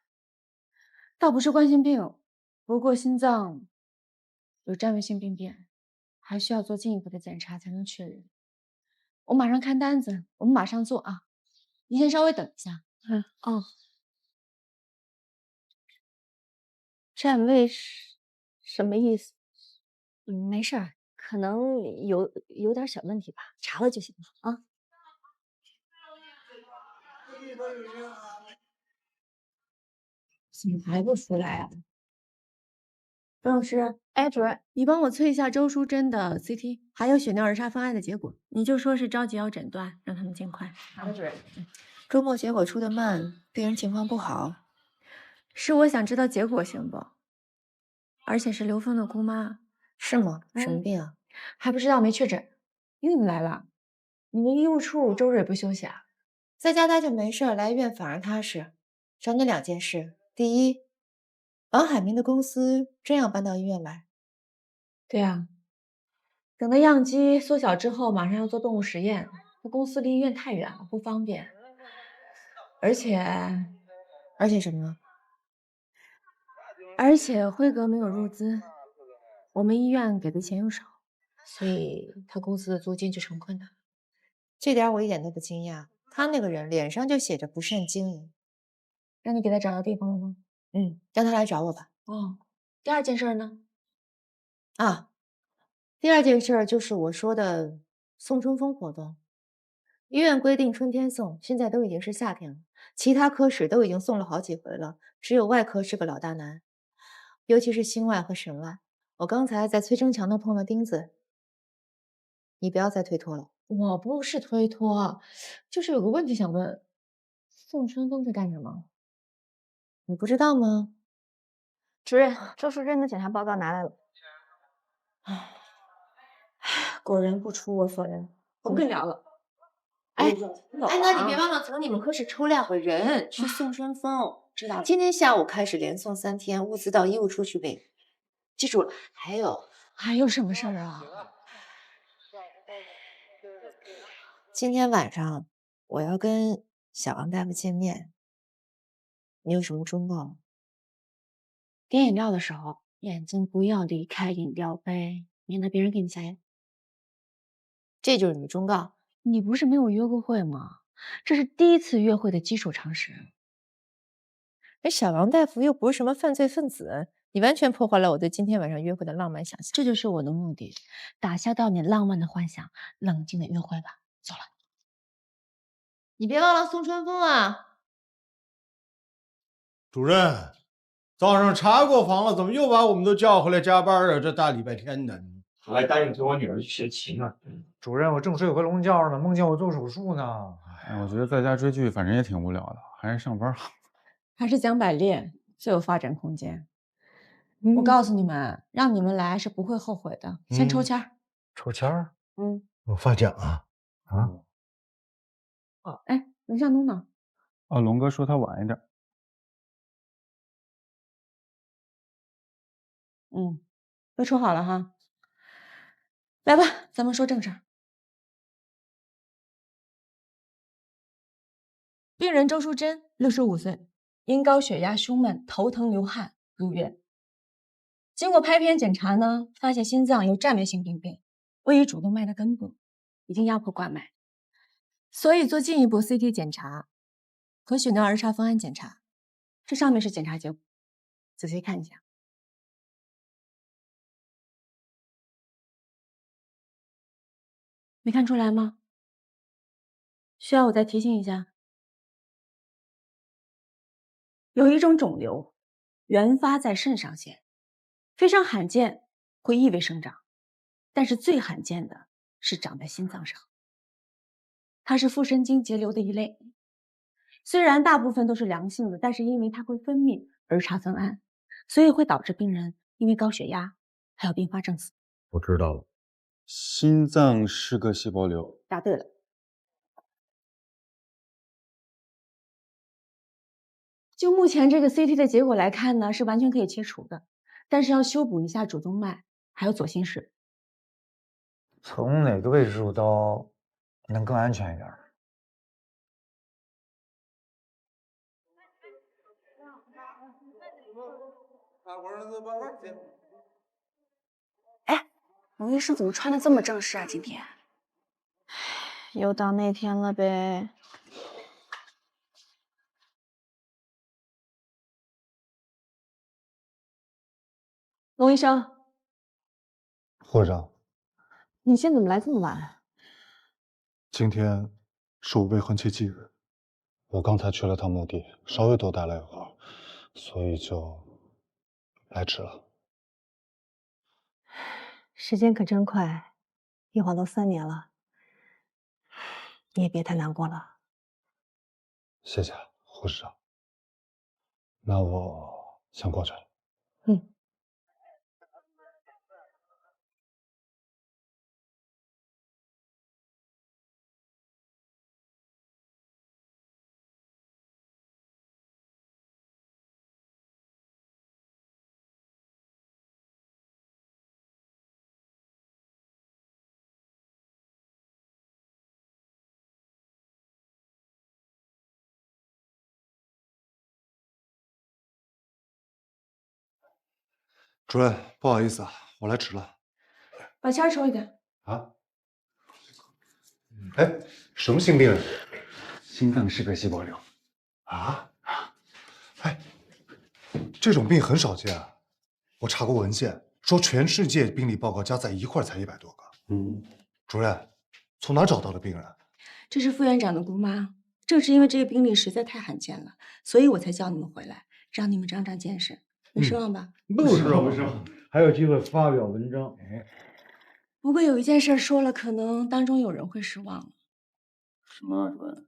倒不是冠心病，不过心脏有占位性病变，还需要做进一步的检查才能确认。我马上看单子，我们马上做啊。您先稍微等一下。哦，占位是什么意思？没事儿，可能有点小问题吧，查了就行了啊。怎么还不出来啊？周老师，哎，主任，你帮我催一下周淑珍的 CT，还有血尿儿查方案的结果。你就说是着急要诊断，让他们尽快。好的，主任。周末结果出的慢，病人情况不好。是我想知道结果行不？而且是刘峰的姑妈。是吗？什么病啊？还不知道，没确诊。你怎么来了？你们医务处周日也不休息啊？在家待着没事儿，来医院反而踏实。找你2件事：第一，王海明的公司真要搬到医院来？对啊，等到样机缩小之后，马上要做动物实验。他公司离医院太远了，不方便。而且什么？而且辉格没有入资，我们医院给的钱又少，所以他公司的租金就成困难。这点我一点都不惊讶，他那个人脸上就写着不善经营。让你给他找到地方了吗？让他来找我吧。哦，第二件事呢？啊，第二件事就是我说的送春风活动。医院规定春天送，现在都已经是夏天了，其他科室都已经送了好几回了，只有外科是个老大难，尤其是心外和神外。我刚才在崔成强那碰到钉子，你不要再推脱了。我不是推脱，就是有个问题想问，送春风是干什么？你不知道吗？主任，周淑珍的检查报告拿来了。果然不出我所料。我不跟你聊了。哎，那你别忘了从你们科室抽2个人去送春风，知道了？今天下午开始连送3天，物资到医务处去备。记住了。还有什么事儿啊？今天晚上我要跟小王大夫见面，你有什么忠告？点饮料的时候，眼睛不要离开饮料杯，免得别人给你下药。这就是你忠告。你不是没有约过会吗？这是第一次约会的基础常识。哎，小王大夫又不是什么犯罪分子，你完全破坏了我对今天晚上约会的浪漫想象。这就是我的目的，打消掉你浪漫的幻想，冷静的约会吧。走了。你别忘了送春风啊！主任，早上查过房了，怎么又把我们都叫回来加班啊？这大礼拜天的。我还答应陪我女儿去学琴呢。主任，我正睡回笼觉呢，梦见我做手术呢。哎，我觉得在家追剧反正也挺无聊的，还是上班好。还是讲百列最有发展空间。我告诉你们，让你们来是不会后悔的。先抽签儿。抽签儿？我发奖啊？哎，文向东呢？哦，龙哥说他晚一点。都抽好了哈。来吧，咱们说正事儿。病人周淑珍，65岁，因高血压、胸闷、头疼、流汗入院。经过拍片检查呢，发现心脏有占面性病变，位于主动脉的根部，已经压迫冠脉，所以做进一步 CT 检查和血尿儿查方案检查。这上面是检查结果，仔细看一下。没看出来吗？需要我再提醒一下？有一种肿瘤，原发在肾上腺，非常罕见，会异位生长，但是最罕见的是长在心脏上。它是副神经节瘤的一类，虽然大部分都是良性的，但是因为它会分泌儿茶酚胺，所以会导致病人因为高血压还有并发症死。我知道了，心脏是个细胞瘤。答对了。就目前这个 CT 的结果来看呢，是完全可以切除的，但是要修补一下主动脉，还有左心室。从哪个位置入刀能更安全一点？哎，龙医生怎么穿的这么正式啊？今天又到那天了呗。龙医生，护士长，你现在怎么来这么晚？今天是我未婚妻忌日，我刚才去了趟墓地，稍微多待了一会儿，所以就来迟了。时间可真快，一晃都3年了。你也别太难过了。谢谢护士长。那我先过去了。主任，不好意思啊，我来迟了。把签抽一个。啊？哎，什么性病？心脏是个细胞瘤。啊？这种病很少见啊。我查过文献，说全世界病例报告加在一块才100多个。主任，从哪找到的病人？这是副院长的姑妈。正是因为这个病例实在太罕见了，所以我才叫你们回来，让你们长长见识。没失望吧？不失望，不失望，还有机会发表文章。不过有一件事说了，可能当中有人会失望了。什么主任？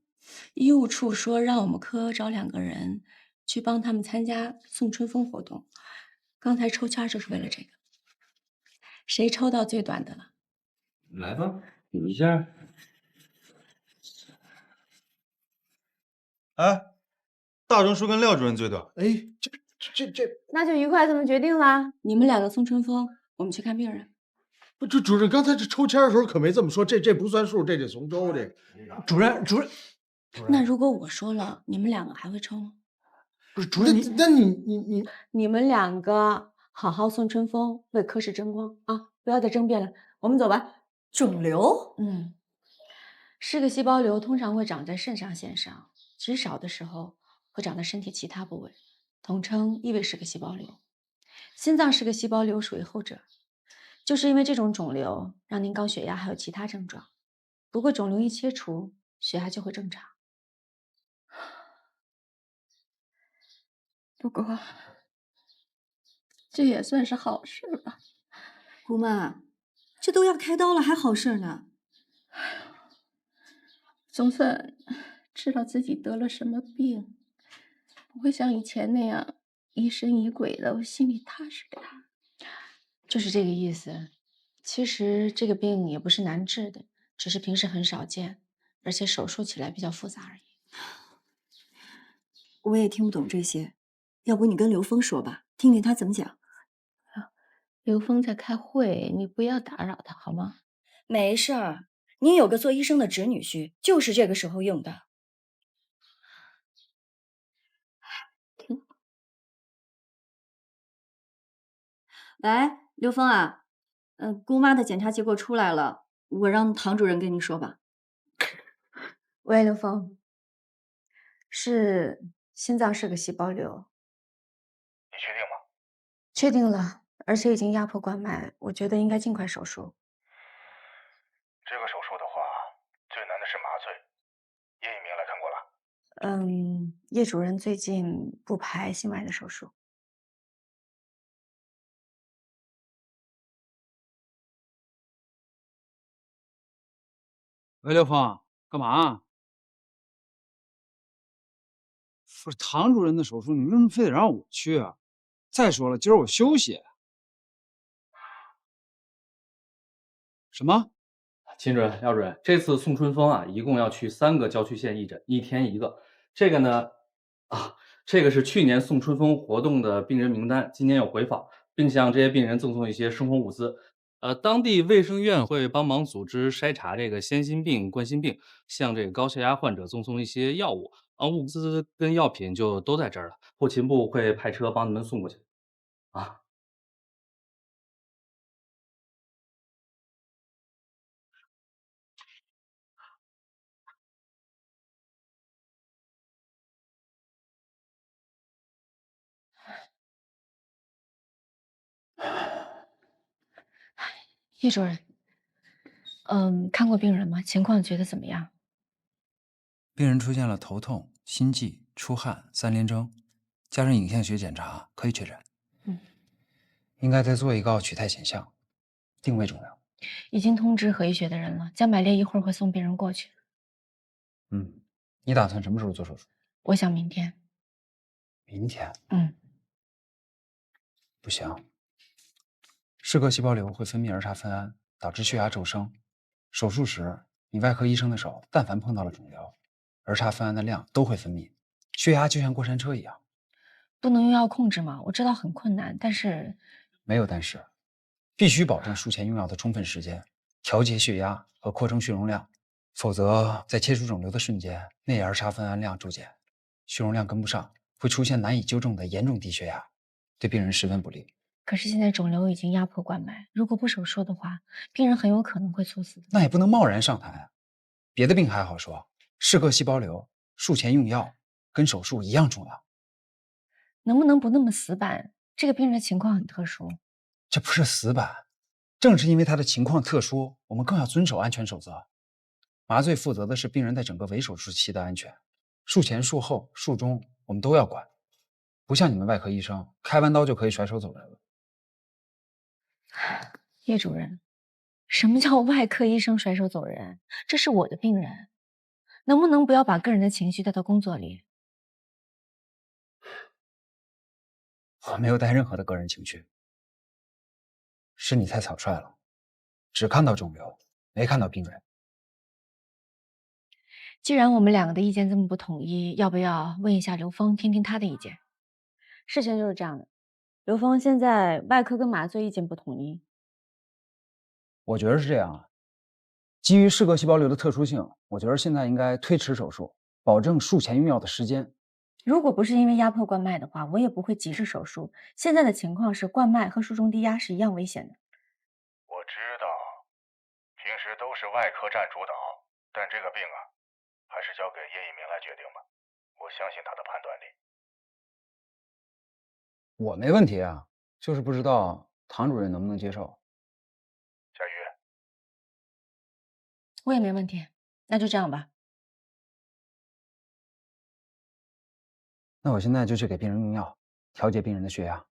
医务处说让我们科找2个人去帮他们参加送春风活动，刚才抽签就是为了这个。谁抽到最短的了？来吧，比一下。哎，大钟说跟廖主任最短。哎，这，那就愉快这么决定啦。你们2个送春风，我们去看病人。不，这主任刚才这抽签的时候可没这么说，这不算数，这得从周。这个主任，那如果我说了，你们2个还会抽吗？不是主任，你们2个好好送春风，为科室争光啊！不要再争辩了，我们走吧。肿瘤，是个细胞瘤，通常会长在肾上腺上，极少的时候会长在身体其他部位，统称异位氏个细胞瘤。心脏是个细胞瘤属于后者，就是因为这种肿瘤让您高血压还有其他症状。不过肿瘤一切除，血压就会正常。不过这也算是好事吧。姑妈，这都要开刀了，还好事呢。总算知道自己得了什么病，不会像以前那样疑神疑鬼的，我心里踏实点。就是这个意思。其实这个病也不是难治的，只是平时很少见，而且手术起来比较复杂而已。我也听不懂这些，要不你跟刘峰说吧，听听他怎么讲。刘峰在开会，你不要打扰他好吗？没事儿，您有个做医生的侄女婿，就是这个时候用的。喂，刘峰啊，姑妈的检查结果出来了，我让唐主任跟你说吧。喂，刘峰，是心脏是个细胞瘤。你确定吗？确定了，而且已经压迫冠脉，我觉得应该尽快手术。这个手术的话，最难的是麻醉。叶一鸣来看过了。叶主任最近不排心外的手术。喂，刘峰，干嘛？不是唐主任的手术，你为什么非得让我去啊？再说了，今儿我休息。什么？秦主任、廖主任，这次送春风啊，一共要去3个郊区县义诊，1天1个。这个呢，这个是去年送春风活动的病人名单，今年有回访，并向这些病人赠送一些生活物资。当地卫生院会帮忙组织筛查这个先心病、冠心病，向这个高血压患者赠送一些药物，物资跟药品就都在这儿了。后勤部会派车帮你们送过去。啊。叶主任，看过病人吗？情况觉得怎么样？病人出现了头痛、心悸、出汗3联征，加上影像学检查，可以确诊。应该再做一个奥曲钛显像，定位肿瘤。已经通知核医学的人了，江百烈一会儿会送病人过去。你打算什么时候做手术？我想明天。明天？不行。氏个细胞瘤会分泌儿茶酚胺，导致血压骤升。手术时，你外科医生的手但凡碰到了肿瘤，儿茶酚胺的量都会分泌，血压就像过山车一样。不能用药控制吗？我知道很困难，但是没有但是，必须保证术前用药的充分时间，调节血压和扩充血容量，否则在切除肿瘤的瞬间，内儿茶酚胺量骤减，血容量跟不上，会出现难以纠正的严重低血压，对病人十分不利。可是现在肿瘤已经压迫冠脉，如果不手术的话，病人很有可能会猝死的。那也不能贸然上台啊。别的病还好说，氏个细胞瘤术前用药跟手术一样重要。能不能不那么死板？这个病人情况很特殊。这不是死板，正是因为他的情况特殊，我们更要遵守安全守则。麻醉负责的是病人在整个围手术期的安全，术前、术后、术中我们都要管，不像你们外科医生，开完刀就可以甩手走人了。叶主任，什么叫外科医生甩手走人？这是我的病人，能不能不要把个人的情绪带到工作里？我没有带任何的个人情绪，是你太草率了，只看到肿瘤，没看到病人。既然我们两个的意见这么不统一，要不要问一下刘峰，听听他的意见？事情就是这样的，刘峰现在外科跟麻醉意见不统一。我觉得是这样啊，基于嗜铬细胞瘤的特殊性，我觉得现在应该推迟手术，保证术前用药的时间。如果不是因为压迫冠脉的话，我也不会急着手术。现在的情况是冠脉和术中低压是一样危险的。我知道，平时都是外科占主导，但这个病啊，还是交给叶一鸣来决定吧。我相信他的判断力。我没问题啊，就是不知道唐主任能不能接受。佳瑜，我也没问题，那就这样吧。那我现在就去给病人用药，调节病人的血压。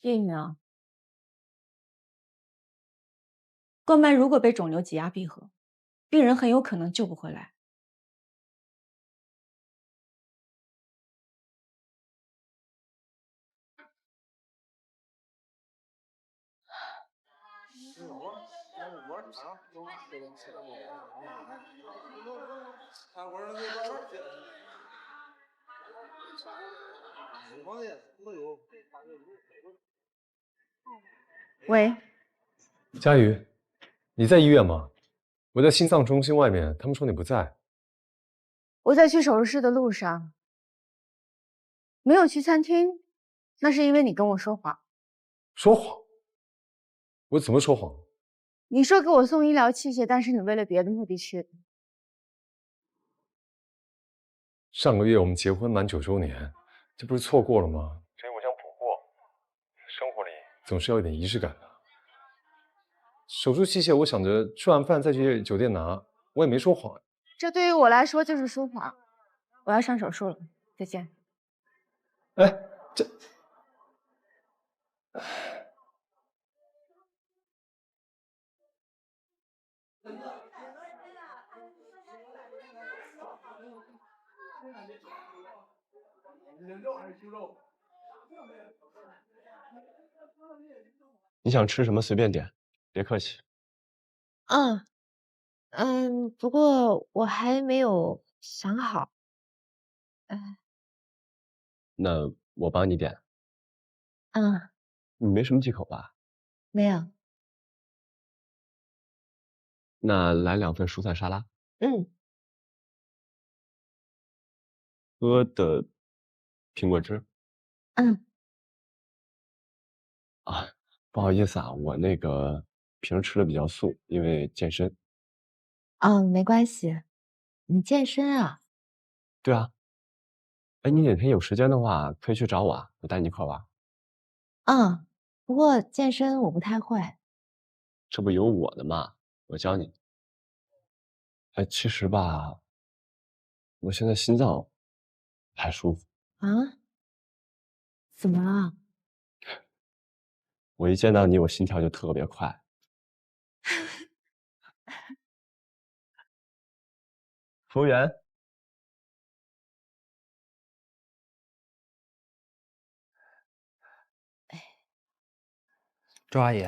叶一鸣，冠脉如果被肿瘤挤压闭合，病人很有可能救不回来。喂，佳瑜，你在医院吗？我在心脏中心外面，他们说你不在。我在去手术室的路上，没有去餐厅，那是因为你跟我说谎。说谎？我怎么说谎？你说给我送医疗器械，但是你为了别的目的去的。上个月我们结婚满9周年，这不是错过了吗？所以我想补过。生活里总是要有点仪式感的。手术器械，我想着吃完饭再去酒店拿，我也没说谎。这对于我来说就是说谎。我要上手术了，再见。哎，这……你想吃什么随便点，别客气。不过我还没有想好。那我帮你点。嗯，你没什么忌口吧？没有。那来2份蔬菜沙拉。嗯，喝的苹果汁。嗯。啊，不好意思啊，我那个平时吃的比较素，因为健身。哦，没关系。你健身啊？对啊。哎，你哪天有时间的话，可以去找我啊，我带你一块玩。嗯，不过健身我不太会。这不有我的嘛，我教你。哎，其实吧，我现在心脏不太舒服。啊？怎么了？我一见到你，我心跳就特别快。服务员。周阿姨，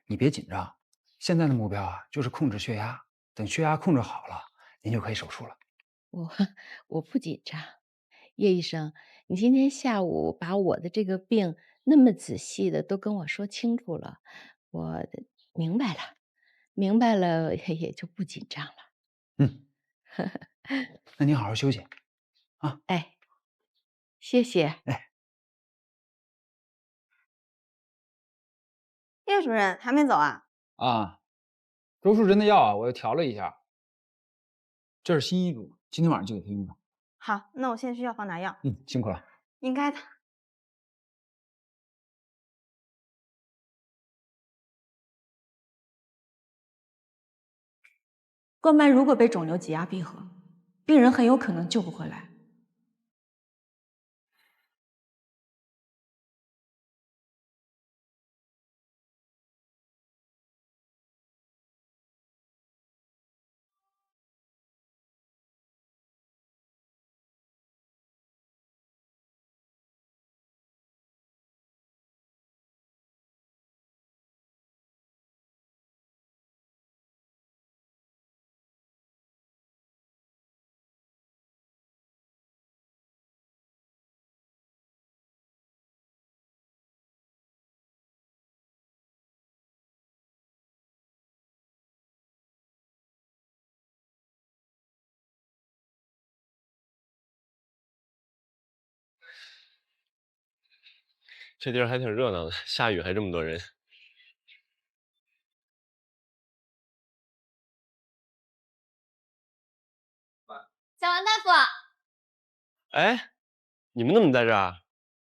你别紧张，现在的目标啊就是控制血压，等血压控制好了，您就可以手术了。我不紧张，叶医生，你今天下午把我的这个病那么仔细的都跟我说清楚了，我明白了，明白了也就不紧张了。嗯，那您好好休息啊。哎，谢谢。哎，叶主任还没走啊？啊，周树珍的药啊，我又调了一下，这是新医嘱，今天晚上就给他用上。好，那我现在去药房拿药。辛苦了。应该的。冠脉如果被肿瘤挤压闭合，病人很有可能救不回来。这地儿还挺热闹的，下雨还这么多人。小王大夫，哎，你们怎么在这儿？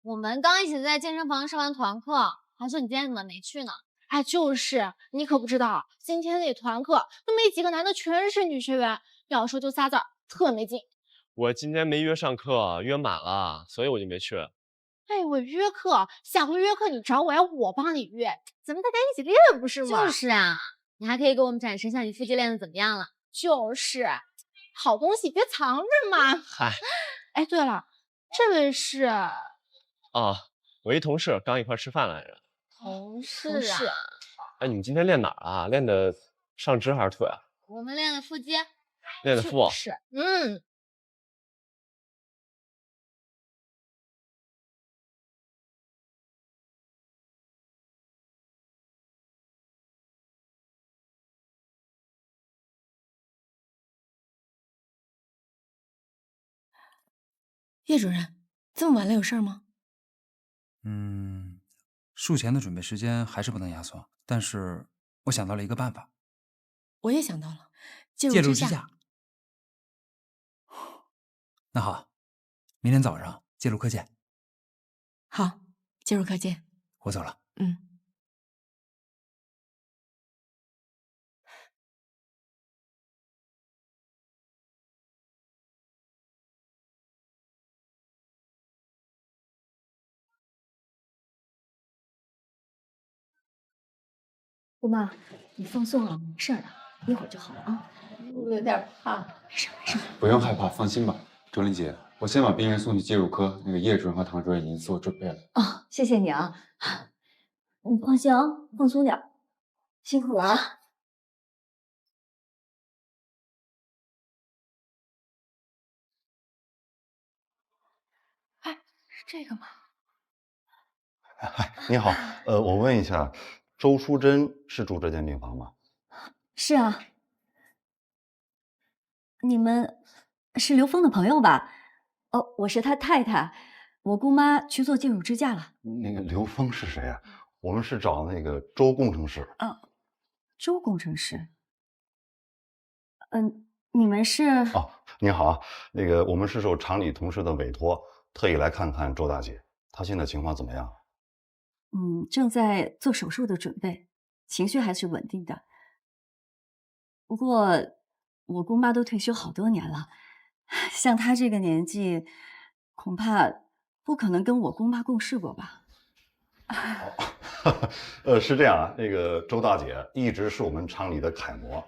我们刚一起在健身房上完团课，还说你今天怎么没去呢？哎，就是你可不知道，今天那团课那没几个男的，全是女学员，要说就仨字儿，特没劲。我今天没约上课，约满了，所以我就没去。哎，我约课，下回约课你找我呀，我帮你约，咱们大家一起练不是吗？就是啊，你还可以给我们展示一下你腹肌练的怎么样了。就是，好东西别藏着嘛。嗨，哎，对了，这位是哦，我一同事，刚一块吃饭来着。同事啊？哎，你们今天练哪儿啊？练的上肢还是腿啊？我们练的腹肌。练的腹。是，叶主任，这么晚了有事儿吗？术前的准备时间还是不能压缩，但是我想到了一个办法。我也想到了，介介入支支架。那好，明天早上介入课见。好，介入课见。我走了。姑妈，你放松啊，没事的，一会儿就好了啊。我有点怕。没事没事。不用害怕，放心吧。周玲姐，我先把病人送去介入科，那个叶主任和唐主任已经做准备了。哦，谢谢你啊。你放心啊，放松点，辛苦了啊。哎，是这个吗？你好，我问一下，周淑珍是住这间病房吗？是啊。你们是刘峰的朋友吧？哦，我是他太太，我姑妈去做介入支架了。那个刘峰是谁啊？我们是找那个周工程师。周工程师。你们是？哦，你好，那个我们是受厂里同事的委托，特意来看看周大姐，她现在情况怎么样？正在做手术的准备，情绪还是稳定的。不过我姑妈都退休好多年了，像她这个年纪，恐怕不可能跟我姑妈共事过吧。是这样啊，那个周大姐一直是我们厂里的楷模，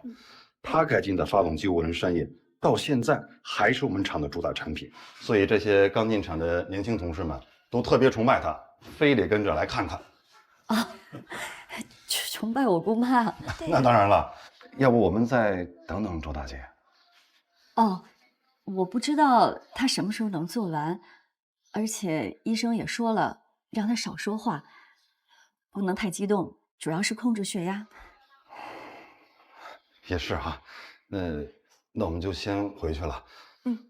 她改进的发动机涡轮扇叶到现在还是我们厂的主打产品，所以这些刚进厂的年轻同事们都特别崇拜她，非得跟着来看看。崇拜我姑妈？那当然了，要不我们再等等周大姐。哦，我不知道她什么时候能做完，而且医生也说了，让她少说话，不能太激动，主要是控制血压。也是哈，那我们就先回去了。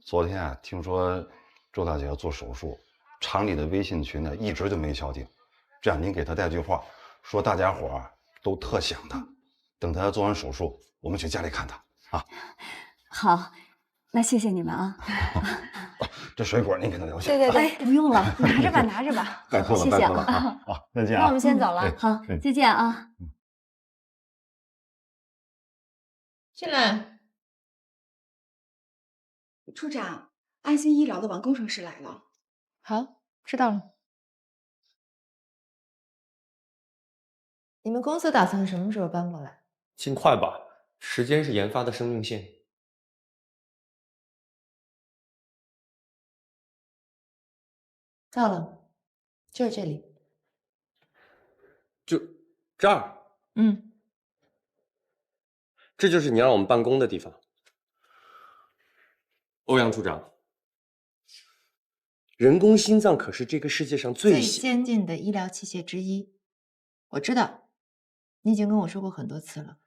昨天啊，听说周大姐要做手术，厂里的微信群呢一直就没消停。这样您给她带句话，说大家伙都特想她，等她做完手术，我们去家里看她啊。好，那谢谢你们啊。这水果您给他留下。对对对，不用了，拿着吧，拿着吧。拜托了，谢谢拜托了啊！好，再见啊。那我们先走了，哎好，哎再见啊。进来。处长，安心医疗的王工程师来了。好，知道了。你们公司打算什么时候搬过来？尽快吧，时间是研发的生命线。到了，就是这里。就这儿？嗯，这就是你让我们办公的地方。欧阳处长，人工心脏可是这个世界上最先进的医疗器械之一。我知道，你已经跟我说过很多次了。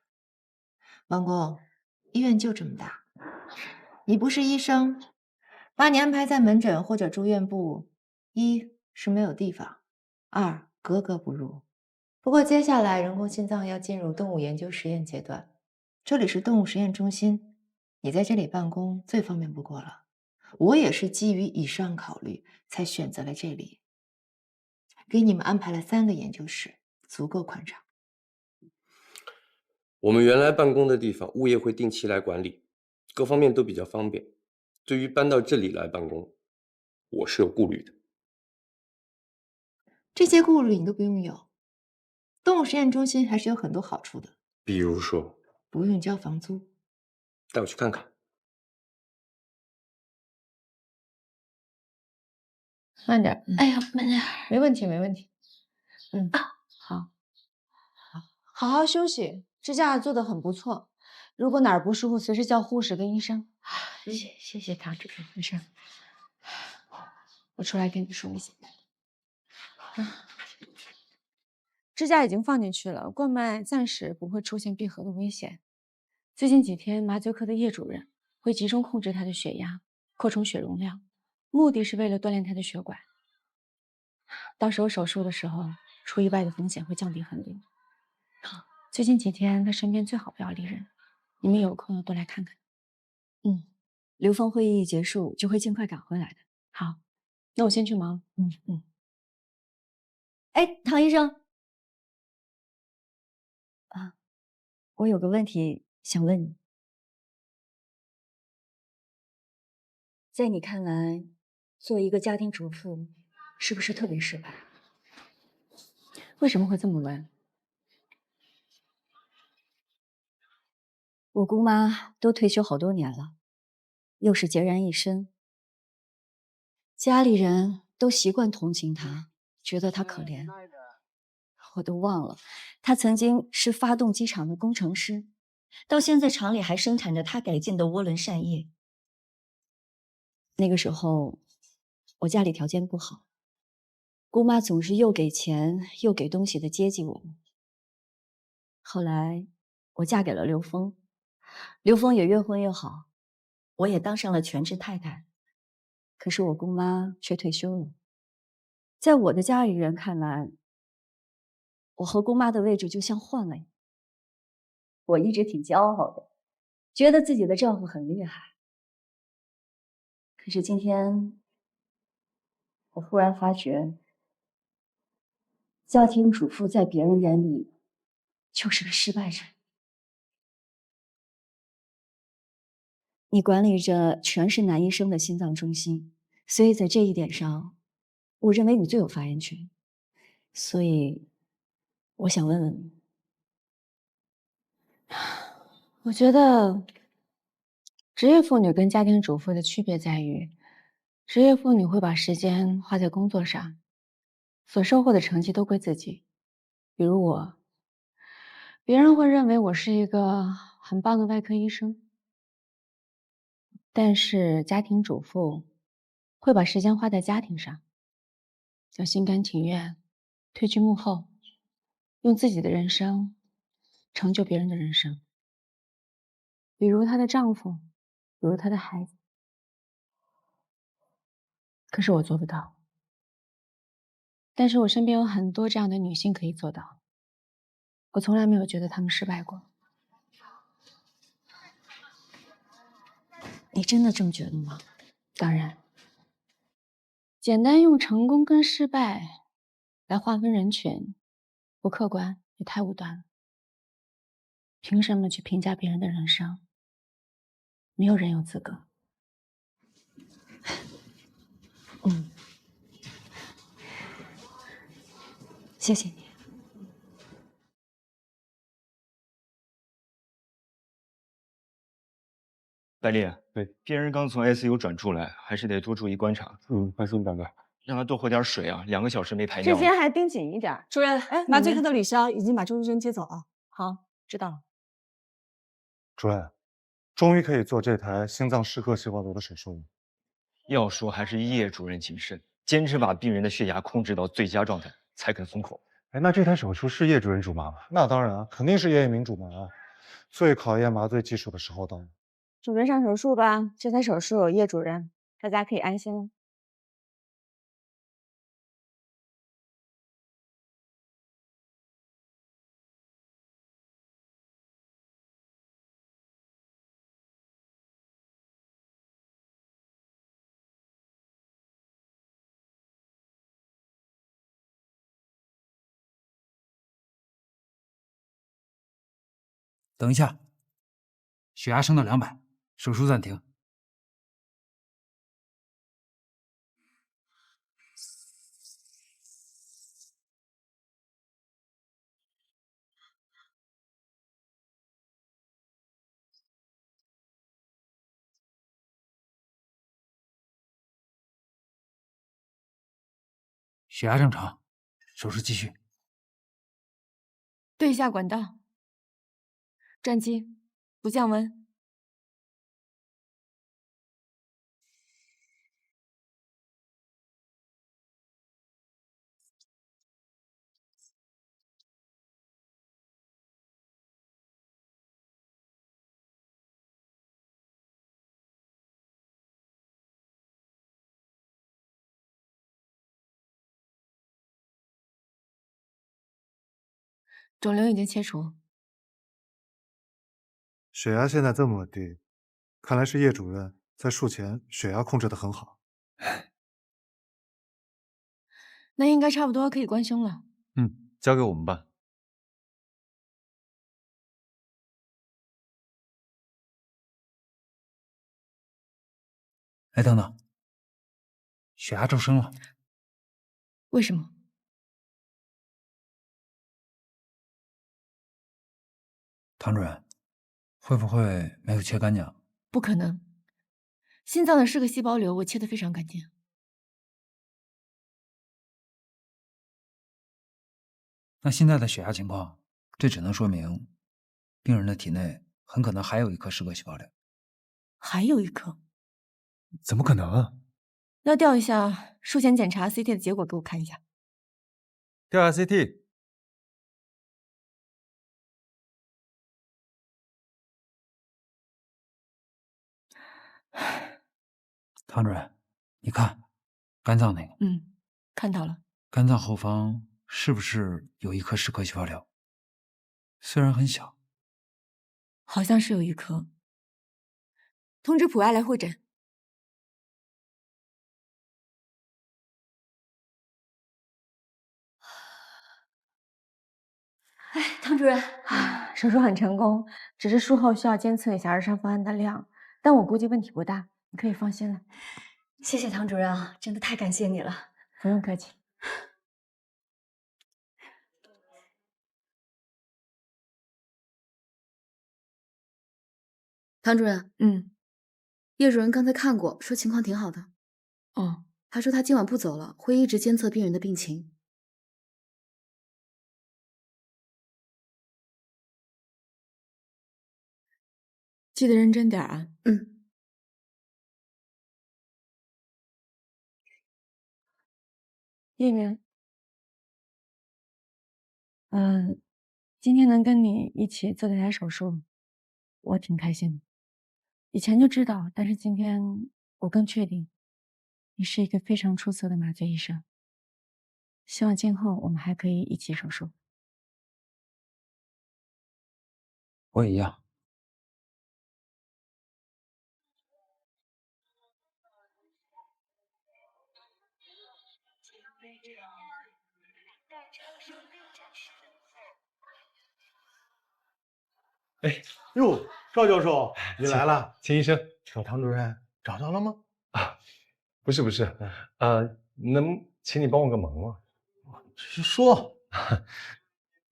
王工，医院就这么大，你不是医生，把你安排在门诊或者住院部，一是没有地方，二格格不入。不过接下来人工心脏要进入动物研究实验阶段，这里是动物实验中心，你在这里办公最方便不过了。我也是基于以上考虑才选择了这里，给你们安排了3个研究室，足够宽敞。我们原来办公的地方，物业会定期来管理，各方面都比较方便。对于搬到这里来办公，我是有顾虑的。这些顾虑你都不用有，动物实验中心还是有很多好处的，比如说，不用交房租。带我去看看。慢点，哎呀，慢点，没问题，没问题。好，好好休息，支架做得很不错。如果哪儿不舒服，随时叫护士跟医生。谢谢唐主任，没事。我出来跟你说一下。支架已经放进去了，冠脉暂时不会出现闭合的危险。最近几天，麻醉科的叶主任会集中控制他的血压，扩充血容量，目的是为了锻炼他的血管。到时候手术的时候，出意外的风险会降低很多。最近几天他身边最好不要离人，你们有空要多来看看。刘峰会议一结束就会尽快赶回来的。好，那我先去忙。哎，唐医生，我有个问题想问你，在你看来，做一个家庭主妇是不是特别失败？为什么会这么问？我姑妈都退休好多年了，又是孑然一身，家里人都习惯同情她，觉得她可怜。我都忘了，她曾经是发动机厂的工程师，到现在厂里还生产着她改进的涡轮扇叶。那个时候，我家里条件不好，姑妈总是又给钱又给东西的接济我们。后来，我嫁给了刘峰，刘峰也越婚越好，我也当上了全职太太。可是我姑妈却退休了，在我的家里人看来，我和姑妈的位置就像换了一样。我一直挺骄傲的，觉得自己的丈夫很厉害。可是今天，我忽然发觉，家庭主妇在别人眼里就是个失败者。你管理着全是男医生的心脏中心，所以在这一点上，我认为你最有发言权。所以，我想问问你，我觉得职业妇女跟家庭主妇的区别在于，职业妇女会把时间花在工作上，所收获的成绩都归自己。比如我，别人会认为我是一个很棒的外科医生，但是家庭主妇会把时间花在家庭上，要心甘情愿退居幕后，用自己的人生成就别人的人生。比如她的丈夫，比如她的孩子。可是我做不到，但是我身边有很多这样的女性可以做到，我从来没有觉得她们失败过。你真的这么觉得吗？当然，简单用成功跟失败来划分人群，不客观也太武断了。凭什么去评价别人的人生？没有人有资格。谢谢你。白丽，对，病人刚从 ICU 转出来，还是得多注意观察。放心，大哥。让他多喝点水啊，2个小时没排尿了。这天还盯紧一点。主任，麻醉科的李潇已经把周淑珍接走了。好，知道了。主任，终于可以做这台心脏适合细胞瘤的手术了。要说还是叶主任谨慎，坚持把病人的血压控制到最佳状态，才肯封口。哎，那这台手术是叶主任主麻吗？那当然，肯定是叶一鸣主麻。最考验麻醉技术的时候到了。准备上手术吧，这台手术有叶主任，大家可以安心了。等一下，血压升到200，手术暂停。血压正常，手术继续。对一下管道，转机，不降温。肿瘤已经切除。血压现在这么低，看来是叶主任在术前血压控制得很好。那应该差不多可以关胸了。交给我们办。哎，等等，血压骤升了。为什么？唐主任，会不会没有切干净？不可能，心脏的是个细胞瘤，我切得非常干净。那现在的血压情况，这只能说明病人的体内很可能还有一颗是个细胞瘤。还有一颗？怎么可能啊？要调一下术前检查 CT 的结果给我看一下。调下 CT。唐主任，你看，肝脏那个，看到了。肝脏后方是不是有一颗是颗细胞瘤？虽然很小，好像是有一颗。通知普爱来会诊。哎，唐主任，手术很成功，只是术后需要监测一下儿上方胺的量，但我估计问题不大，你可以放心了。谢谢唐主任啊，真的太感谢你了。不用客气。唐主任，叶主任刚才看过，说情况挺好的。哦，他说他今晚不走了，会一直监测病人的病情。记得认真点啊。叶明，今天能跟你一起做这台手术，我挺开心的。以前就知道，但是今天我更确定，你是一个非常出色的麻醉医生。希望今后我们还可以一起手术。我也一样。哎，哟，赵教授，你来了。秦医生，小唐主任找到了吗？不是，能请你帮我个忙吗？说。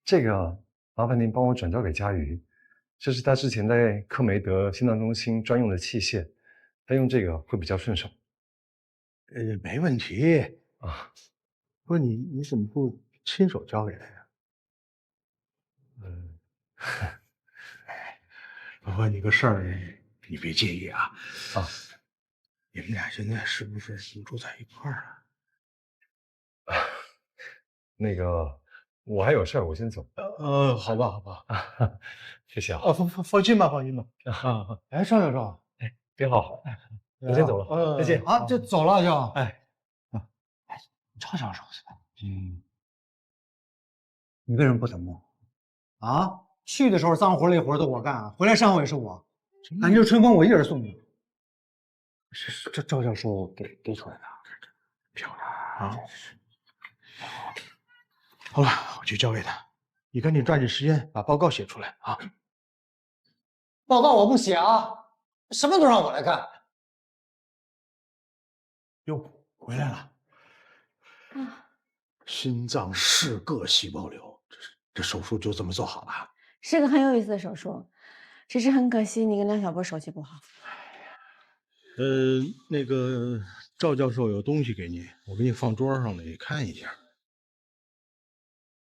这个麻烦您帮我转交给佳瑜，这是他之前在克梅德心脏中心专用的器械，他用这个会比较顺手。没问题啊。不是你怎么不亲手交给他呀？我问你个事儿，你别介意啊。你们俩现在是不是住在一块儿了？那个，我还有事儿，我先走。好吧。谢谢啊。放心吧。哎，赵教授，别好，我先走了，再见。啊，就走了就。赵教授，你为什么不等我？啊，去的时候脏活累活都我干，回来上午也是我，感觉春风我一人送的。是这赵教授给出来的，漂亮啊！好了，我去交给他，你赶紧抓紧时间把报告写出来啊！报告我不写啊，什么都让我来干。哟，回来了。心脏是个细胞瘤，这手术就这么做好了。是个很有意思的手术，只是很可惜你跟梁小波手气不好。那个赵教授有东西给你，我给你放桌上了，你看一下。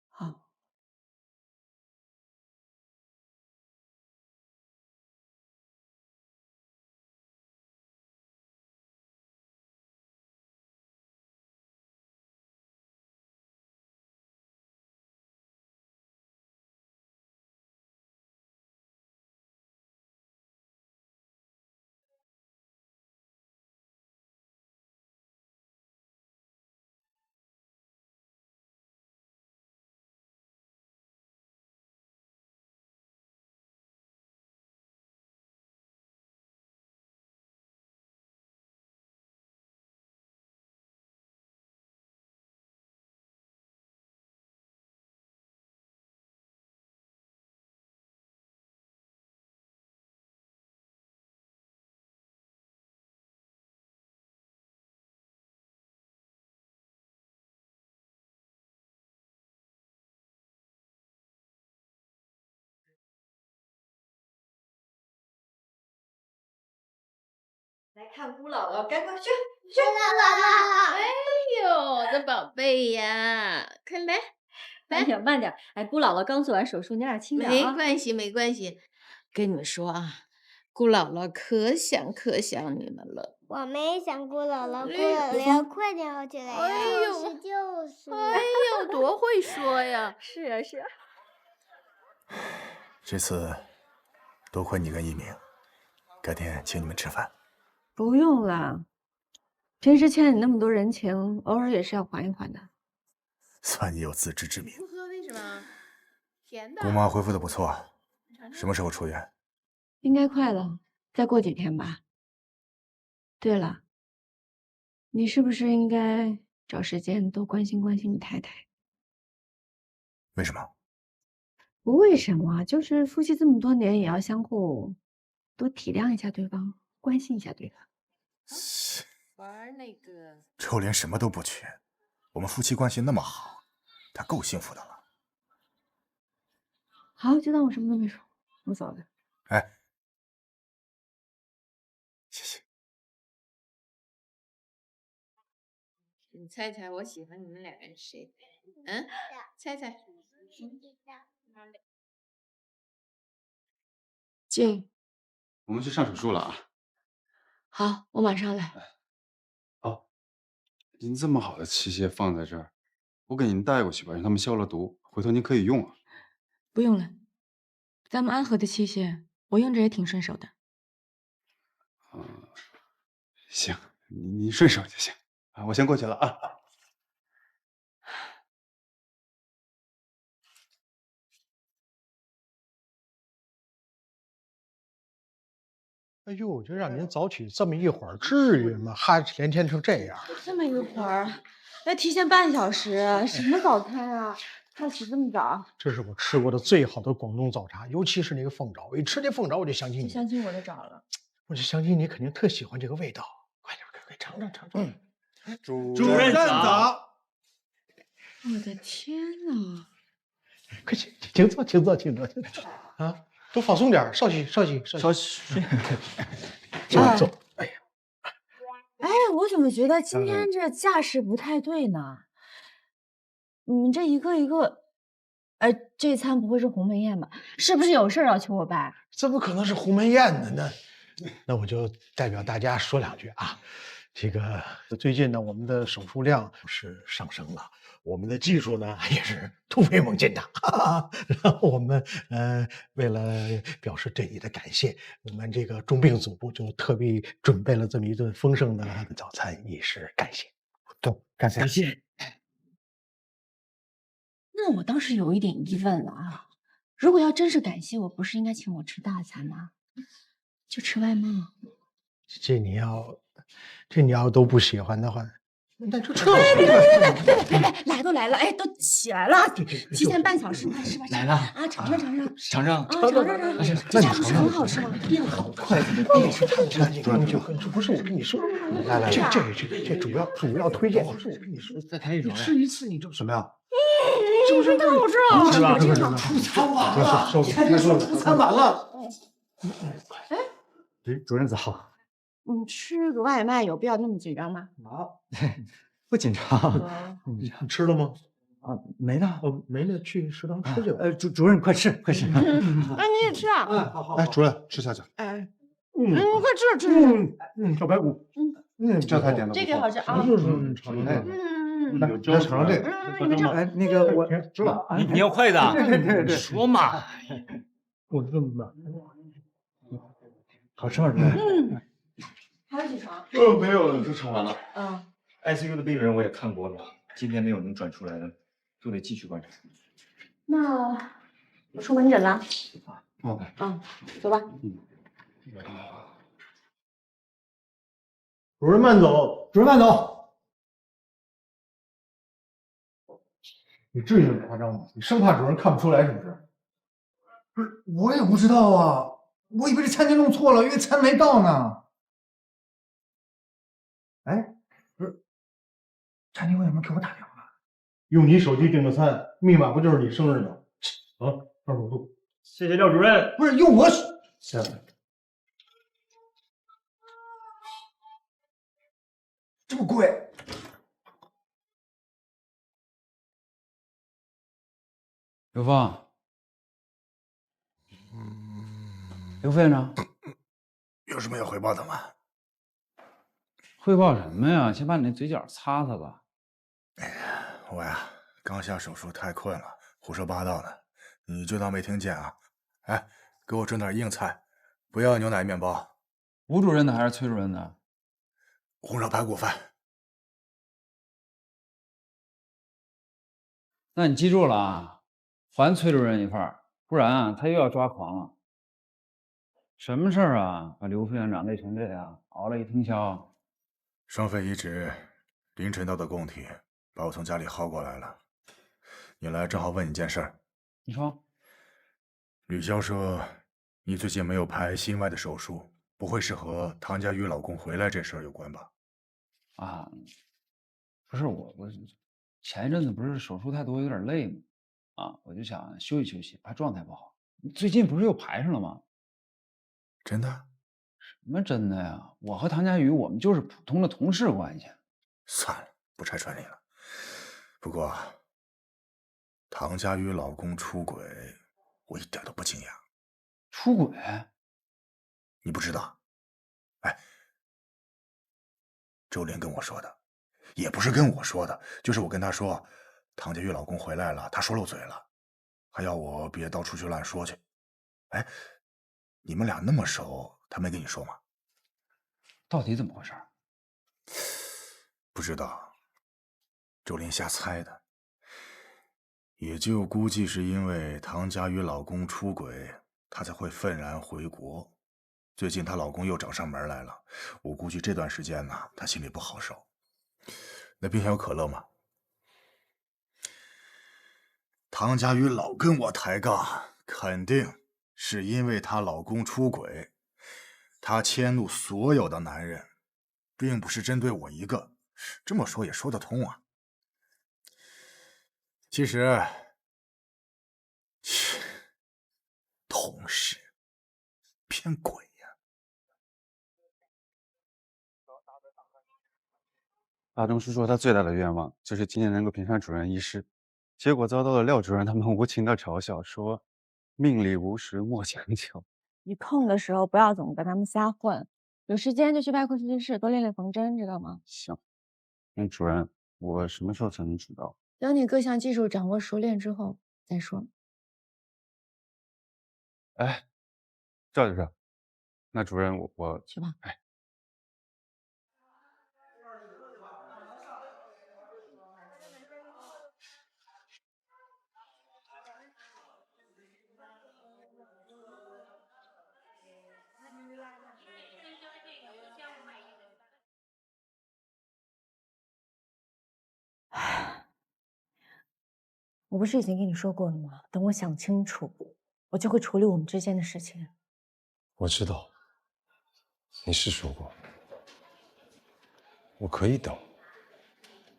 好。来看姑姥姥，赶快去！来！哎呦，我的宝贝呀，快来，慢点，慢点。哎，姑姥姥刚做完手术，你俩轻点啊。没关系。跟你们说啊，姑姥姥可想你们了。我们也想姑姥姥，姑姥姥要快点好起来呀！就是。哎呦，多会说呀！是啊。这次多亏你跟一鸣，改天请你们吃饭。不用了，平时欠你那么多人情，偶尔也是要还一还的。算你有自知之明。不喝为什么？甜的。姑妈恢复的不错，什么时候出院？应该快了，再过几天吧。对了，你是不是应该找时间多关心关心你太太？为什么？不为什么，就是夫妻这么多年，也要相互多体谅一下对方，关心一下对方。玩那个，周莲什么都不缺，我们夫妻关系那么好，她够幸福的了。好，就当我什么都没说，我走了。哎，谢谢。你猜猜我喜欢你们俩人谁？猜猜。静，我们去上手术了啊。好，我马上来。您这么好的器械放在这儿，我给您带过去吧，让他们消了毒，回头您可以用啊。不用了，咱们安和的器械我用着也挺顺手的。行，你顺手就行啊，我先过去了啊。哎呦，就让您早起这么一会儿，至于吗？哈连天成这样。这么一会儿，要提前半小时，什么早餐啊？还起这么早？这是我吃过的最好的广东早茶，尤其是那个凤爪。我一吃这凤爪，我就想起你，相信我的爪了。我就相信你肯定特喜欢这个味道。快点，快尝尝尝尝。主任早。我的天哪！快请坐，请坐，请坐，请坐啊！都放松点，稍息。坐。哎呀，哎，我怎么觉得今天这架势不太对呢？你们这一个一个，这餐不会是鸿门宴吧？是不是有事要求我办？怎么可能是鸿门宴呢？那我就代表大家说两句啊。这个最近呢，我们的手术量是上升了，我们的技术呢也是突飞猛进的。然后我们为了表示对你的感谢，我们这个重病组部就特别准备了这么一顿丰盛的早餐，以示感谢。都感谢。那我倒是有一点疑问了啊！如果要真是感谢我，不是应该请我吃大餐吗？就吃外卖。这你要都不喜欢的话，那就撤。别，来都来了，哎，都起来了，提前半小时嘛，是吧？来了啊，尝尝。这家伙是很好吃吗？好快，这不是我跟你说，来，这主要推荐，不是我跟你说，再来一种，吃一次你就什么呀？是不是更好吃啊？是吧？出餐晚了，出餐晚了。哎，主任早。你吃个外卖有必要那么紧张吗？不紧张。你吃了吗？啊，没呢。没呢，去食堂吃去吧。主任快吃。哎，你也吃啊？好。哎，主任吃下去。哎，快吃。小排骨。这才点的。这个好吃啊。来尝尝这个。哎，那个我吃了。你要筷子啊？对，说嘛。我这么慢。好吃吗，主任？还有几床？没有了，都盛完了。ICU 的病人我也看过了，今天没有能转出来的，就得继续观察。那我出门诊了。走吧。主任慢走，主任慢走。你至于那么夸张吗？你生怕主任看不出来是不是？不是，我也不知道啊，我以为这餐厅弄错了，因为餐没到呢。哎，不是，餐厅为什么给我打电话？用你手机订的餐，密码不就是你生日吗？上手术。谢谢廖主任。不是用我手。这么贵？刘峰，刘副院长，有什么要汇报的吗？汇报什么呀？先把你那嘴角擦擦吧。我呀，刚下手术太困了，胡说八道呢，你就当没听见啊。哎，给我整点硬菜，不要牛奶面包。吴主任的还是崔主任的？红烧排骨饭。那你记住了啊，还崔主任一份儿，不然啊，他又要抓狂了。什么事儿啊？把刘副院长累成这样，熬了一通宵。双肺移植凌晨到的供体，把我从家里薅过来了。你来正好问你件事儿。你说，吕潇说你最近没有排心外的手术，不会是和唐佳瑜老公回来这事儿有关吧？啊，不是我前一阵子不是手术太多，有点累吗？啊，我就想休息休息，怕状态不好。最近不是又排上了吗？真的？什么真的呀？我和唐佳瑜，我们就是普通的同事关系。算了，不拆穿你了。不过，唐佳瑜老公出轨，我一点都不惊讶。出轨？你不知道？哎，周林跟我说的，也不是跟我说的，就是我跟他说，唐佳瑜老公回来了，他说漏嘴了，还要我别到处去乱说去。哎，你们俩那么熟，他没跟你说吗？到底怎么回事？不知道，周林瞎猜的。也就估计是因为唐佳瑜老公出轨，她才会愤然回国。最近她老公又找上门来了，我估计这段时间呢，她心里不好受。那冰箱有可乐吗？唐佳宇老跟我抬杠，肯定是因为她老公出轨。她迁怒所有的男人，并不是针对我一个。这么说也说得通啊。其实，同事骗鬼呀！大钟叔说他最大的愿望就是今年能够评上主任医师，结果遭到了廖主任他们无情的嘲笑，说命里无时莫强求。你空的时候不要总跟他们瞎混，有时间就去外科实习室多练练缝针，知道吗？行，那主任，我什么时候才能知道？等你各项技术掌握熟练之后再说。哎，赵教授，那主任我去吧。哎。我不是已经跟你说过了吗？等我想清楚，我就会处理我们之间的事情。我知道，你是说过，我可以等，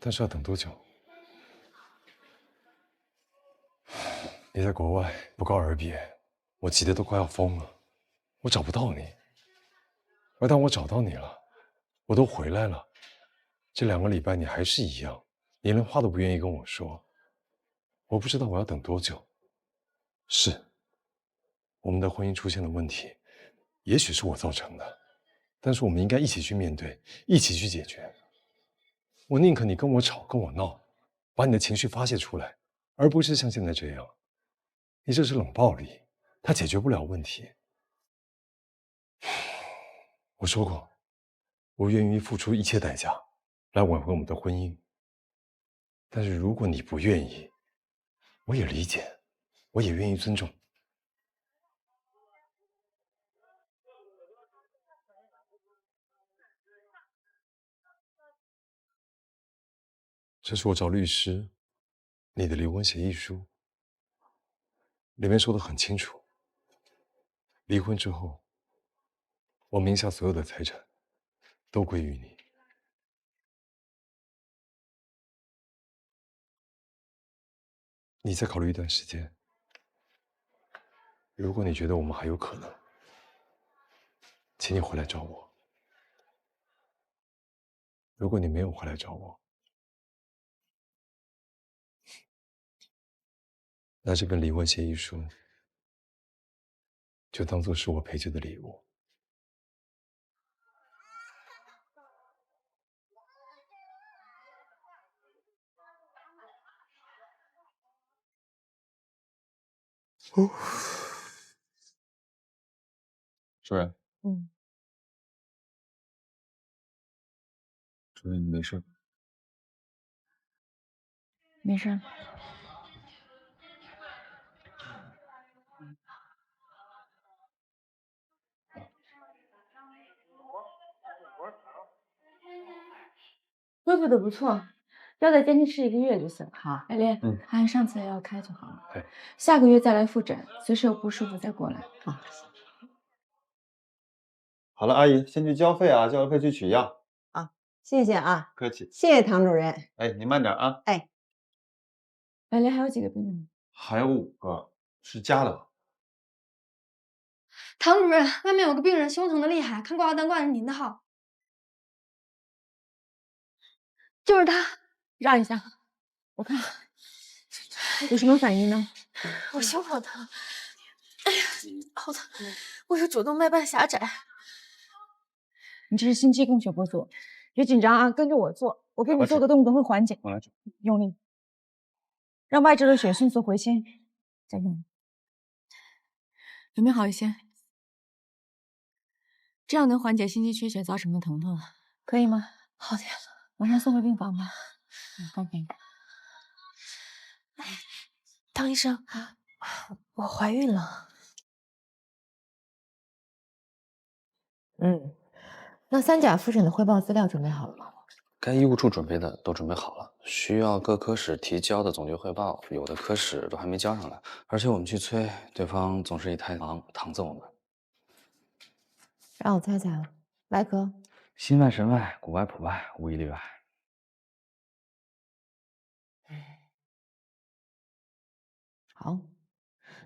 但是要等多久？你在国外不告而别，我急得都快要疯了。我找不到你，而当我找到你了，我都回来了。这2个礼拜你还是一样，你连话都不愿意跟我说。我不知道我要等多久。是，我们的婚姻出现了问题，也许是我造成的，但是我们应该一起去面对，一起去解决。我宁可你跟我吵，跟我闹，把你的情绪发泄出来，而不是像现在这样。你这是冷暴力，它解决不了问题。我说过，我愿意付出一切代价来挽回我们的婚姻。但是如果你不愿意，我也理解，我也愿意尊重。这是我找律师你的离婚协议书，里面说得很清楚，离婚之后，我名下所有的财产都归于你。你再考虑一段时间，如果你觉得我们还有可能，请你回来找我。如果你没有回来找我，那这份离婚协议书就当作是我赔罪的礼物。主任，主任，你没事？没事。恢复的不错，要再坚持1个月就行。好，艾莲，按上次的药开就好了。对，下个月再来复诊，随时有不舒服再过来。好。好了，阿姨，先去交费啊，交了费去取药。谢谢啊，客气。谢谢唐主任。哎，你慢点啊。哎，艾莲还有几个病人？还有5个，是加的。唐主任，外面有个病人胸疼的厉害，看挂号单挂的是您的号。就是他，让一下，我看有什么反应呢？我胸好疼，哎呀，好疼！我有主动脉瓣狭窄。你这是心肌供血不足，别紧张啊，跟着我做，我给你做的动作会缓解。我来做，用力，让外周的血迅速回心，再用力，有没有好一些？这样能缓解心肌缺血造成的疼痛，可以吗？好点了，马上送回病房吧。放开。唐医生，我怀孕了。那3甲复诊的汇报资料准备好了吗？该医务处准备的都准备好了，需要各科室提交的总结汇报，有的科室都还没交上来，而且我们去催，对方总是一太忙，搪塞我们。让我猜猜，外科？心外、神外、骨外、谱外，无一例外。好，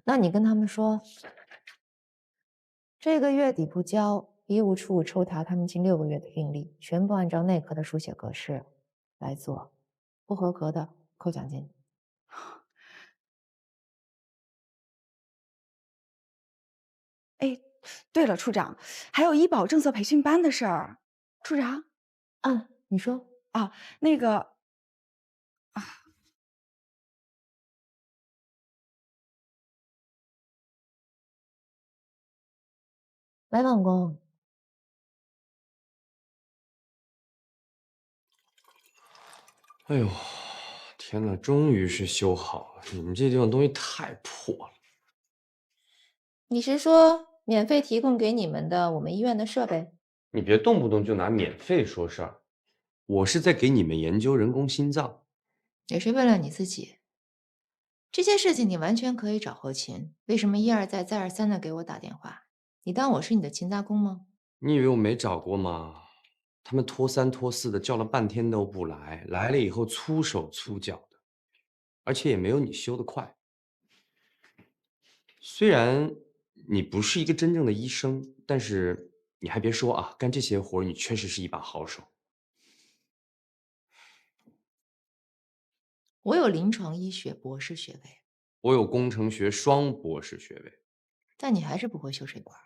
那你跟他们说，这个月底不交，医务处抽查他们近6个月的病历，全部按照内科的书写格式来做，不合格的扣奖金。哎，对了，处长，还有医保政策培训班的事儿。处长，你说啊，那个来王工，哎呦，天哪，终于是修好了！你们这地方东西太破了。你是说免费提供给你们的我们医院的设备？你别动不动就拿免费说事儿，我是在给你们研究人工心脏，也是为了你自己。这些事情你完全可以找后勤，为什么一而再再而三的给我打电话？你当我是你的勤杂工吗？你以为我没找过吗？他们拖3拖4的叫了半天都不来，来了以后粗手粗脚的，而且也没有你修得快。虽然你不是一个真正的医生，但是你还别说啊，干这些活你确实是一把好手。我有临床医学博士学位，我有工程学双博士学位，但你还是不会修水管。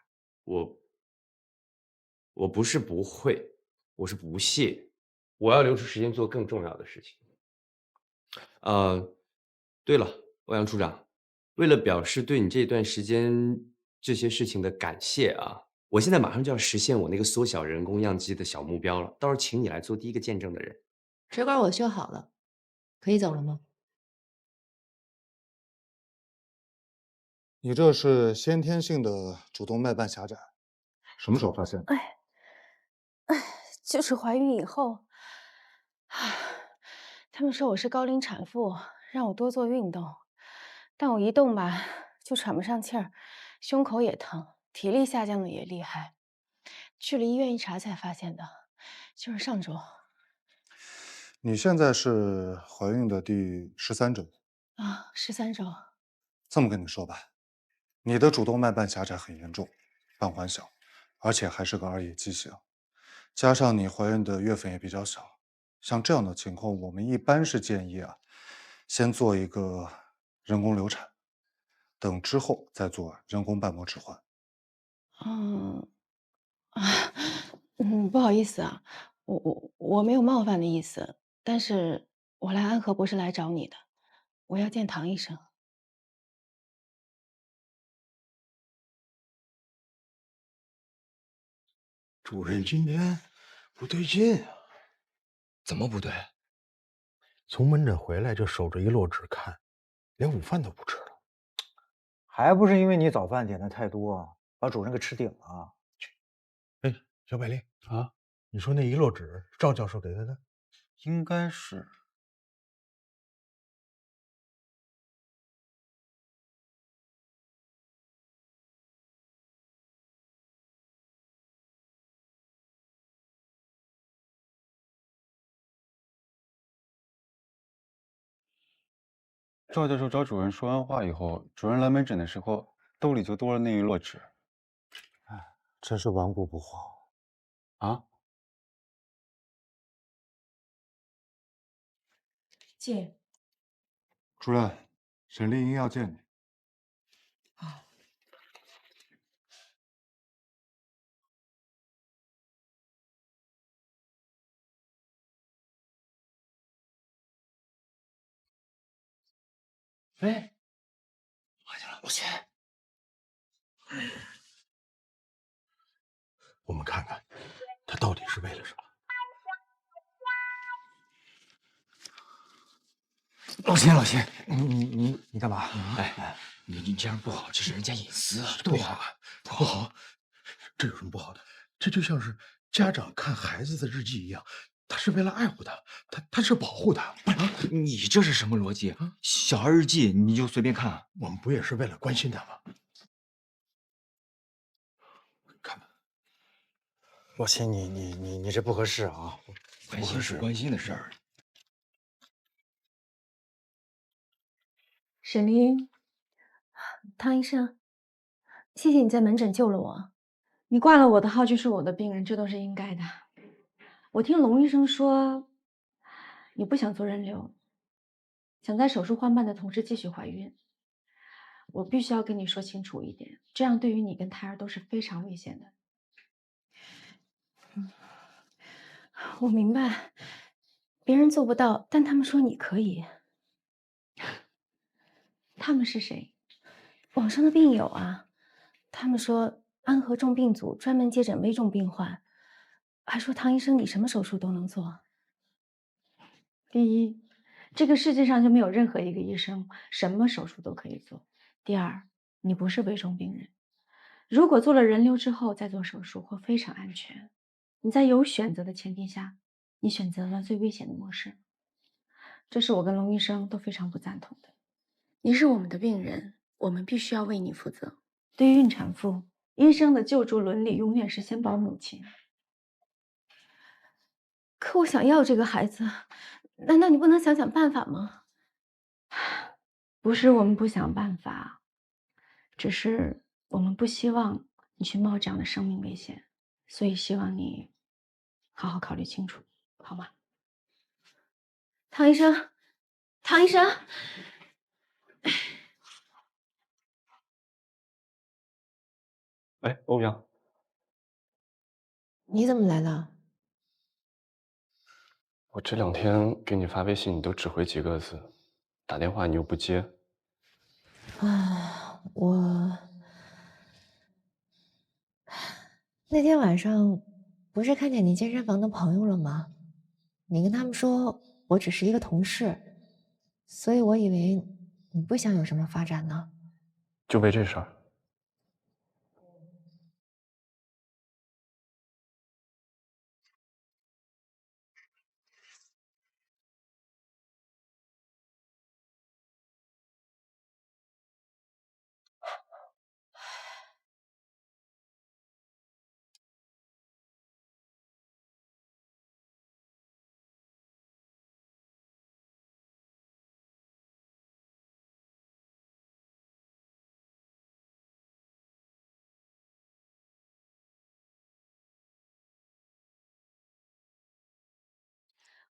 我不是不会，我是不屑，我要留出时间做更重要的事情。对了，欧阳处长，为了表示对你这段时间这些事情的感谢啊，我现在马上就要实现我那个缩小人工样机的小目标了，到时候请你来做第一个见证的人。水管我修好了，可以走了吗？你这是先天性的主动脉瓣狭窄，什么时候发现的？就是怀孕以后，他们说我是高龄产妇，让我多做运动，但我一动吧就喘不上气儿，胸口也疼，体力下降的也厉害。去了医院一查才发现的，就是上周。你现在是怀孕的第13周啊，13周。这么跟你说吧，你的主动脉瓣狭窄很严重，瓣环小，而且还是个2野畸形，加上你怀孕的月份也比较小，像这样的情况，我们一般是建议啊，先做一个人工流产，等之后再做人工瓣膜置换。不好意思啊，我没有冒犯的意思，但是我来安和不是来找你的，我要见唐医生。主任今天不对劲啊！怎么不对？从门诊回来就守着一摞纸看，连午饭都不吃了。还不是因为你早饭点的太多，把主任给吃顶了。哎，小百灵啊，你说那一摞纸赵教授给他的？应该是。赵教授找主任说完话以后，主任来门诊的时候，兜里就多了那一摞纸。哎，真是顽固不化啊！姐，主任，沈丽英要见你。哎，老钱，我们看看他到底是为了什么。老钱，你干嘛？哎，你这样不好，这是人家隐私啊！不好，不好，这有什么不好的？这就像是家长看孩子的日记一样，他是为了爱护他，他是保护他。你这是什么逻辑？小孩日记你就随便看？我们不也是为了关心他吗？老秦，你这不合适啊！关心是关心的事儿。沈凌，汤医生，谢谢你在门诊救了我。你挂了我的号就是我的病人，这都是应该的。我听龙医生说，你不想做人流，想在手术换办的同时继续怀孕。我必须要跟你说清楚一点，这样对于你跟胎儿都是非常危险的。我明白，别人做不到，但他们说你可以。他们是谁？网上的病友啊，他们说安和重病组专门接诊危重病患，还说汤医生你什么手术都能做。第一，这个世界上就没有任何一个医生什么手术都可以做。第二，你不是危重病人，如果做了人流之后再做手术会非常安全。你在有选择的前提下，你选择了最危险的模式，这是我跟龙医生都非常不赞同的。你是我们的病人，我们必须要为你负责。对于孕产妇，医生的救助伦理永远是先保母亲。可我想要这个孩子，难道你不能想想办法吗？不是我们不想办法，只是我们不希望你去冒这样的生命危险，所以希望你好好考虑清楚，好吗？汤医生，汤医生，哎，欧阳，你怎么来了？我这2天给你发微信，你都只回几个字，打电话你又不接。我那天晚上不是看见你健身房的朋友了吗？你跟他们说我只是一个同事，所以我以为你不想有什么发展呢。就为这事儿？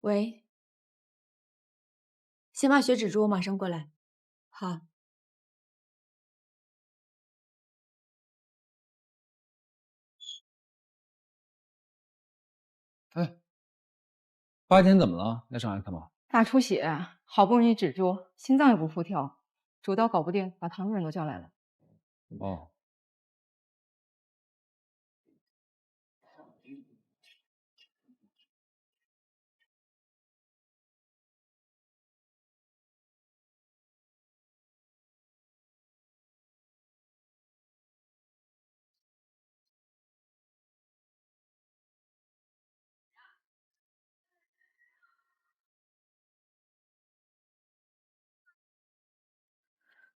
喂，先把血止住，我马上过来。好。哎，8天怎么了？来上海干嘛？大出血，好不容易止住，心脏又不复跳，主刀搞不定，把唐主任都叫来了。哦，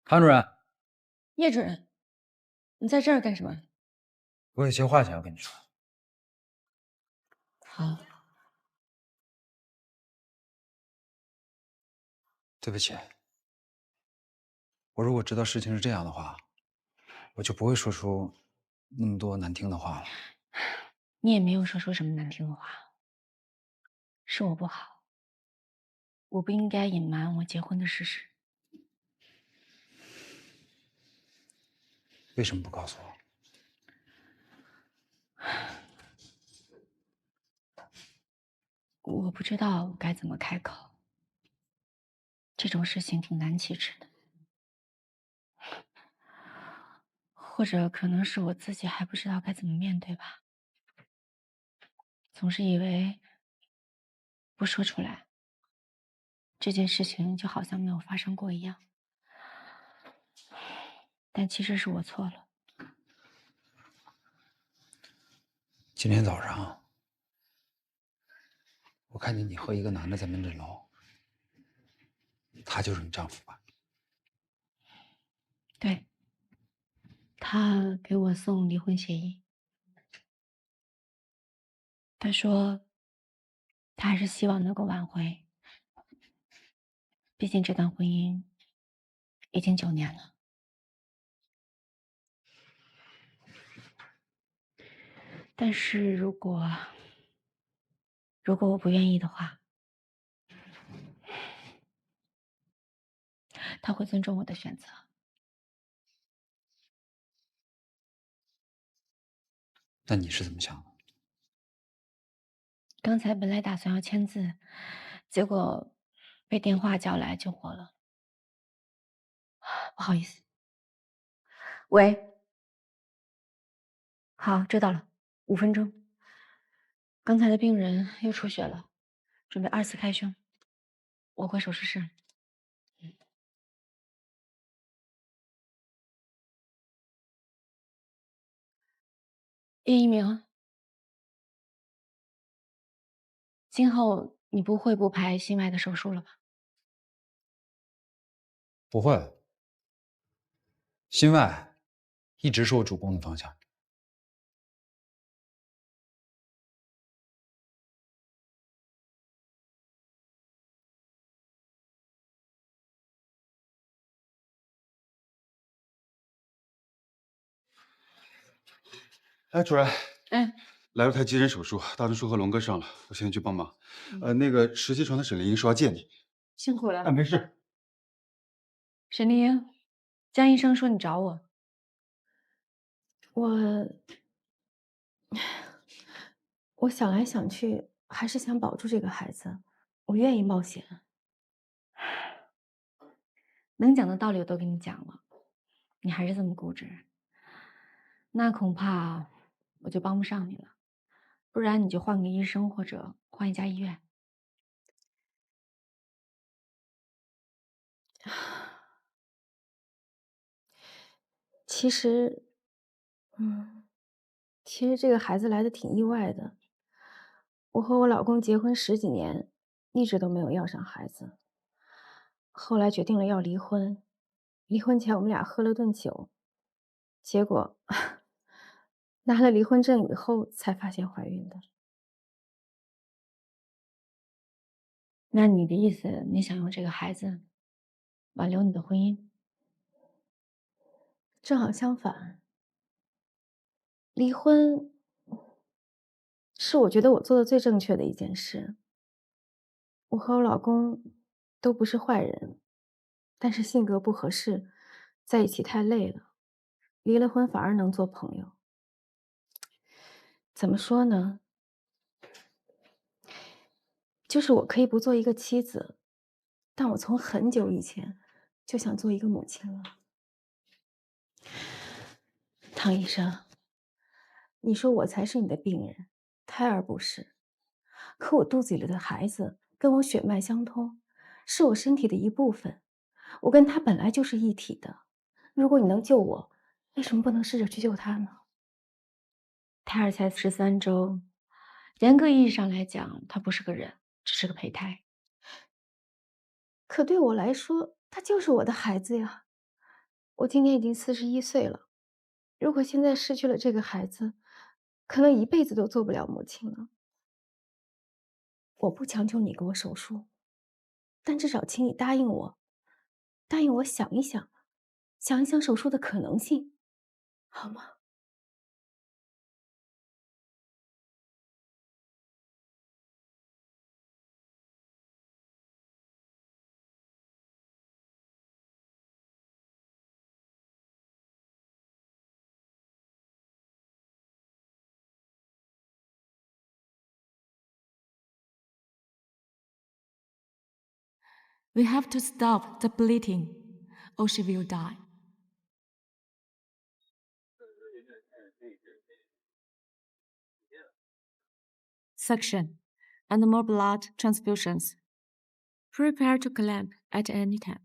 唐主任，叶主任，你在这儿干什么？我有些话想要跟你说。好。对不起，我如果知道事情是这样的话，我就不会说出那么多难听的话了。你也没有说出什么难听的话，是我不好，我不应该隐瞒我结婚的事实。为什么不告诉我？我不知道我该怎么开口，这种事情挺难启齿的，或者可能是我自己还不知道该怎么面对吧。总是以为不说出来，这件事情就好像没有发生过一样，但其实是我错了。今天早上，我看见你和一个男的在门诊楼，他就是你丈夫吧？对，他给我送离婚协议。他说，他还是希望能够挽回，毕竟这段婚姻已经9年了。但是如果我不愿意的话，他会尊重我的选择。那你是怎么想的？刚才本来打算要签字，结果被电话叫来救活了。不好意思。喂，好，知道了，5分钟。刚才的病人又出血了，准备2次开胸，我回手术室。叶一鸣，今后你不会不排心外的手术了吧？不会，心外一直是我主攻的方向。哎，主任，哎，来了台急诊手术，大钟叔和龙哥上了，我现在去帮忙。那个实习床的沈丽英说要见你。辛苦了。哎，没事。沈丽英，江医生说你找我。我想来想去，还是想保住这个孩子，我愿意冒险。能讲的道理我都跟你讲了，你还是这么固执，那恐怕我就帮不上你了。不然你就换个医生，或者换一家医院。其实，其实这个孩子来的挺意外的。我和我老公结婚10几年，一直都没有要上孩子。后来决定了要离婚，离婚前我们俩喝了顿酒，结果拿了离婚证以后才发现怀孕的。那你的意思，你想用这个孩子挽留你的婚姻？正好相反，离婚是我觉得我做的最正确的一件事。我和我老公都不是坏人，但是性格不合适，在一起太累了，离了婚反而能做朋友。怎么说呢？就是我可以不做一个妻子，但我从很久以前就想做一个母亲了。唐医生，你说我才是你的病人，胎儿不是，可我肚子里的孩子跟我血脉相通，是我身体的一部分，我跟他本来就是一体的。如果你能救我，为什么不能试着去救他呢？胎儿才13周，严格意义上来讲，他不是个人，只是个胚胎。可对我来说，他就是我的孩子呀。我今年已经41岁了，如果现在失去了这个孩子，可能一辈子都做不了母亲了。我不强求你给我手术，但至少请你答应我，答应我想一想，想一想手术的可能性，好吗？We have to stop the bleeding, or she will die. Suction and more blood transfusions. Prepare to clamp at any time.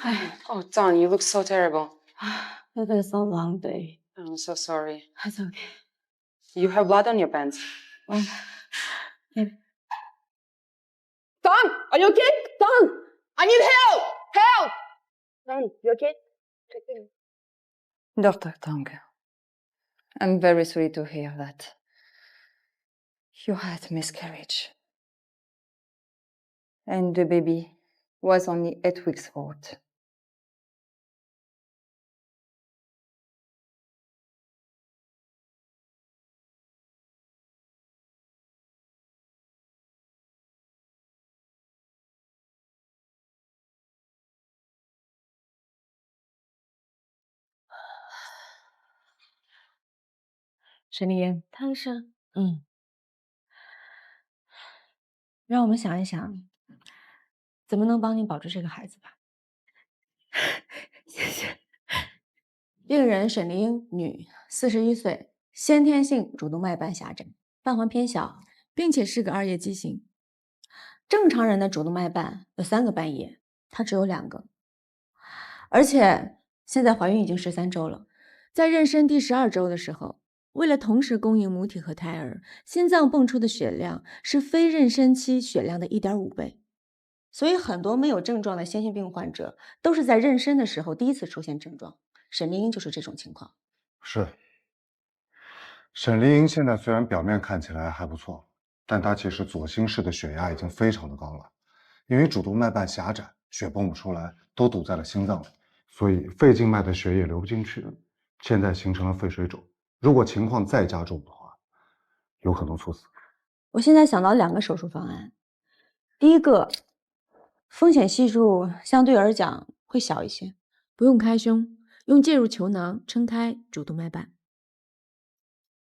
Oh, Dawn, you look so terrible. It is a long day. I'm so sorry. It's okay. You have blood on your pants. Well, maybe. Dawn, are you okay? Dawn, I need help! Help! Dawn, you okay? Dr. Tang, I'm very sorry to hear that. You had miscarriage. And the baby was only 8 weeks old.沈丽烟，汤医生，让我们想一想，怎么能帮你保住这个孩子吧。谢谢。病人沈丽英，女，41岁，先天性主动脉瓣狭窄，瓣环偏小，并且是个2叶畸形。正常人的主动脉瓣有3个瓣叶，她只有2个。而且现在怀孕已经13周了，在妊娠第12周的时候，为了同时供应母体和胎儿，心脏泵出的血量是非妊娠期血量的1.5倍。所以很多没有症状的先性病患者都是在妊娠的时候第一次出现症状。沈丽英就是这种情况。是，沈丽英现在虽然表面看起来还不错，但她其实左心室的血压已经非常的高了，因为主动脉瓣狭窄，血泵不出来，都堵在了心脏里，所以肺静脉的血液流不进去，现在形成了肺水肿。如果情况再加重的话，有可能猝死。我现在想到2个手术方案，第一个，风险系数相对而讲会小一些，不用开胸，用介入球囊撑开主动脉瓣。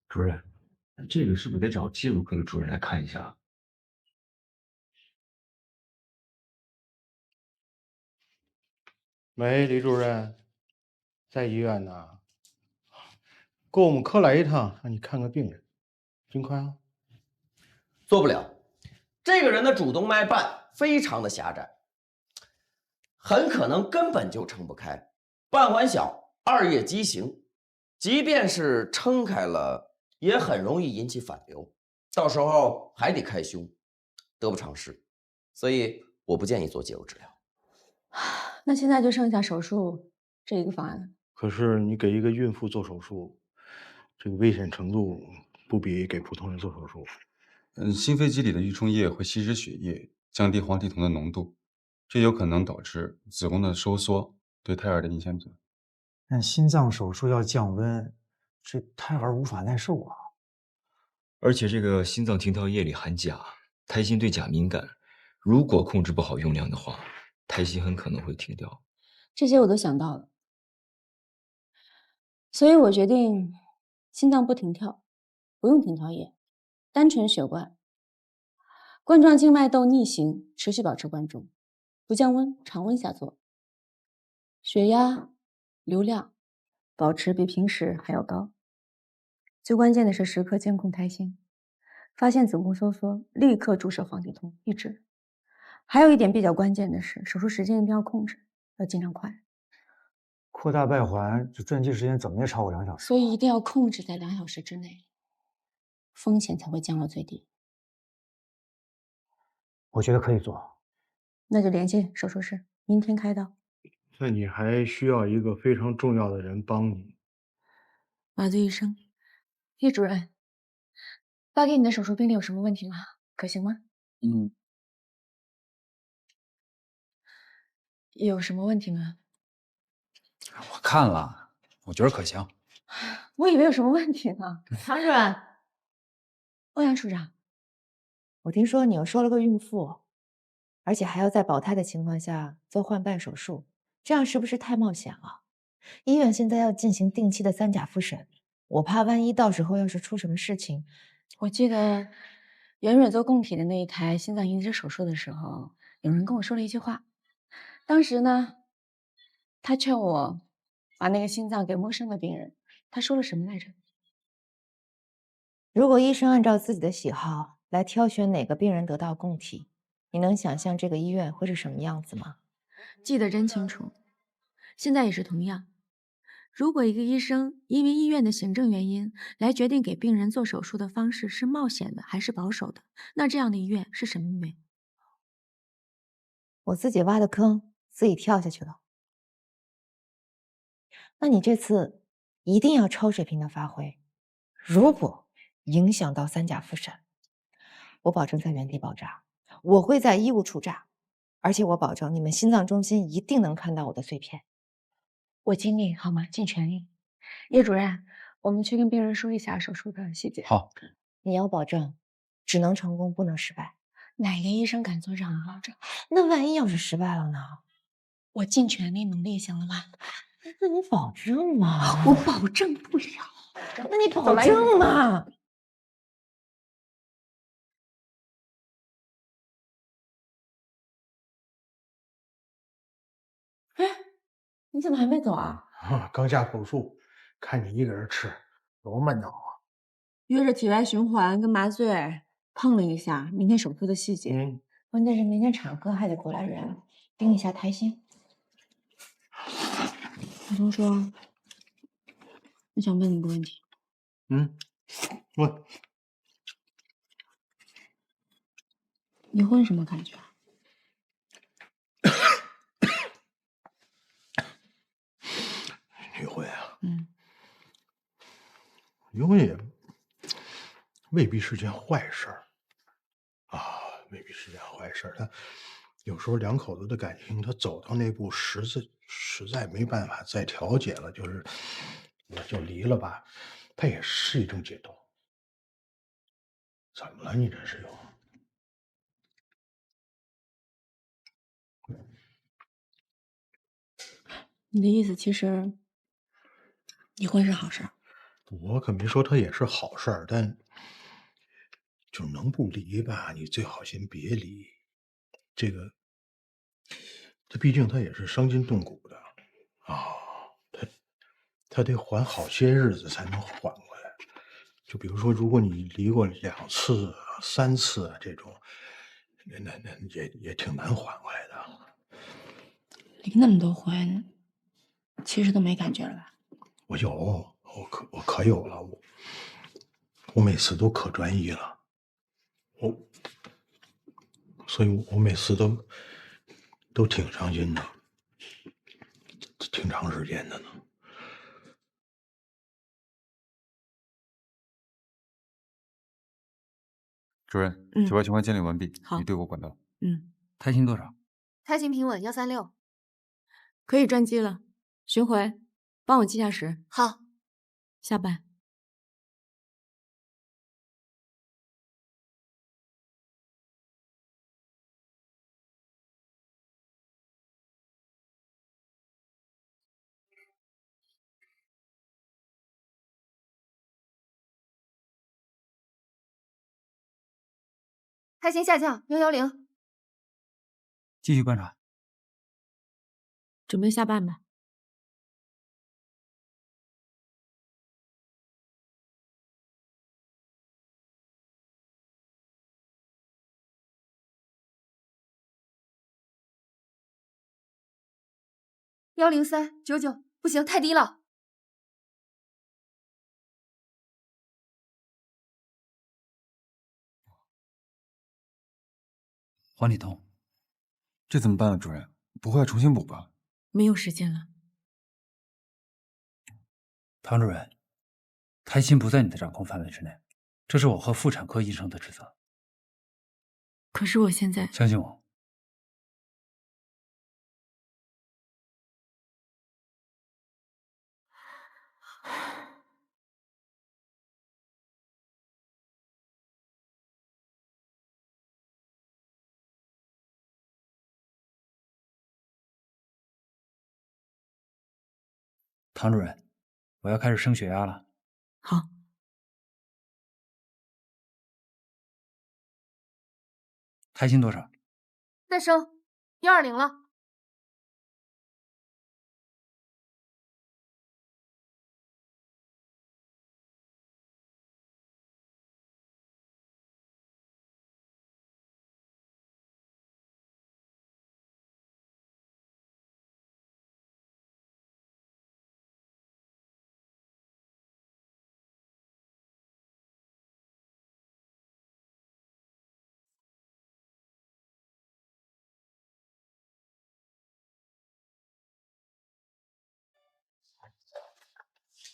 主任，这个是不是得找介入科的主任来看一下？喂，李主任，在医院呢，给我们科来一趟，让你看看病人，尽快啊。做不了，这个人的主动脉瓣非常的狭窄，很可能根本就撑不开，瓣环小，2叶畸形，即便是撑开了，也很容易引起反流，到时候还得开胸，得不偿失。所以我不建议做介入治疗。那现在就剩下手术这一个方案了。可是你给一个孕妇做手术，这个危险程度不比给普通人做手术。心肺机里的愈冲液会稀释血液，降低黄体酮的浓度，这有可能导致子宫的收缩，对胎儿的影响比较大。但心脏手术要降温，这胎儿无法耐受啊。而且这个心脏停跳液里含钾，胎心对钾敏感，如果控制不好用量的话，胎心很可能会停掉。这些我都想到了，所以我决定心脏不停跳，不用停跳液，单纯血灌，冠状静脉窦逆行，持续保持灌注，不降温，常温下做，血压、流量保持比平时还要高。最关键的是时刻监控胎心，发现子宫收缩，立刻注射黄体酮抑制。还有一点比较关键的是，手术时间一定要控制，要尽量快。扩大瓣环，这转机时间怎么也超过2小时，所以一定要控制在2小时之内，风险才会降到最低。我觉得可以做。那就联系手术室，明天开刀。那你还需要一个非常重要的人帮你。麻醉医生，叶主任，发给你的手术病历有什么问题吗？可行吗？有什么问题吗？我看了，我觉得可行。我以为有什么问题呢。唐主任，欧阳处长，我听说你又收了个孕妇，而且还要在保胎的情况下做换瓣手术，这样是不是太冒险了？医院现在要进行定期的3甲复审，我怕万一到时候要是出什么事情。我记得袁蕊做供体的那一台心脏移植手术的时候，有人跟我说了一句话，当时呢，他劝我把那个心脏给陌生的病人，他说了什么来着？如果医生按照自己的喜好来挑选哪个病人得到供体，你能想象这个医院会是什么样子吗？记得真清楚。现在也是同样。如果一个医生因为医院的行政原因来决定给病人做手术的方式是冒险的还是保守的，那这样的医院是什么医院？我自己挖的坑，自己跳下去了。那你这次一定要超水平的发挥，如果影响到3甲复审，我保证在原地爆炸，我会在医务处炸，而且我保证你们心脏中心一定能看到我的碎片。我尽力好吗？尽全力。叶主任，我们去跟病人说一下手术的细节。好，你要保证，只能成功，不能失败。哪个医生敢做这样的保证？那万一要是失败了呢？我尽全力努力，行了吗？那你保证吗？我保证不了。那你保证吗？哎，你怎么还没走啊？刚下口术，看你一个人吃，多闷闹啊！约着体外循环跟麻醉碰了一下明天手术的细节。关键是明天产科还得过来人盯一下胎心。大东说，我想问你个问题。问。离婚什么感觉啊？离婚啊？离婚也未必是件坏事儿啊，未必是件坏事儿。他有时候两口子的感情，他走到那步，实在没办法再调解了，就离了吧，它也是一种解脱。怎么了？你这是又？你的意思其实离婚是好事儿？我可没说它也是好事儿，但就能不离吧？你最好先别离。这毕竟他也是伤筋动骨的啊，他得缓好些日子才能缓过来。就比如说，如果你离过2次、3次这种，那也挺难缓过来的。离那么多婚，其实都没感觉了吧？我有，我可有了，我每次都可专一了，所以我每次都挺伤心的，挺长时间的呢。主任，体外循环建立完毕，你对我管道。胎心多少？胎心平稳136，可以转机了。巡回，帮我记下时。好，下班。胎心下降110，继续观察。准备下班吧。10399，不行，太低了。黄体痛，这怎么办啊，主任？不会要重新补吧？没有时间了。唐主任，胎心不在你的掌控范围之内，这是我和妇产科医生的职责。可是我现在……相信我。唐主任，我要开始升血压了。好。胎心多少？再升120了。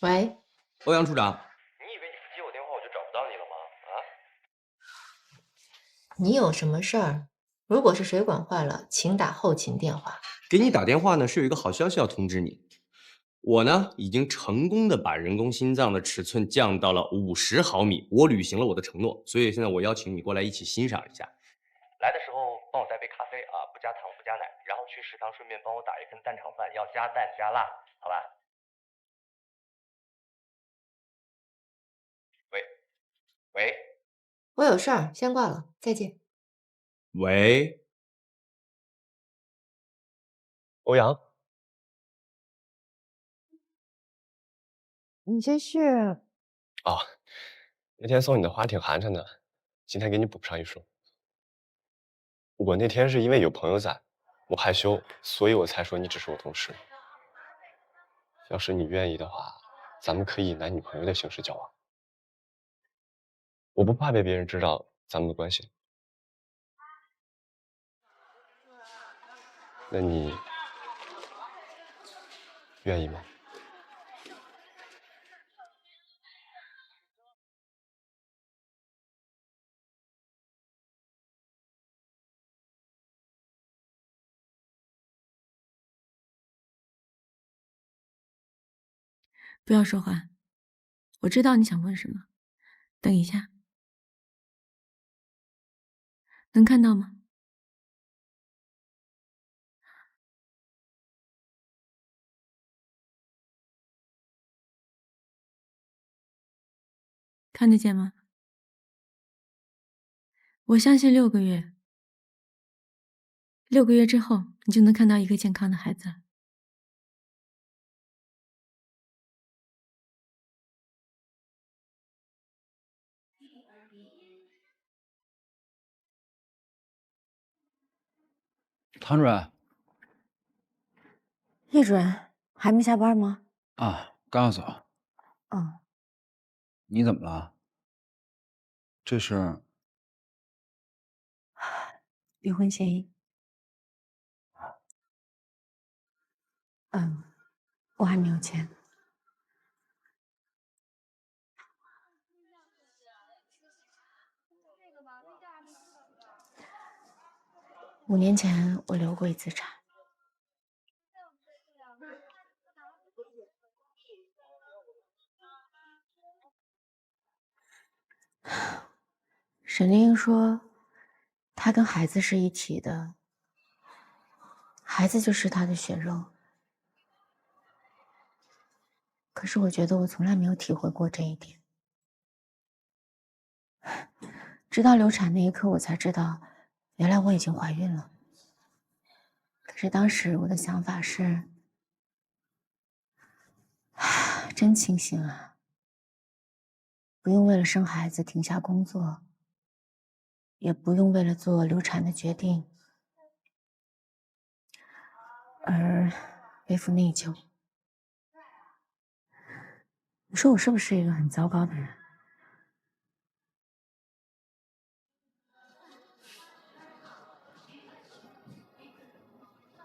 喂，欧阳处长，你以为你不接我电话我就找不到你了吗？啊？你有什么事儿？如果是水管坏了，请打后勤电话。给你打电话呢，是有一个好消息要通知你。我呢，已经成功的把人工心脏的尺寸降到了50毫米，我履行了我的承诺，所以现在我邀请你过来一起欣赏一下。来的时候帮我带杯咖啡啊，不加糖不加奶，然后去食堂顺便帮我打一份蛋炒饭，要加蛋加辣，好吧？喂，我有事儿，先挂了，再见。喂，欧阳，你这是？哦，那天送你的花挺寒碜的，今天给你补上一束。我那天是因为有朋友在，我害羞，所以我才说你只是我同事。要是你愿意的话，咱们可以以男女朋友的形式交往。我不怕被别人知道咱们的关系。那你愿意吗？不要说话，我知道你想问什么。等一下，能看到吗？看得见吗？我相信6个月，6个月之后，你就能看到一个健康的孩子了。唐主任。叶主任还没下班吗？啊，刚要走。哦，你怎么了？这是离婚协议。我还没有签。5年前我流过一次产。沈丽英说，她跟孩子是一体的，孩子就是她的血肉。可是我觉得我从来没有体会过这一点，直到流产那一刻，我才知道，原来我已经怀孕了。可是当时我的想法是，真庆幸啊，不用为了生孩子停下工作，也不用为了做流产的决定而背负内疚。你说我是不是一个很糟糕的人？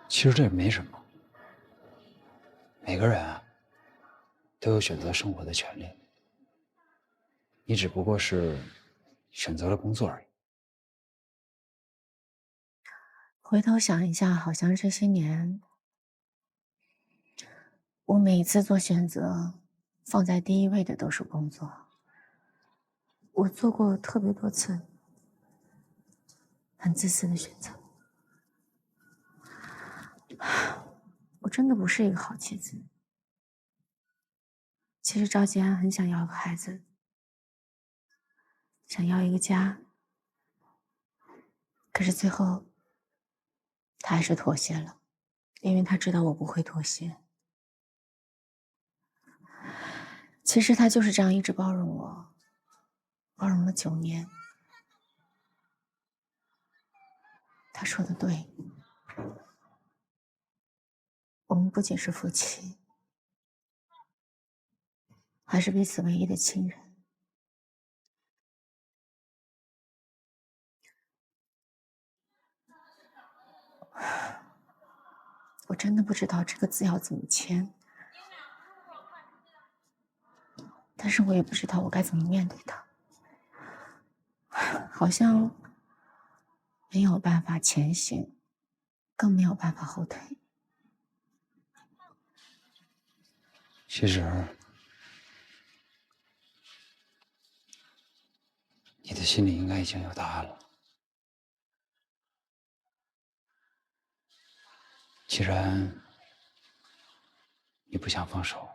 其实这也没什么，每个人啊都有选择生活的权利，你只不过是选择了工作而已。回头想一下，好像这些年，我每一次做选择，放在第一位的都是工作。我做过特别多次很自私的选择。我真的不是一个好妻子。其实赵吉安很想要个孩子，想要一个家，可是最后他还是妥协了，因为他知道我不会妥协。其实他就是这样一直包容我，包容了9年。他说的对，我们不仅是夫妻，还是彼此唯一的亲人。我真的不知道这个字要怎么签。但是我也不知道我该怎么面对他，好像没有办法前行，更没有办法后退。其实，你的心里应该已经有答案了。既然你不想放手，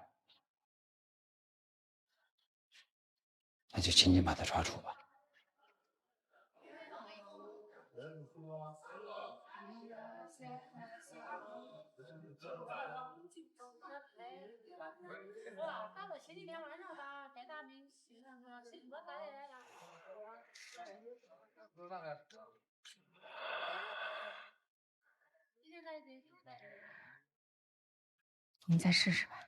那就紧紧把他抓住吧。你再试试吧。